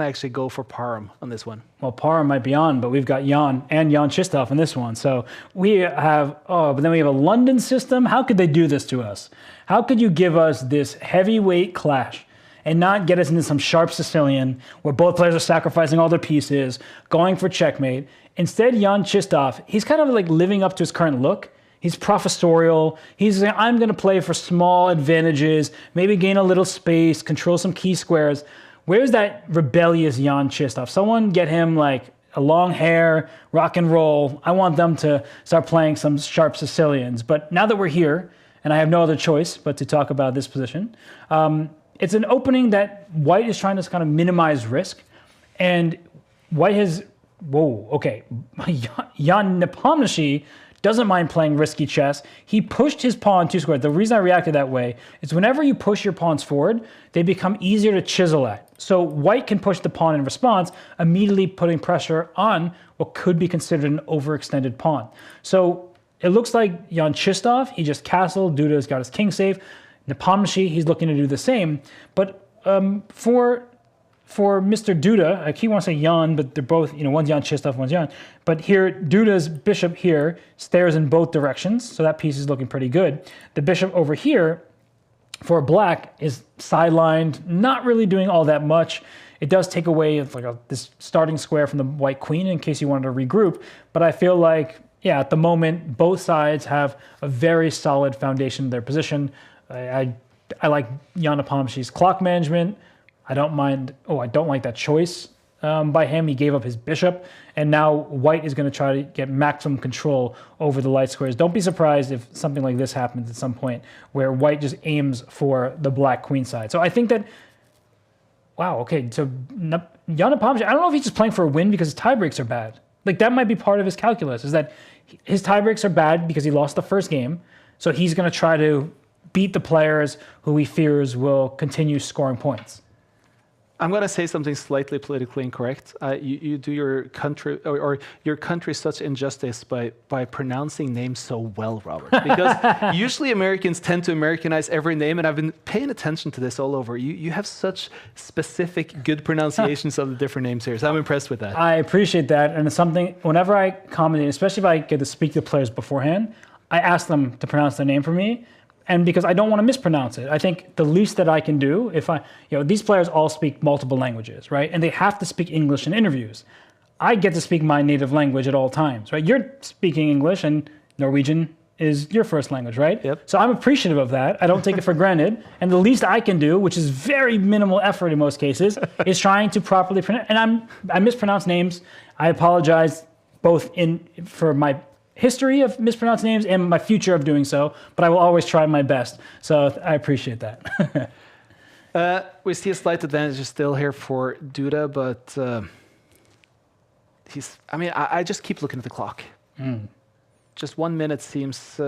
actually go for Parham on this one. Well, Parham might be on, but we've got Jan and Jan Chistov in this one. So we have, but then we have a London system. How could they do this to us? How could you give us this heavyweight clash and not get us into some sharp Sicilian where both players are sacrificing all their pieces, going for checkmate? Instead, Jan Chistov, he's kind of like living up to his current look. He's professorial. He's saying, I'm going to play for small advantages, maybe gain a little space, control some key squares. Where's that rebellious Jan Chistov? Someone get him like a long hair, rock and roll. I want them to start playing some sharp Sicilians. But now that we're here, and I have no other choice but to talk about this position, it's an opening that White is trying to kind of minimize risk. And White has, Jan Nepomniachtchi doesn't mind playing risky chess. He pushed his pawn 2 squares. The reason I reacted that way is whenever you push your pawns forward, they become easier to chisel at. So White can push the pawn in response, immediately putting pressure on what could be considered an overextended pawn. So it looks like Jan Chistov, he just castled. Duda's got his king safe. Nepomniachtchi, he's looking to do the same. But for Mr. Duda, I keep wanting to say Jan, but they're both, one's Jan Chistov, one's Jan. But here, Duda's bishop here stares in both directions, so that piece is looking pretty good. The bishop over here, for black, is sidelined, not really doing all that much. It does take away this starting square from the white queen in case you wanted to regroup, but I feel like, at the moment, both sides have a very solid foundation of their position. I like Jan Nepomniachtchi's clock management. I don't like that choice by him. He gave up his bishop, and now White is going to try to get maximum control over the light squares. Don't be surprised if something like this happens at some point where White just aims for the black queen side. So I think that, so Jan Nepomniachtchi, I don't know if he's just playing for a win because his tie breaks are bad. Like, that might be part of his calculus, is that his tie breaks are bad because he lost the first game, so he's going to try to beat the players who he fears will continue scoring points. I'm going to say something slightly politically incorrect. You do your country or your country such injustice by pronouncing names so well, Robert. Because usually Americans tend to Americanize every name, and I've been paying attention to this all over. You have such specific, good pronunciations of the different names here, so I'm impressed with that. I appreciate that, and it's something, whenever I commentate, especially if I get to speak to players beforehand, I ask them to pronounce their name for me. And because I don't want to mispronounce it, I think the least that I can do, these players all speak multiple languages, right? And they have to speak English in interviews. I get to speak my native language at all times, right? You're speaking English and Norwegian is your first language, right? Yep. So I'm appreciative of that. I don't take it for granted. And the least I can do, which is very minimal effort in most cases, is trying to properly pronounce. And I mispronounce names. I apologize both for my history of mispronounced names and my future of doing so, but I will always try my best. So I appreciate that. We see a slight advantage still here for Duda, but I just keep looking at the clock. Just 1 minute seems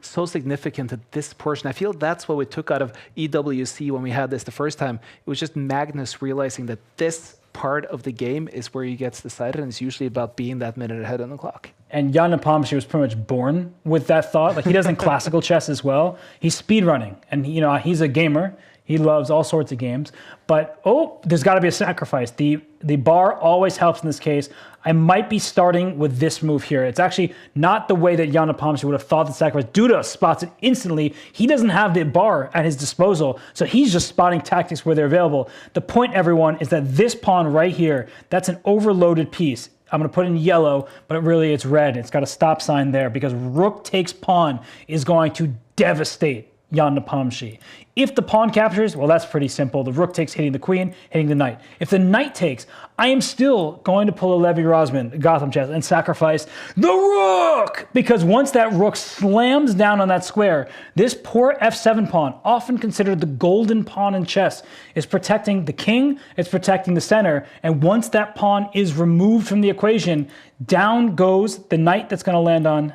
so significant at this portion. I feel that's what we took out of EWC when we had this the first time. It was just Magnus realizing that this part of the game is where he gets decided, and it's usually about being that minute ahead on the clock. And Jan Nepomniachtchi was pretty much born with that thought. Like, he does in classical chess as well. He's speedrunning, and he's a gamer. He loves all sorts of games. But, there's got to be a sacrifice. The bar always helps in this case. I might be starting with this move here. It's actually not the way that Jan Nepomniachtchi would have thought the sacrifice. Duda spots it instantly. He doesn't have the bar at his disposal, so he's just spotting tactics where they're available. The point, everyone, is that this pawn right here, that's an overloaded piece. I'm going to put in yellow, but really it's red. It's got a stop sign there because rook takes pawn is going to devastate Jan Nepomniachtchi. If the pawn captures, well, that's pretty simple. The rook takes, hitting the queen, hitting the knight. If the knight takes, I am still going to pull a Levi Rosman, Gotham chess, and sacrifice the rook! Because once that rook slams down on that square, this poor f7 pawn, often considered the golden pawn in chess, is protecting the king, it's protecting the center, and once that pawn is removed from the equation, down goes the knight that's going to land on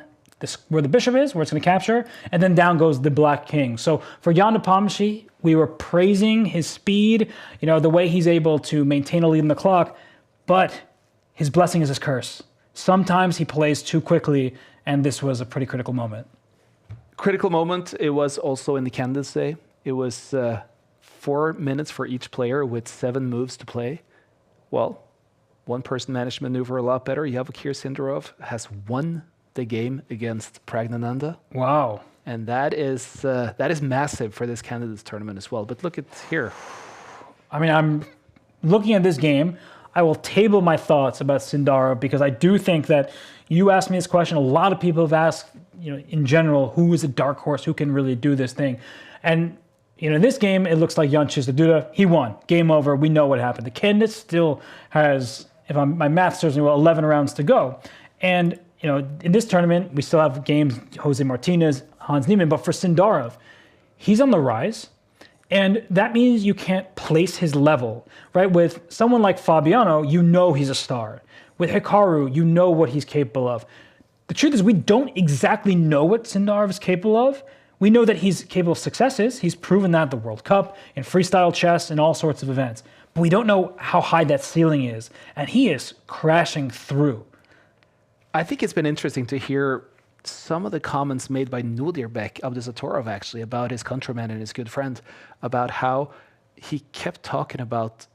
where the bishop is, where it's going to capture, and then down goes the black king. So for Jan Nepomniachtchi, we were praising his speed, the way he's able to maintain a lead in the clock, but his blessing is his curse. Sometimes he plays too quickly, and this was a pretty critical moment. Critical moment, it was also in the candidates day. It was 4 minutes for each player with 7 moves to play. Well, one person managed to maneuver a lot better. Yavakir Sindarov has won the game against Pragnananda. Wow. And that is massive for this candidates tournament as well. But look at here. I mean, I'm looking at this game. I will table my thoughts about Sindarov because I do think that you asked me this question. A lot of people have asked, in general, who is a dark horse? Who can really do this thing? And, in this game, it looks like Jan Duda. He won. Game over. We know what happened. The candidate still has, my math serves me well, 11 rounds to go. And in this tournament, we still have games, Jose Martinez, Hans Niemann, but for Sindarov, he's on the rise, and that means you can't place his level, right? With someone like Fabiano, he's a star. With Hikaru, what he's capable of. The truth is we don't exactly know what Sindarov is capable of. We know that he's capable of successes. He's proven that at the World Cup, in freestyle chess, and all sorts of events. But we don't know how high that ceiling is, and he is crashing through. I think it's been interesting to hear some of the comments made by Nudirbek Abdusatorov actually about his countryman and his good friend, about how he kept talking about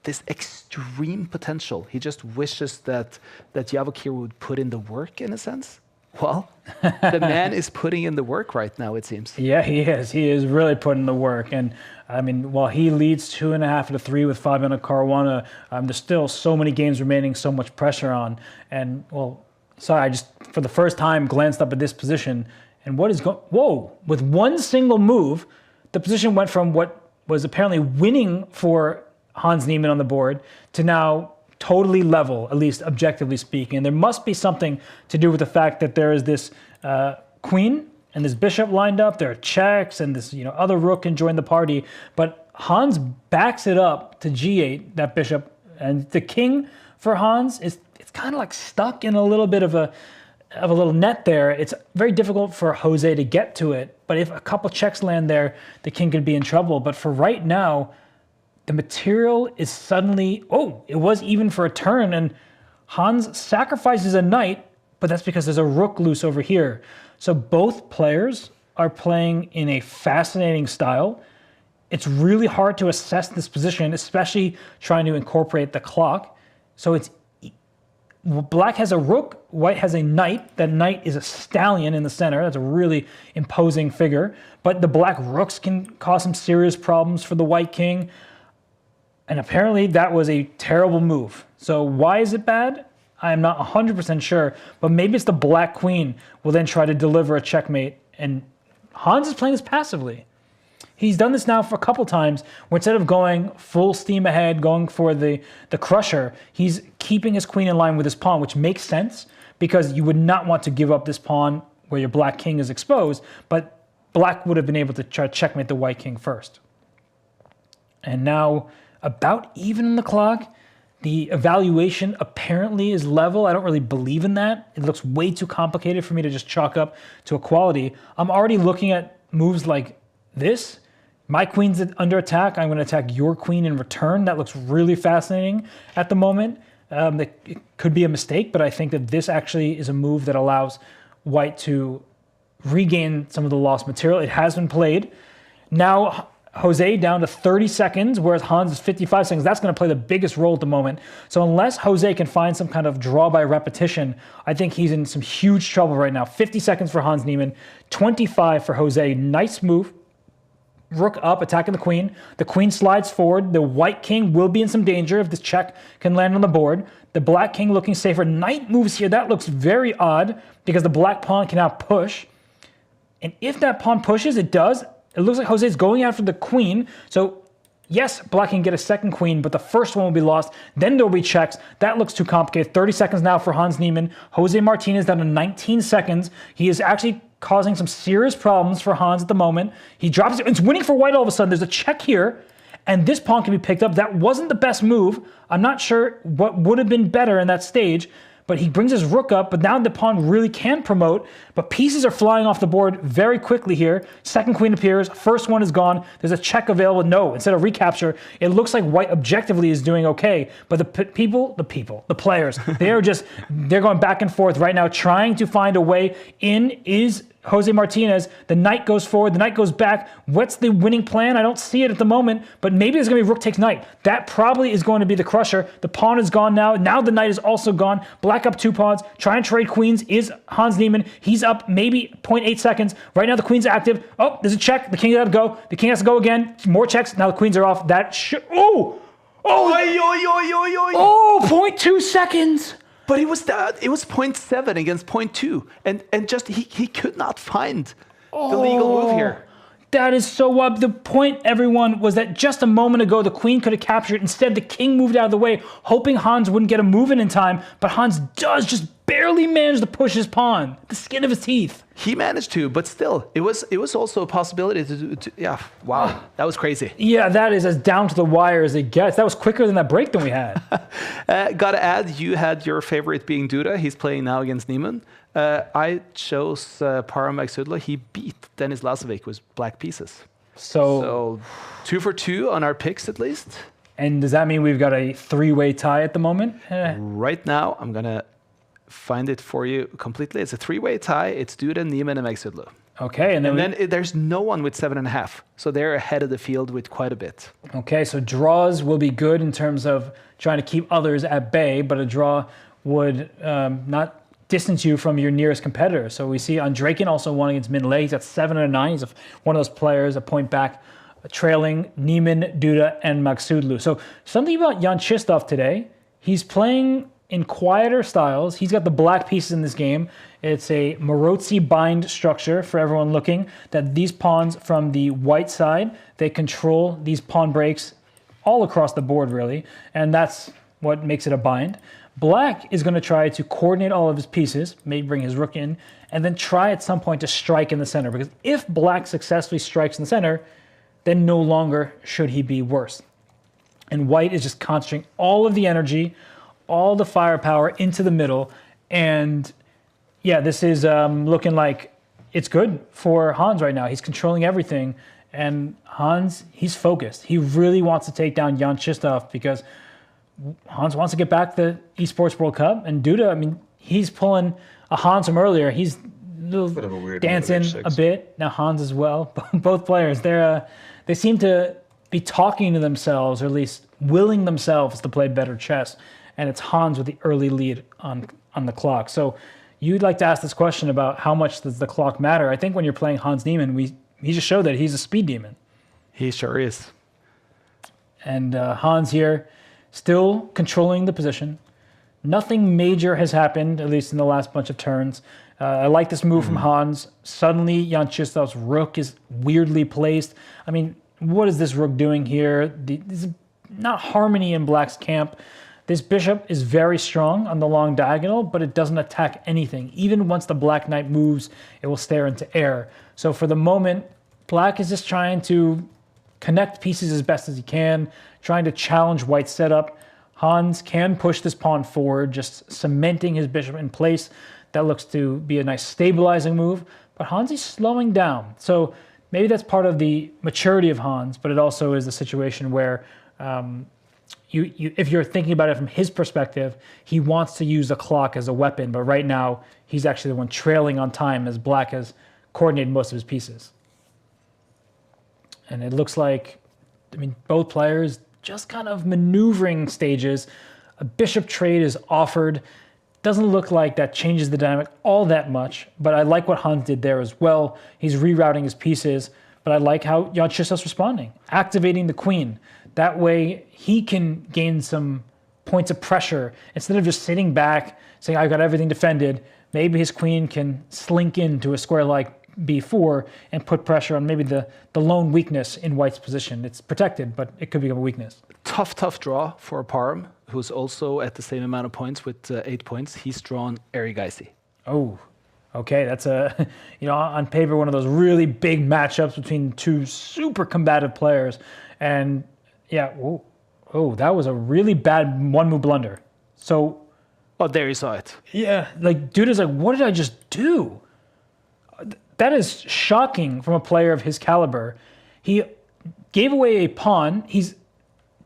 this extreme potential. He just wishes that Yavakir would put in the work, in a sense. Well, the man is putting in the work right now, it seems. Yeah, he is. He is really putting the work. And I mean, while he leads 2.5 to 3 with Fabiano Caruana, there's still so many games remaining, so much pressure on. And I just, for the first time, glanced up at this position. And what is going, with one single move, the position went from what was apparently winning for Hans Niemann on the board to now totally level, at least objectively speaking. And there must be something to do with the fact that there is this queen and this bishop lined up. There are checks, and this other rook can join the party. But Hans backs it up to g8, that bishop, and the king for Hans it's kind of like stuck in a little bit of a little net there. It's very difficult for Jose to get to it. But if a couple checks land there, the king could be in trouble. But for right now, the material is suddenly, it was even for a turn, and Hans sacrifices a knight, but that's because there's a rook loose over here. So both players are playing in a fascinating style. It's really hard to assess this position, especially trying to incorporate the clock. So it's black has a rook, white has a knight. That knight is a stallion in the center. That's a really imposing figure. But the black rooks can cause some serious problems for the white king. And apparently that was a terrible move. So why is it bad? I'm not 100% sure, but maybe it's the black queen will then try to deliver a checkmate, and Hans is playing this passively. He's done this now for a couple times, where instead of going full steam ahead, going for the crusher, he's keeping his queen in line with his pawn, which makes sense because you would not want to give up this pawn where your black king is exposed, but black would have been able to try to checkmate the white king first. And now, about even in the clock, the evaluation apparently is level. I don't really believe in that. It looks way too complicated for me to just chalk up to equality. I'm already looking at moves like this. My queen's under attack. I'm going to attack your queen in return. That looks really fascinating at the moment. It could be a mistake, but I think that this actually is a move that allows white to regain some of the lost material. It has been played. Now, Jose down to 30 seconds, whereas Hans is 55 seconds. That's going to play the biggest role at the moment. So unless Jose can find some kind of draw by repetition, I think he's in some huge trouble right now. 50 seconds for Hans Niemann, 25 for Jose. Nice move. Rook up, attacking the queen. The queen slides forward. The white king will be in some danger if this check can land on the board. The black king looking safer. Knight moves here. That looks very odd because the black pawn can now push. And if that pawn pushes, it does. It looks like Jose's going after the queen. So yes, black can get a second queen, but the first one will be lost. Then there will be checks. That looks too complicated. 30 seconds now for Hans Niemann. Jose Martinez down to 19 seconds. He is actually causing some serious problems for Hans at the moment. He drops it. It's winning for white all of a sudden. There's a check here, and this pawn can be picked up. That wasn't the best move. I'm not sure what would have been better in that stage, but he brings his rook up, but now the pawn really can promote, but pieces are flying off the board very quickly here. Second queen appears, first one is gone, there's a check available. No, instead of recapture, it looks like white objectively is doing okay, but the players, they're going back and forth right now, trying to find a way in. Is Jose Martinez. The knight goes forward, the knight goes back. What's the winning plan? I don't see it at the moment, but maybe there's going to be rook takes knight. That probably is going to be the crusher. The pawn is gone now. Now the knight is also gone. Black up 2 pawns. Try and trade queens is Hans Niemann. He's up maybe 0.8 seconds. Right now the queen's active. Oh, there's a check. The king has to go. The king has to go again. More checks. Now the queens are off. That should... Oh! 0.2 seconds. But it was 0.7 against 0.2, and just he could not find the legal move here. That is so up. The point, everyone, was that just a moment ago the queen could have captured. Instead, the king moved out of the way, hoping Hans wouldn't get a move in time. But Hans does just barely manage to push his pawn, the skin of his teeth. He managed to, but still, it was also a possibility to yeah. Wow, that was crazy. Yeah, that is as down to the wire as it gets. That was quicker than that breakdown we had. Gotta add, you had your favorite being Duda. He's playing now against Niemann. I chose Parham Magsudla. He beat Denis Lazovic with black pieces. So 2 for 2 on our picks at least. And does that mean we've got a 3-way tie at the moment? Right now, I'm gonna find it for you completely. It's a 3-way tie. It's Duda, Niemann, and Magsudla. Okay, and then there's no one with 7.5. So they're ahead of the field with quite a bit. Okay, so draws will be good in terms of trying to keep others at bay, but a draw would not distance you from your nearest competitor. So we see Andrakin also won against Minle. He's at 7-9. He's one of those players, a point back, trailing Niemann, Duda, and Magsudlu. So something about Jan Chistov today, he's playing in quieter styles. He's got the black pieces in this game. It's a Marozzi bind structure for everyone looking, that these pawns from the white side, they control these pawn breaks all across the board, really, and that's what makes it a bind. Black is going to try to coordinate all of his pieces, maybe bring his rook in, and then try at some point to strike in the center, because if black successfully strikes in the center, then no longer should he be worse. And white is just concentrating all of the energy, all the firepower into the middle, and yeah, this is looking like it's good for Hans right now. He's controlling everything, And Hans, he's focused. He really wants to take down Jan Krzysztof because Hans wants to get back the Esports World Cup. And Duda, I mean, he's pulling a Hans from earlier. He's Bit of a weird dancing move at a H6. bit. Now Hans as well. Both players, they seem to be talking to themselves, or at least willing themselves to play better chess. And it's Hans with the early lead on the clock. So you'd like to ask this question about how much does the clock matter? I think when you're playing Hans Niemann, he just showed that he's a speed demon. He sure is. And Hans here, still controlling the position. Nothing major has happened, at least in the last bunch of turns. I like this move from Hans. Suddenly, Jan Krzysztof's rook is weirdly placed. I mean, what is this rook doing here? There's not harmony in Black's camp. This bishop is very strong on the long diagonal, but it doesn't attack anything. Even once the Black knight moves, it will stare into air. So for the moment, Black is just trying to connect pieces as best as he can, trying to challenge White's setup. Hans can push this pawn forward, just cementing his bishop in place. That looks to be a nice stabilizing move, but Hans is slowing down. So maybe that's part of the maturity of Hans, but it also is a situation where if you're thinking about it from his perspective, he wants to use the clock as a weapon, but right now he's actually the one trailing on time as Black has coordinated most of his pieces. And it looks like, I mean, both players just kind of maneuvering stages. A bishop trade is offered. Doesn't look like that changes the dynamic all that much, but I like what Hans did there as well. He's rerouting his pieces, but I like how Jan Krzysztof's responding, activating the queen. That way he can gain some points of pressure. Instead of just sitting back, saying, I've got everything defended, maybe his queen can slink into a square like b4 and put pressure on maybe the lone weakness in White's position. It's protected, but it could become a weakness. Tough draw for Parham, who's also at the same amount of points with 8 points. He's drawn Erigaisi. Oh, okay. That's on paper, one of those really big matchups between two super combative players. And yeah, that was a really bad one-move blunder. So, Oh, there you saw it. yeah, like, dude is like, what did I just do? That is shocking from a player of his caliber. He gave away a pawn. He's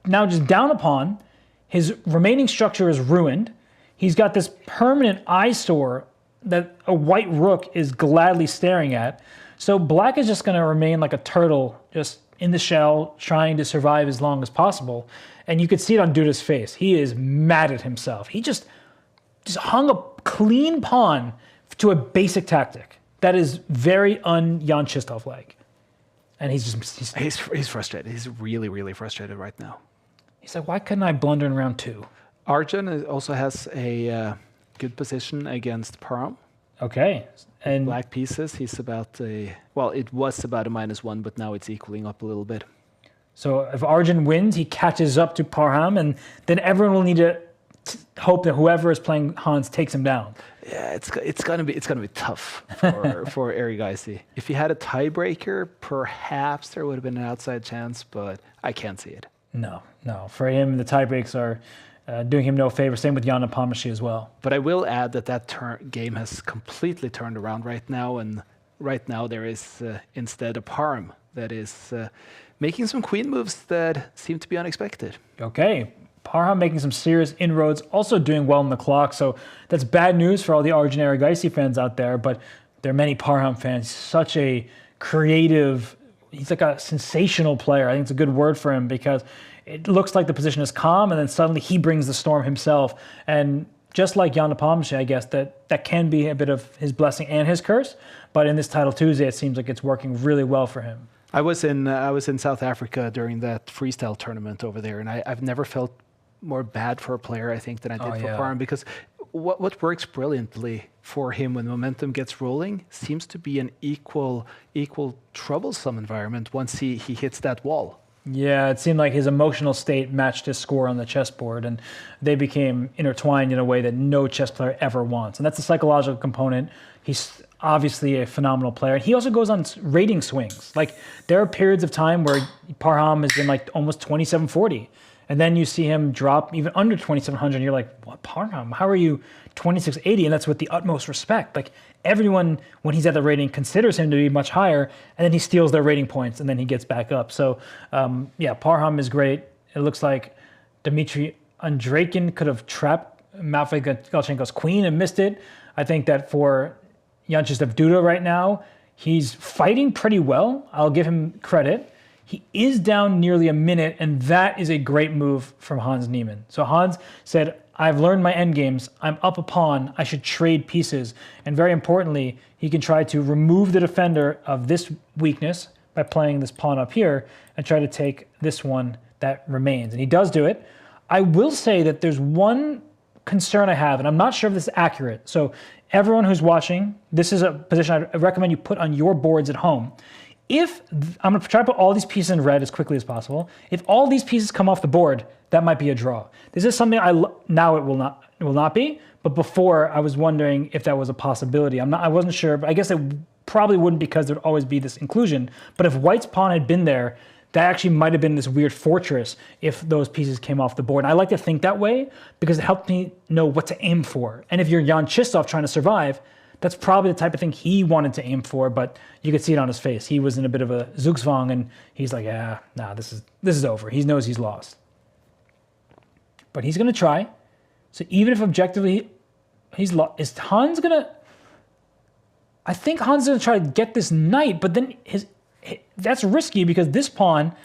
now just down a pawn. His remaining structure is ruined. He's got this permanent eyesore that a white rook is gladly staring at. So Black is just going to remain like a turtle, just in the shell, trying to survive as long as possible. And you could see it on Duda's face. He is mad at himself. He just hung a clean pawn to a basic tactic. That is very un-Jan Krzysztof-like. And he's frustrated. He's really frustrated right now. He's like, why couldn't I blunder in round 2? Arjun also has a good position against Parham. Okay. And Black pieces, he's about it was about a -1, but now it's equaling up a little bit. so if Arjun wins, he catches up to Parham, and then everyone will need to hope that whoever is playing Hans takes him down. Yeah, it's gonna be tough for Erigaisi. If he had a tiebreaker, perhaps there would have been an outside chance, but I can't see it. No. For him, the tiebreaks are doing him no favor. Same with Jan Nepomniachtchi as well. But I will add that game has completely turned around right now, and right now there is instead a Parham that is making some queen moves that seem to be unexpected. Okay. Parham making some serious inroads, also doing well in the clock. So that's bad news for all the Arjun Erigaisi fans out there, but there are many Parham fans. Such a creative, he's like a sensational player. I think it's a good word for him because it looks like the position is calm and then suddenly he brings the storm himself. And just like Jan Nepomniachtchi, I guess, that can be a bit of his blessing and his curse. But in this Title Tuesday, it seems like it's working really well for him. I was in South Africa during that freestyle tournament over there, and I've never felt more bad for a player, I think, than I did for Parham, because what works brilliantly for him when momentum gets rolling seems to be an equal troublesome environment once he hits that wall. Yeah, it seemed like his emotional state matched his score on the chessboard, and they became intertwined in a way that no chess player ever wants. And that's the psychological component. He's obviously a phenomenal player. He also goes on rating swings. Like, there are periods of time where Parham is in like almost 27-40. and then you see him drop even under 2,700, and you're like, what, Parham? How are you 2,680? And that's with the utmost respect. Like, everyone, when he's at the rating, considers him to be much higher, and then he steals their rating points, and then he gets back up. So, yeah, Parham is great. It looks like Dmitry Andrakin could have trapped Matvey Galchenko's queen and missed it. I think that for Yanchislev Duda right now, he's fighting pretty well. I'll give him credit. He is down nearly a minute, and that is a great move from Hans Niemann. So Hans said, I've learned my endgames. I'm up a pawn. I should trade pieces. And very importantly, he can try to remove the defender of this weakness by playing this pawn up here and try to take this one that remains. And he does do it. I will say that there's one concern I have, and I'm not sure if this is accurate. So everyone who's watching, this is a position I recommend you put on your boards at home. I'm going to try to put all these pieces in red as quickly as possible. If all these pieces come off the board, that might be a draw. This is something now it will not be, but before I was wondering if that was a possibility. I wasn't sure, but I guess it probably wouldn't because there'd always be this inclusion. But if White's pawn had been there, that actually might have been this weird fortress if those pieces came off the board. And I like to think that way because it helped me know what to aim for. And if you're Jan Chistov trying to survive, that's probably the type of thing he wanted to aim for, but you could see it on his face. He was in a bit of a zugzwang, and he's like, this is over. He knows he's lost. But he's going to try. So even if objectively he's lost, is Hans going to... I think Hans is going to try to get this knight, but then that's risky because this pawn,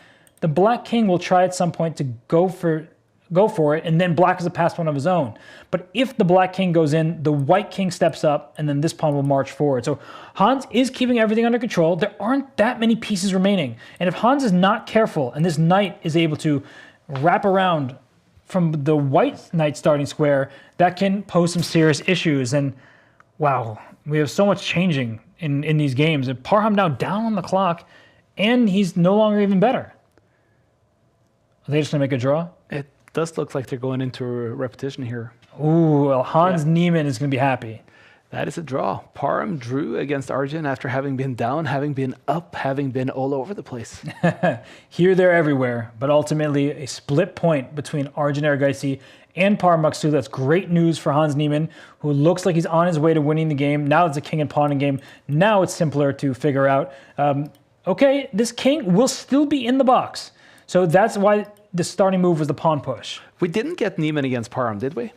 the black king will try at some point to go for it, and then black has a passed one of his own. But if the black king goes in, the white king steps up, and then this pawn will march forward. So Hans is keeping everything under control. There aren't that many pieces remaining. And if Hans is not careful, and this knight is able to wrap around from the white knight starting square, that can pose some serious issues. And wow, we have so much changing in these games. And Parham now down on the clock, and he's no longer even better. Are they just going to make a draw? It does look like they're going into a repetition here. Ooh, well, Hans Niemann is going to be happy. That is a draw. Parham drew against Arjun after having been down, having been up, having been all over the place. Here, there, everywhere, but ultimately a split point between Arjun Erigaisi and Parham Maksutlu. That's great news for Hans Niemann, who looks like he's on his way to winning the game. Now it's a king and pawn game. Now it's simpler to figure out. Okay, this king will still be in the box. So that's why the starting move was the pawn push. We didn't get Niemann against Parham, did we?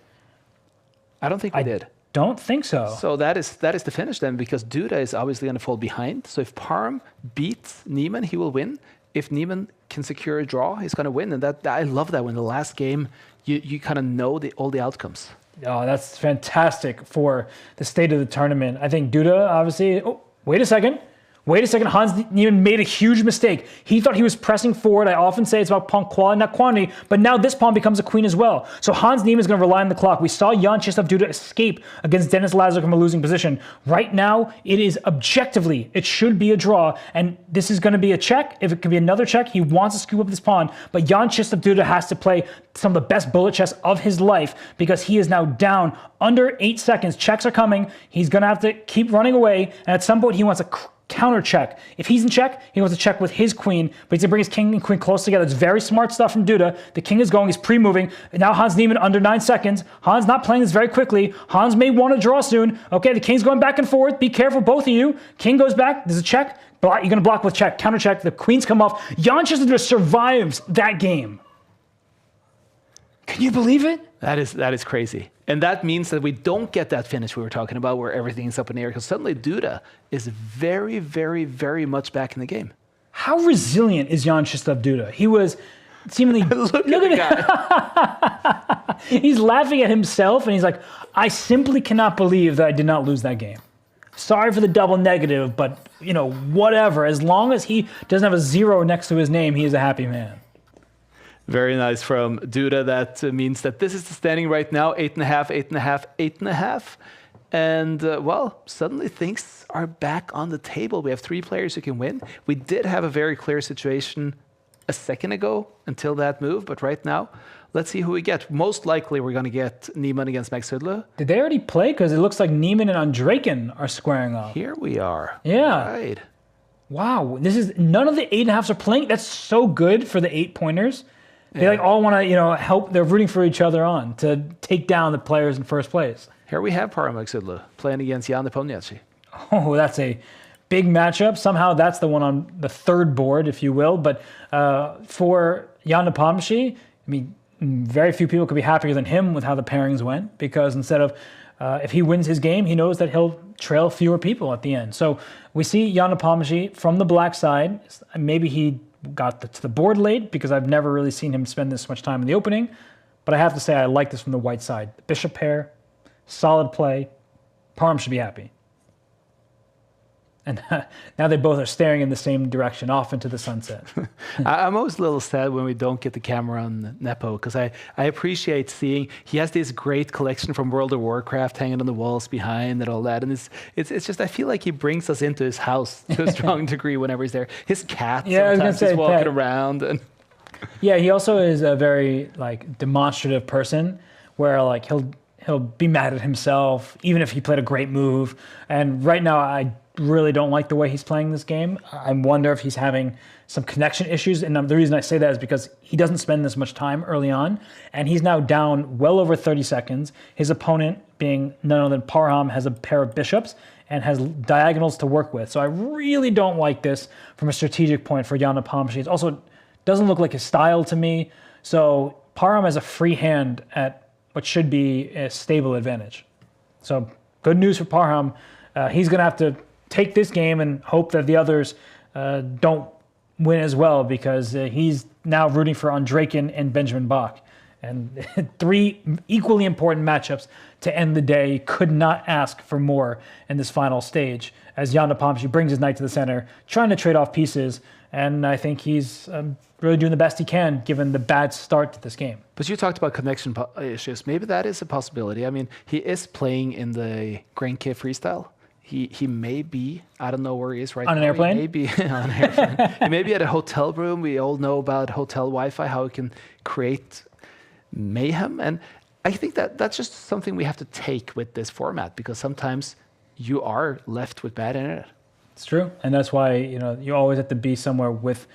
I don't think we did. Don't think so. So that is the finish then, because Duda is obviously going to fall behind. So if Parham beats Niemann, he will win. If Niemann can secure a draw, he's going to win. And that I love that when the last game, you kind of know all the outcomes. Oh, that's fantastic for the state of the tournament. I think Duda, obviously... Oh, wait a second. Hans Niemann made a huge mistake. He thought he was pressing forward. I often say it's about pawn quality, not quantity, but now this pawn becomes a queen as well. So Hans Niemann is going to rely on the clock. We saw Jan Chistov Duda escape against Denis Lazaruk from a losing position. Right now, it should be a draw, and this is going to be a check. If it could be another check, he wants to scoop up this pawn, but Jan Chistov Duda has to play some of the best bullet chess of his life because he is now down under 8 seconds. Checks are coming. He's going to have to keep running away, and at some point, he wants a counter check. If he's in check, he wants to check with his queen, but he's going to bring his king and queen close together. It's very smart stuff from Duda. The king is going, he's pre-moving. Now Hans Niemann under 9 seconds. Hans not playing this very quickly. Hans may want to draw soon. Okay, the king's going back and forth. Be careful, both of you. King goes back. There's a check. You're going to block with check. Counter check. The queens come off. Jan Chistov Duda survives that game. Can you believe it? That is crazy. And that means that we don't get that finish we were talking about where everything is up in the air, because suddenly Duda is very, very, very much back in the game. How resilient is Jan Chistov Duda? He was seemingly... look at the guy. He's laughing at himself, and he's like, I simply cannot believe that I did not lose that game. Sorry for the double negative, but, whatever. As long as he doesn't have a 0 next to his name, he is a happy man. Very nice from Duda. That means that this is the standing right now, 8.5, 8.5, 8.5. And, suddenly things are back on the table. We have 3 players who can win. We did have a very clear situation a second ago until that move, but right now, let's see who we get. Most likely, we're going to get Niemann against Maksutlu. Did they already play? Because it looks like Niemann and Andrakin are squaring off. Here we are. Yeah. Right. Wow. None of the 8.5s are playing. That's so good for the 8-pointers. They like all want to, help. They're rooting for each other on to take down the players in first place. Here we have Parham Magsudlu playing against Jan Nepomniachtchi. Oh, that's a big matchup. Somehow that's the one on the third board, if you will. But for Jan Nepomniachtchi, I mean, very few people could be happier than him with how the pairings went, because instead of if he wins his game, he knows that he'll trail fewer people at the end. So we see Jan Nepomniachtchi from the black side. Maybe he got to the board late, because I've never really seen him spend this much time in the opening. But I have to say I like this from the white side. The bishop pair, solid play. Parham should be happy. And now they both are staring in the same direction, off into the sunset. I'm always a little sad when we don't get the camera on Nepo, because I appreciate seeing he has this great collection from World of Warcraft hanging on the walls behind and all that. And it's just, I feel like he brings us into his house to a strong degree whenever he's there. His cat sometimes is walking around. And yeah, he also is a very demonstrative person, where he'll be mad at himself even if he played a great move. And right now I really don't like the way he's playing this game. I wonder if he's having some connection issues. And the reason I say that is because he doesn't spend this much time early on. And he's now down well over 30 seconds. His opponent, being none other than Parham, has a pair of bishops and has diagonals to work with. So I really don't like this from a strategic point for Jan Nepomniachtchi. It also doesn't look like his style to me. So Parham has a free hand at what should be a stable advantage. So good news for Parham. He's going to have to take this game and hope that the others don't win as well, because he's now rooting for Andrejkin and Benjamin Bach. And 3 equally important matchups to end the day. Could not ask for more in this final stage, as Jan Nepomniachtchi brings his knight to the center, trying to trade off pieces. And I think he's really doing the best he can, given the bad start to this game. But you talked about connection issues. Maybe that is a possibility. I mean, he is playing in the Grenke freestyle. He may be, I don't know where he is right now. On an airplane? He may be on an airplane. He may be at a hotel room. We all know about hotel Wi-Fi, how it can create mayhem. And I think that's just something we have to take with this format, because sometimes you are left with bad internet. It's true. And that's why, you always have to be somewhere with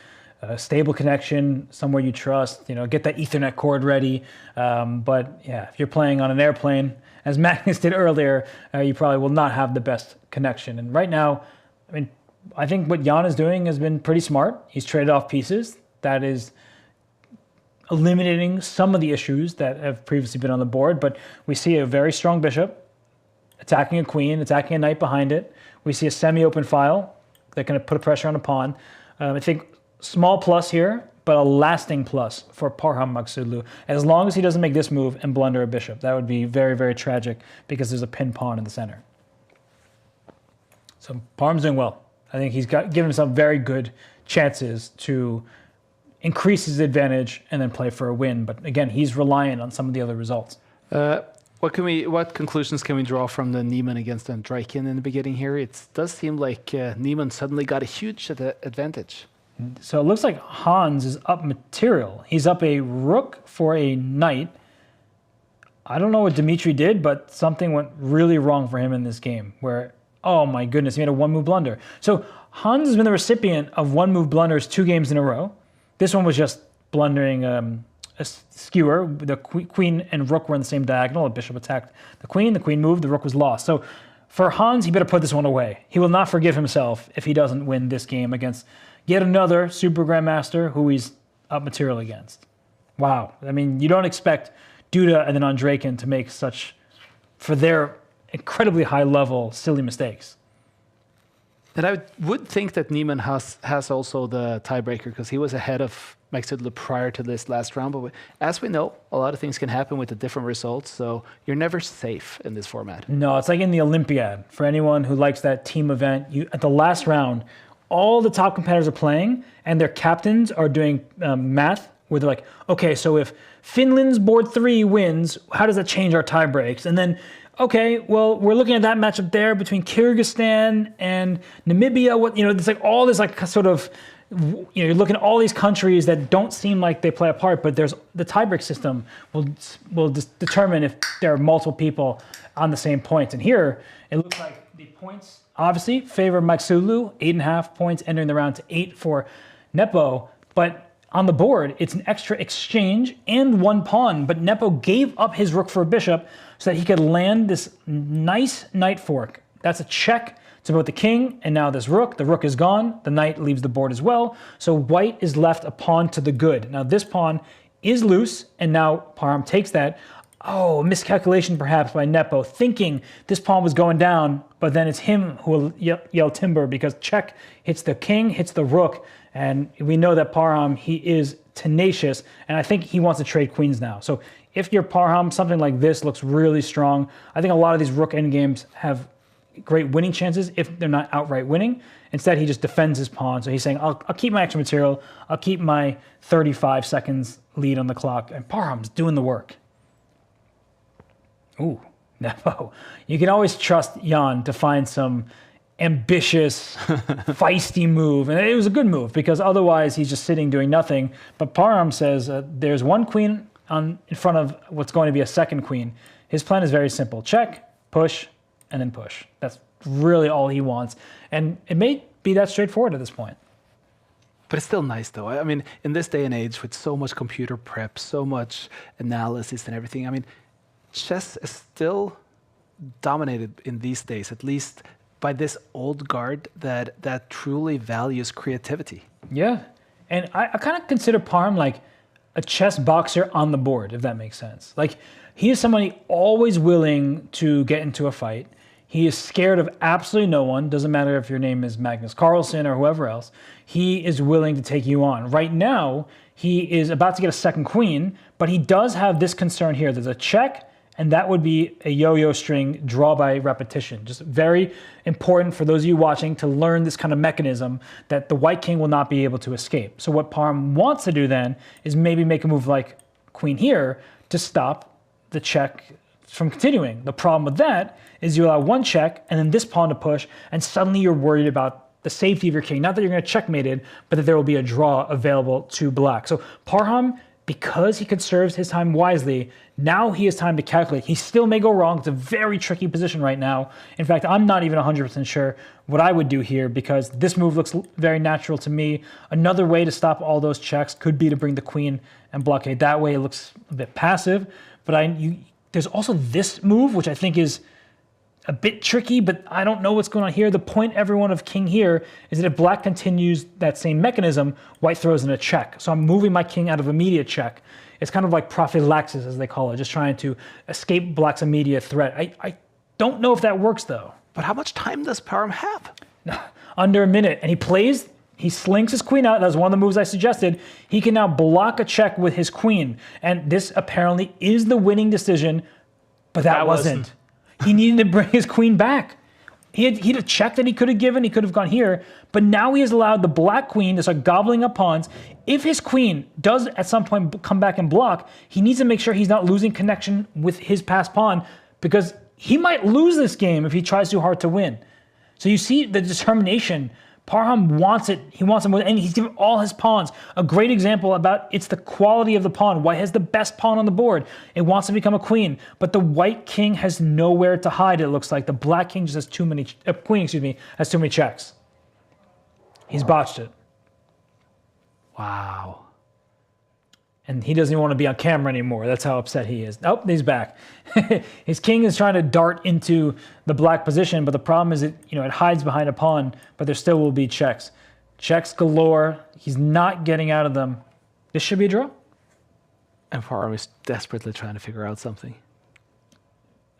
a stable connection, somewhere you trust, get that Ethernet cord ready. But yeah, if you're playing on an airplane, as Magnus did earlier, you probably will not have the best connection. And right now, I think what Jan is doing has been pretty smart. He's traded off pieces. That is eliminating some of the issues that have previously been on the board. But we see a very strong bishop attacking a queen, attacking a knight behind it. We see a semi-open file that can put pressure on a pawn. I think small plus here, but a lasting plus for Parham Magsudlu. As long as he doesn't make this move and blunder a bishop, that would be very, very tragic, because there's a pin pawn in the center. So Parham's doing well. I think he's given himself very good chances to increase his advantage and then play for a win. But again, he's reliant on some of the other results. What conclusions can we draw from the Niemann against Andrejkin in the beginning here? It does seem like Niemann suddenly got a huge advantage. So it looks like Hans is up material. He's up a rook for a knight. I don't know what Dmitry did, but something went really wrong for him in this game, where, oh my goodness, he made a one-move blunder. So Hans has been the recipient of one-move blunders 2 games in a row. This one was just blundering a skewer. The queen and rook were in the same diagonal. The bishop attacked the queen moved, the rook was lost. So for Hans, he better put this one away. He will not forgive himself if he doesn't win this game against yet another super grandmaster who he's up material against. Wow. You don't expect Duda and then Andrejkin to make such, for their incredibly high level, silly mistakes. And I would think that Niemann has also the tiebreaker, because he was ahead of Magsudlu prior to this last round. But as we know, a lot of things can happen with the different results, so you're never safe in this format. No, it's like in the Olympiad. For anyone who likes that team event, at the last round, all the top competitors are playing, and their captains are doing math, where they're like, okay, so if Finland's board 3 wins, how does that change our tie breaks? And then, okay, well, we're looking at that matchup there between Kyrgyzstan and Namibia. It's like all this sort of, you're looking at all these countries that don't seem like they play a part, but there's the tiebreak system will determine if there are multiple people on the same points. And here, it looks like the points obviously favor Magsudlu, 8.5 points entering the round to 8 for Nepo, but on the board. It's an extra exchange and 1 pawn, but Nepo gave up his rook for a bishop so that he could land this nice knight fork. That's a check to both the king and now this rook. The rook is gone. The knight leaves the board as well. So white is left a pawn to the good. Now this pawn is loose, and now Parham takes that. Oh, a miscalculation perhaps by Nepo, thinking this pawn was going down, but then it's him who will yell timber because check hits the king, hits the rook, and we know that Parham, he is tenacious, and I think he wants to trade queens now. So if you're Parham, something like this looks really strong. I think a lot of these rook endgames have great winning chances if they're not outright winning. Instead, he just defends his pawn. So he's saying, I'll keep my extra material. I'll keep my 35 seconds lead on the clock. And Parham's doing the work. Ooh, Nepo. You can always trust Jan to find some ambitious, feisty move. And it was a good move because otherwise he's just sitting doing nothing. But Parham says there's 1 queen in front of what's going to be a 2nd queen. His plan is very simple. Check, push, and then push. That's really all he wants. And it may be that straightforward at this point. But it's still nice, though. I mean, in this day and age, with so much computer prep, so much analysis and everything, I mean, chess is still dominated in these days, at least by this old guard that truly values creativity. Yeah. And I kind of consider Parham like a chess boxer on the board, if that makes sense. Like, he is somebody always willing to get into a fight. He is scared of absolutely no one. Doesn't matter if your name is Magnus Carlsen or whoever else. He is willing to take you on. Right now, he is about to get a 2nd queen, but he does have this concern here. There's a check, and that would be a yo-yo string draw by repetition. Just very important for those of you watching to learn this kind of mechanism that the white king will not be able to escape. So what Parham wants to do then is maybe make a move like queen here to stop the check from continuing. The problem with that is you allow 1 check and then this pawn to push, and suddenly you're worried about the safety of your king. Not that you're going to checkmate it, but that there will be a draw available to black. So Parham, because he conserves his time wisely, now he has time to calculate. He still may go wrong. It's a very tricky position right now. In fact, I'm not even 100% sure what I would do here because this move looks very natural to me. Another way to stop all those checks could be to bring the queen and blockade. That way it looks a bit passive. But there's also this move, which I think is a bit tricky, but I don't know what's going on here. The point, everyone, of king here is that if black continues that same mechanism, white throws in a check. So I'm moving my king out of immediate check. It's kind of like prophylaxis, as they call it, just trying to escape black's immediate threat. I don't know if that works, though. But how much time does Parham have? Under a minute. And he slinks his queen out. That was one of the moves I suggested. He can now block a check with his queen. And this apparently is the winning decision, but that wasn't. He needed to bring his queen back. He had a check that he could have given. He could have gone here. But now he has allowed the black queen to start gobbling up pawns. If his queen does at some point come back and block, he needs to make sure he's not losing connection with his passed pawn because he might lose this game if he tries too hard to win. So you see the determination. Parham wants it. He wants him, and he's given all his pawns. A great example about it's the quality of the pawn. White has the best pawn on the board. It wants to become a queen, but the white king has nowhere to hide. It looks like the black king just has too many. Queen, excuse me, has too many checks. He's botched it. Wow. And he doesn't even want to be on camera anymore. That's how upset he is. Oh, he's back. His king is trying to dart into the black position, but the problem is it hides behind a pawn, but there still will be checks. Checks galore. He's not getting out of them. This should be a draw. And Parham is desperately trying to figure out something.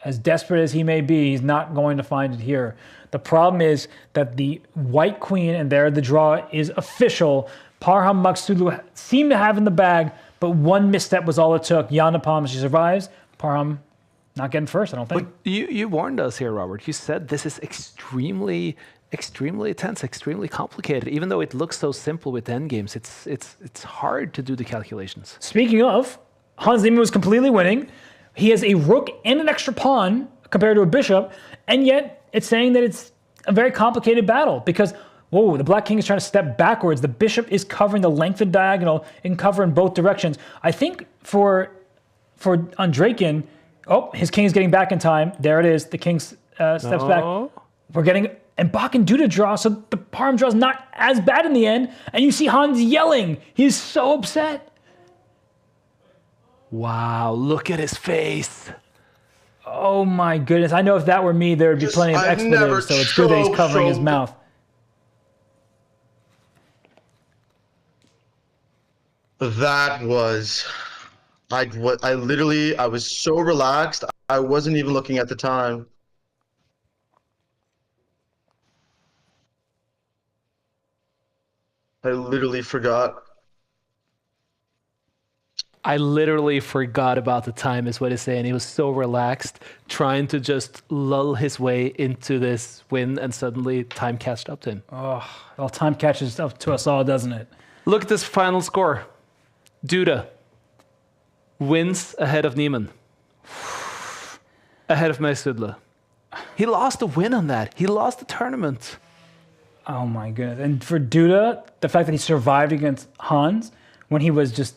As desperate as he may be, he's not going to find it here. The problem is that the white queen, and there the draw is official. Parham Magsulu seemed to have in the bag, but one misstep was all it took. Jan Nepomuk, she survives. Parham not getting first, I don't think. But you warned us here, Robert. You said this is extremely tense, extremely complicated. Even though it looks so simple with endgames, it's hard to do the calculations. Speaking of, Hans Niemann was completely winning. He has a rook and an extra pawn compared to a bishop, and yet it's saying that it's a very complicated battle because, whoa, the black king is trying to step backwards. The bishop is covering the length of diagonal and cover in both directions. I think for Andrejkin, his king is getting back in time. There it is. The king steps back. We're getting and Bach and Duda draw, so the Parm draw is not as bad in the end. And you see Hans yelling. He's so upset. Wow, look at his face. Oh my goodness. I know if that were me, there would be plenty of expletives, so it's good that he's covering his mouth. That was... I was so relaxed, I wasn't even looking at the time. I literally forgot. I literally forgot about the time, is what he's saying. He was so relaxed, trying to just lull his way into this win, and suddenly time catched up to him. Oh, well, time catches up to us all, doesn't it? Look at this final score. Duda wins ahead of Niemann. Ahead of Magsudla. He lost the win on that. He lost the tournament. Oh my goodness. And for Duda, the fact that he survived against Hans when he was just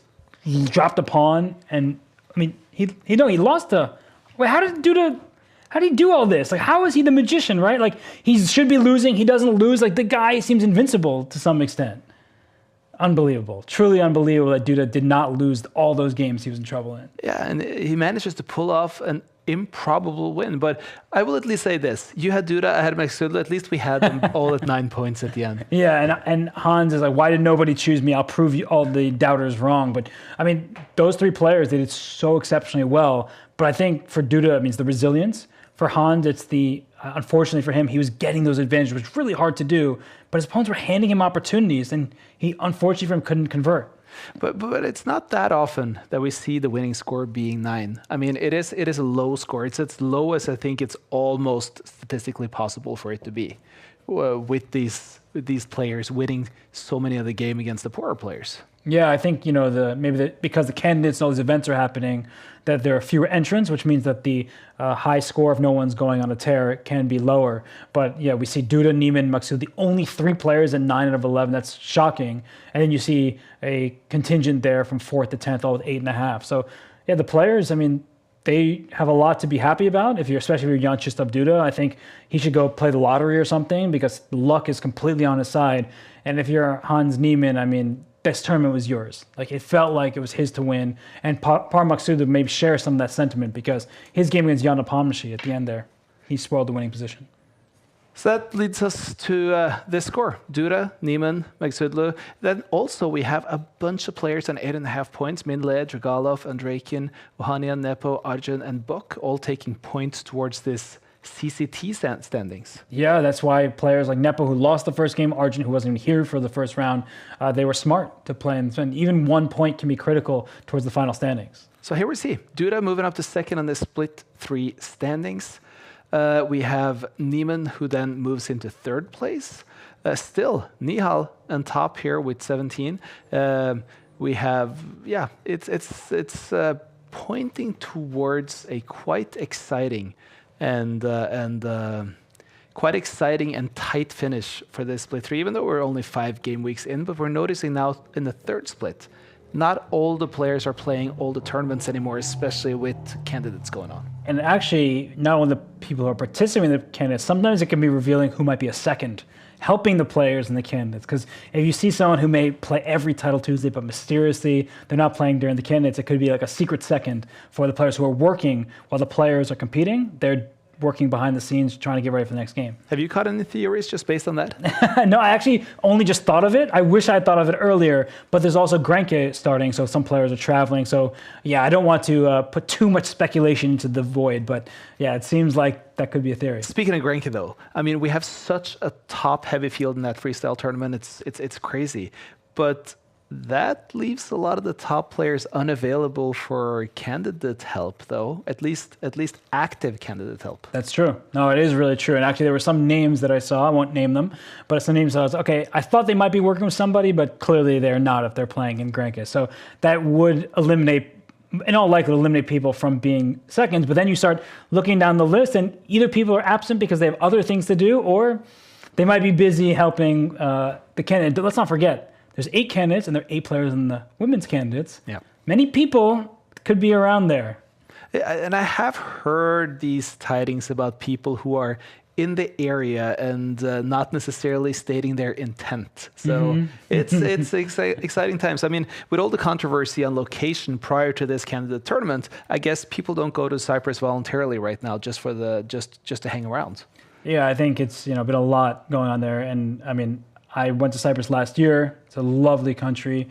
dropped a pawn, and I mean, he lost to... Wait, how did he do all this? Like, how is he the magician, right? Like, he should be losing, he doesn't lose. Like, the guy seems invincible to some extent. Unbelievable. Truly unbelievable that Duda did not lose all those games he was in trouble in. Yeah, and he manages to pull off an improbable win. But I will at least say this. You had Duda, I had Magsudla. At least we had them all at 9 points at the end. Yeah, and Hans is like, why did nobody choose me? I'll prove you all the doubters wrong. But, I mean, those three players, they did so exceptionally well. But I think for Duda, it means the resilience. For Hans, it's the... unfortunately for him, he was getting those advantages, which was really hard to do. But his opponents were handing him opportunities, and he, unfortunately for him, couldn't convert. But it's not that often that we see the winning score being 9. I mean, it is a low score. It's as low as I think it's almost statistically possible for it to be, with these players winning so many of the game against the poorer players. Yeah, I think because the candidates and all these events are happening, that there are fewer entrants, which means that the high score, if no one's going on a tear, can be lower. But yeah, we see Duda, Niemann, Magsud, the only 3 players in 9 out of 11. That's shocking. And then you see a contingent there from 4th to 10th, all with 8.5. So yeah, the players, I mean, they have a lot to be happy about. Especially if you're Jan Krzysztof Duda, I think he should go play the lottery or something, because luck is completely on his side. And if you're Hans Niemann, I mean, this tournament was yours. Like, it felt like it was his to win. And Par Magsud maybe share some of that sentiment, because his game against Jan Nepomniachtchi at the end there, he spoiled the winning position. So that leads us to this score. Duda, Niemann, Magsudlu. Then also we have a bunch of players on 8.5 points. Mindle, Dragalov, Andreikin, Ohanian, Nepo, Arjun, and Bok, all taking points towards this CCT standings. Yeah, that's why players like Nepo, who lost the first game, Arjun, who wasn't even here for the first round, they were smart to play and spend. Even 1 point can be critical towards the final standings. So here we see Duda moving up to second on the split 3 standings. We have Niemann, who then moves into 3rd place. Still, Nihal on top here with 17. We have, yeah, it's pointing towards a quite exciting and tight finish for this split 3, even though we're only 5 game weeks in. But we're noticing now in the 3rd split, not all the players are playing all the tournaments anymore, especially with candidates going on. And actually, not only the people who are participating in the candidates, sometimes it can be revealing who might be a second, helping the players and the candidates. Because if you see someone who may play every Title Tuesday, but mysteriously they're not playing during the candidates, it could be like a secret second for the players who are working while the players are competing. They're working behind the scenes trying to get ready for the next game. Have you caught any theories just based on that? No, I actually only just thought of it. I wish I had thought of it earlier, but there's also Grenke starting, so some players are traveling. So yeah, I don't want to put too much speculation into the void, but yeah, it seems like that could be a theory. Speaking of Grenke though, I mean, we have such a top heavy field in that freestyle tournament. It's crazy, but that leaves a lot of the top players unavailable for candidate help, though. At least active candidate help. That's true. No, it is really true. And actually, there were some names that I saw. I won't name them, but some names I was okay. I thought they might be working with somebody, but clearly they're not if they're playing in Grenke. So that would eliminate, in all likelihood, eliminate people from being seconds. But then you start looking down the list, and either people are absent because they have other things to do, or they might be busy helping the candidate. Let's not forget, there's 8 candidates, and there are 8 players in the women's candidates. Yeah. Many people could be around there. And I have heard these tidings about people who are in the area and not necessarily stating their intent. So it's exciting times. I mean, with all the controversy on location prior to this candidate tournament, I guess people don't go to Cyprus voluntarily right now just for the just to hang around. Yeah, I think it's been a lot going on there, and I mean, I went to Cyprus last year. It's a lovely country.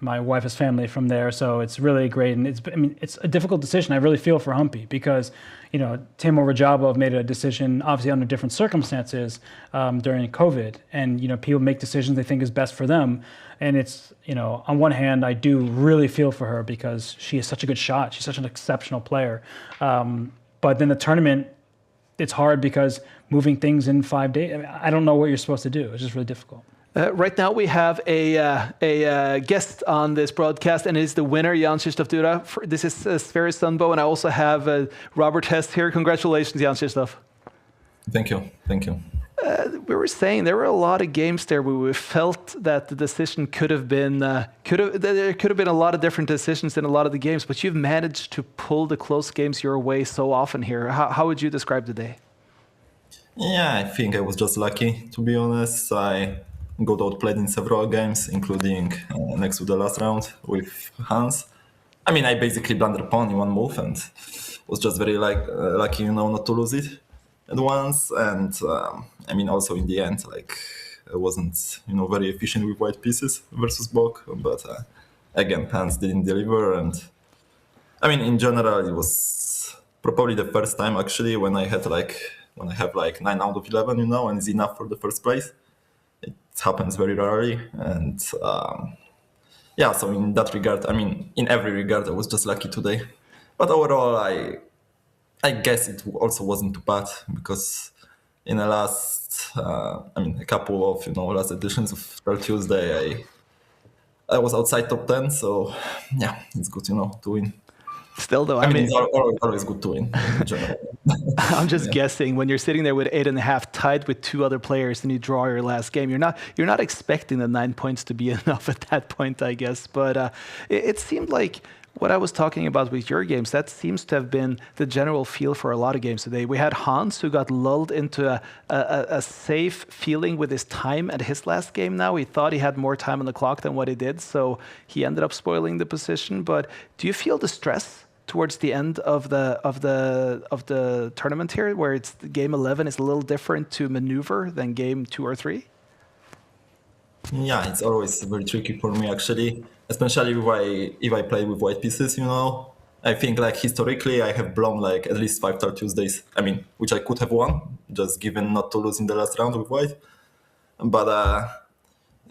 My wife has family from there, so it's really great. And it's a difficult decision. I really feel for Humpy because, Timo Rajabov made a decision, obviously under different circumstances during COVID. And, people make decisions they think is best for them. And it's, on one hand, I do really feel for her because she is such a good shot. She's such an exceptional player. But then the tournament, it's hard because moving things in 5 days, I don't know what you're supposed to do. It's just really difficult. Right now we have a guest on this broadcast, and it's the winner, Jan Krzysztof Dura. This is Sverre Sundbo, and I also have Robert Hest here. Congratulations, Jan Krzysztof. Thank you. We were saying there were a lot of games there where we felt that the decision could have been, there could have been a lot of different decisions in a lot of the games, but you've managed to pull the close games your way so often here. How would you describe the day? Yeah, I think I was just lucky, to be honest. I got outplayed in several games, including next to the last round with Hans. I mean, I basically blundered pawn in one move and was just very lucky, not to lose it at once. And I mean, also in the end, I wasn't, very efficient with white pieces versus Bok. But again, Hans didn't deliver. And I mean, in general, it was probably the first time actually when I had when I have 9 out of 11, and it's enough for the first place. It happens very rarely, and so in that regard, I mean, in every regard, I was just lucky today. But overall, I guess it also wasn't too bad because in the last, a couple of last editions of Third Tuesday, I was outside top 10, so yeah, it's good to win. Still, though, I mean, it's always good to win in general. I'm just guessing when you're sitting there with 8.5 tied with 2 other players and you draw your last game, you're not expecting the 9 points to be enough at that point, I guess. But it seemed like what I was talking about with your games, that seems to have been the general feel for a lot of games today. We had Hans, who got lulled into a safe feeling with his time at his last game now. He thought he had more time on the clock than what he did, so he ended up spoiling the position. But do you feel the stress towards the end of the tournament here, where it's game 11 is a little different to maneuver than game 2 or 3? Yeah, it's always very tricky for me actually, especially if I play with white pieces. I think historically I have blown at least 5 Third Tuesdays. I mean, which I could have won, just given not to lose in the last round with white. But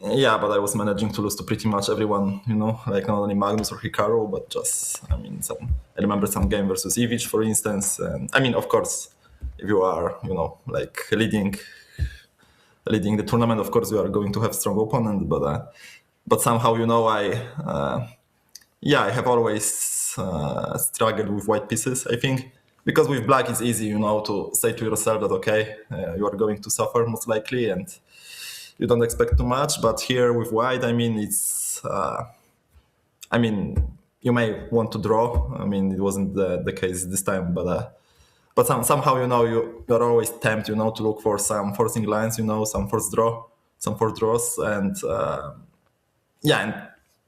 but I was managing to lose to pretty much everyone, not only Magnus or Hikaru, but just, I remember some game versus Ivic, for instance. And I mean, of course, if you are, leading the tournament, of course, you are going to have strong opponent. But somehow, I have always struggled with white pieces, I think. Because with black, it's easy, to say to yourself that, okay, you are going to suffer most likely, and you don't expect too much. But here with white, I mean, it's, you may want to draw. I mean, it wasn't the case this time, but somehow, you're always tempted, to look for some forcing lines, some forced draws, and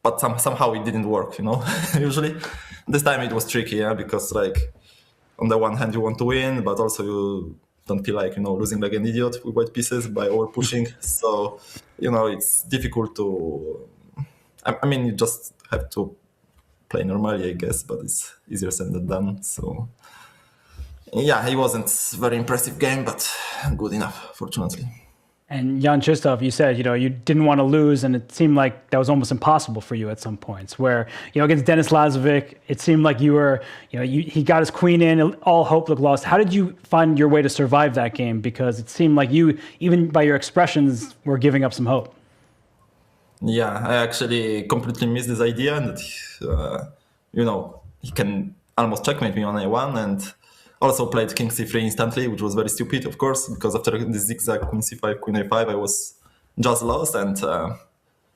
but somehow it didn't work, usually. This time it was tricky, because on the one hand you want to win, but also you don't feel like, losing like an idiot with white pieces by over pushing. So, it's difficult to, you just have to play normally, I guess, but it's easier said than done. So, yeah, it wasn't a very impressive game, but good enough, fortunately. And Jan Krzysztof, you said, you didn't want to lose, and it seemed like that was almost impossible for you at some points, where, against Denis Lazovic, it seemed like you were, he got his queen in, all hope looked lost. How did you find your way to survive that game? Because it seemed like you, even by your expressions, were giving up some hope. Yeah, I actually completely missed this idea that, he can almost checkmate me on A1, and also played king c3 instantly, which was very stupid, of course, because after the zigzag queen c5, queen a5, I was just lost. And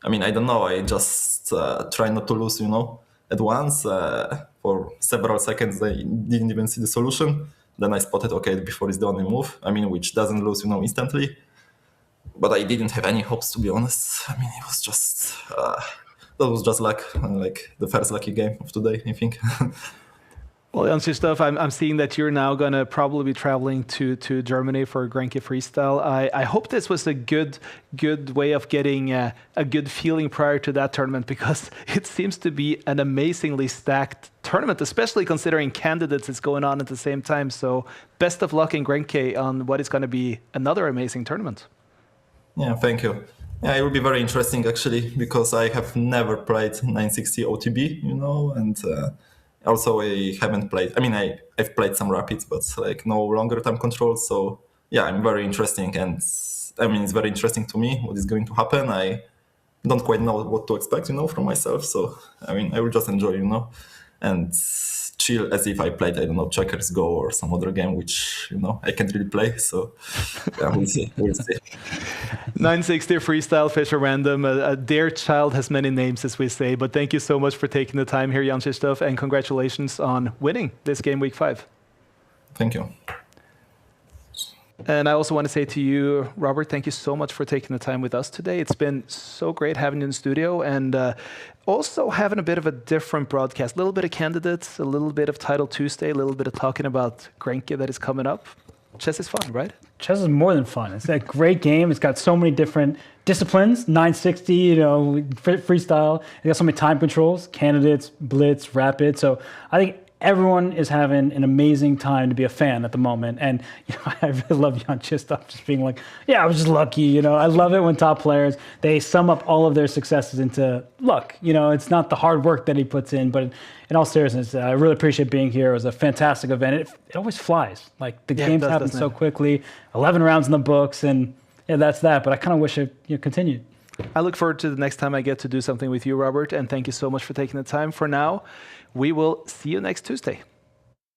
I don't know, I just tried not to lose, at once. For several seconds, I didn't even see the solution. then I spotted, okay, before is the only move. I mean, which doesn't lose, instantly. But I didn't have any hopes, to be honest. I mean, it was just that was just luck, like the first lucky game of today, I think. Well, Jan-Krzysztof, I'm seeing that you're now going to probably be traveling to Germany for Grenke Freestyle. I hope this was a good way of getting a good feeling prior to that tournament, because it seems to be an amazingly stacked tournament, especially considering candidates is going on at the same time. So best of luck in Grenke on what is going to be another amazing tournament. Yeah, thank you. Yeah, it will be very interesting, actually, because I have never played 960 OTB, and also I haven't played, I've played some Rapids, but like no longer time control. So yeah, I'm very interesting. And it's very interesting to me what is going to happen. I don't quite know what to expect, from myself. So, I will just enjoy, and chill as if I played, I don't know, Checkers Go or some other game, which, I can't really play. So yeah, we'll see. 960 Freestyle, Fisher Random, a dear child has many names, as we say. But thank you so much for taking the time here, Jan-Krzysztof, and congratulations on winning this game week 5. Thank you. And I also want to say to you, Robert, thank you so much for taking the time with us today. It's been so great having you in the studio, and also having a bit of a different broadcast. A little bit of candidates, a little bit of Title Tuesday, a little bit of talking about Grenke that is coming up. Chess is fun, right? Chess is more than fun. It's a great game. It's got so many different disciplines. 960, freestyle. It got so many time controls, candidates, blitz, rapid. So I think everyone is having an amazing time to be a fan at the moment. And I really love Jan-Krzysztof just being like, yeah, I was just lucky. I love it when top players, they sum up all of their successes into luck. It's not the hard work that he puts in, but in all seriousness, I really appreciate being here. It was a fantastic event. It always flies. Like the games happen so quickly. 11 rounds in the books, and yeah, that's that. But I kind of wish it continued. I look forward to the next time I get to do something with you, Robert, and thank you so much for taking the time. For now, we will see you next Tuesday.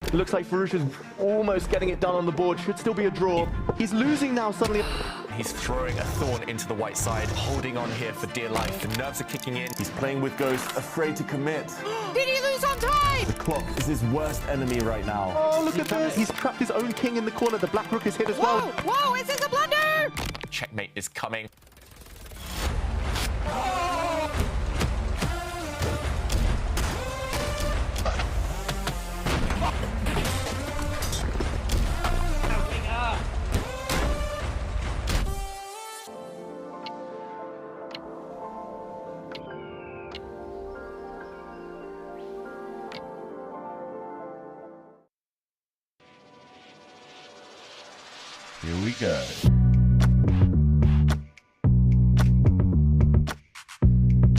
It looks like Farouk is almost getting it done on the board. Should still be a draw. He's losing now suddenly. He's throwing a thorn into the white side, holding on here for dear life. The nerves are kicking in. He's playing with Ghost, afraid to commit. Did he lose on time? The clock is his worst enemy right now. Oh, look at this. He's trapped his own king in the corner. The black rook is hit as well. Whoa, is this a blunder? Checkmate is coming. Here we go.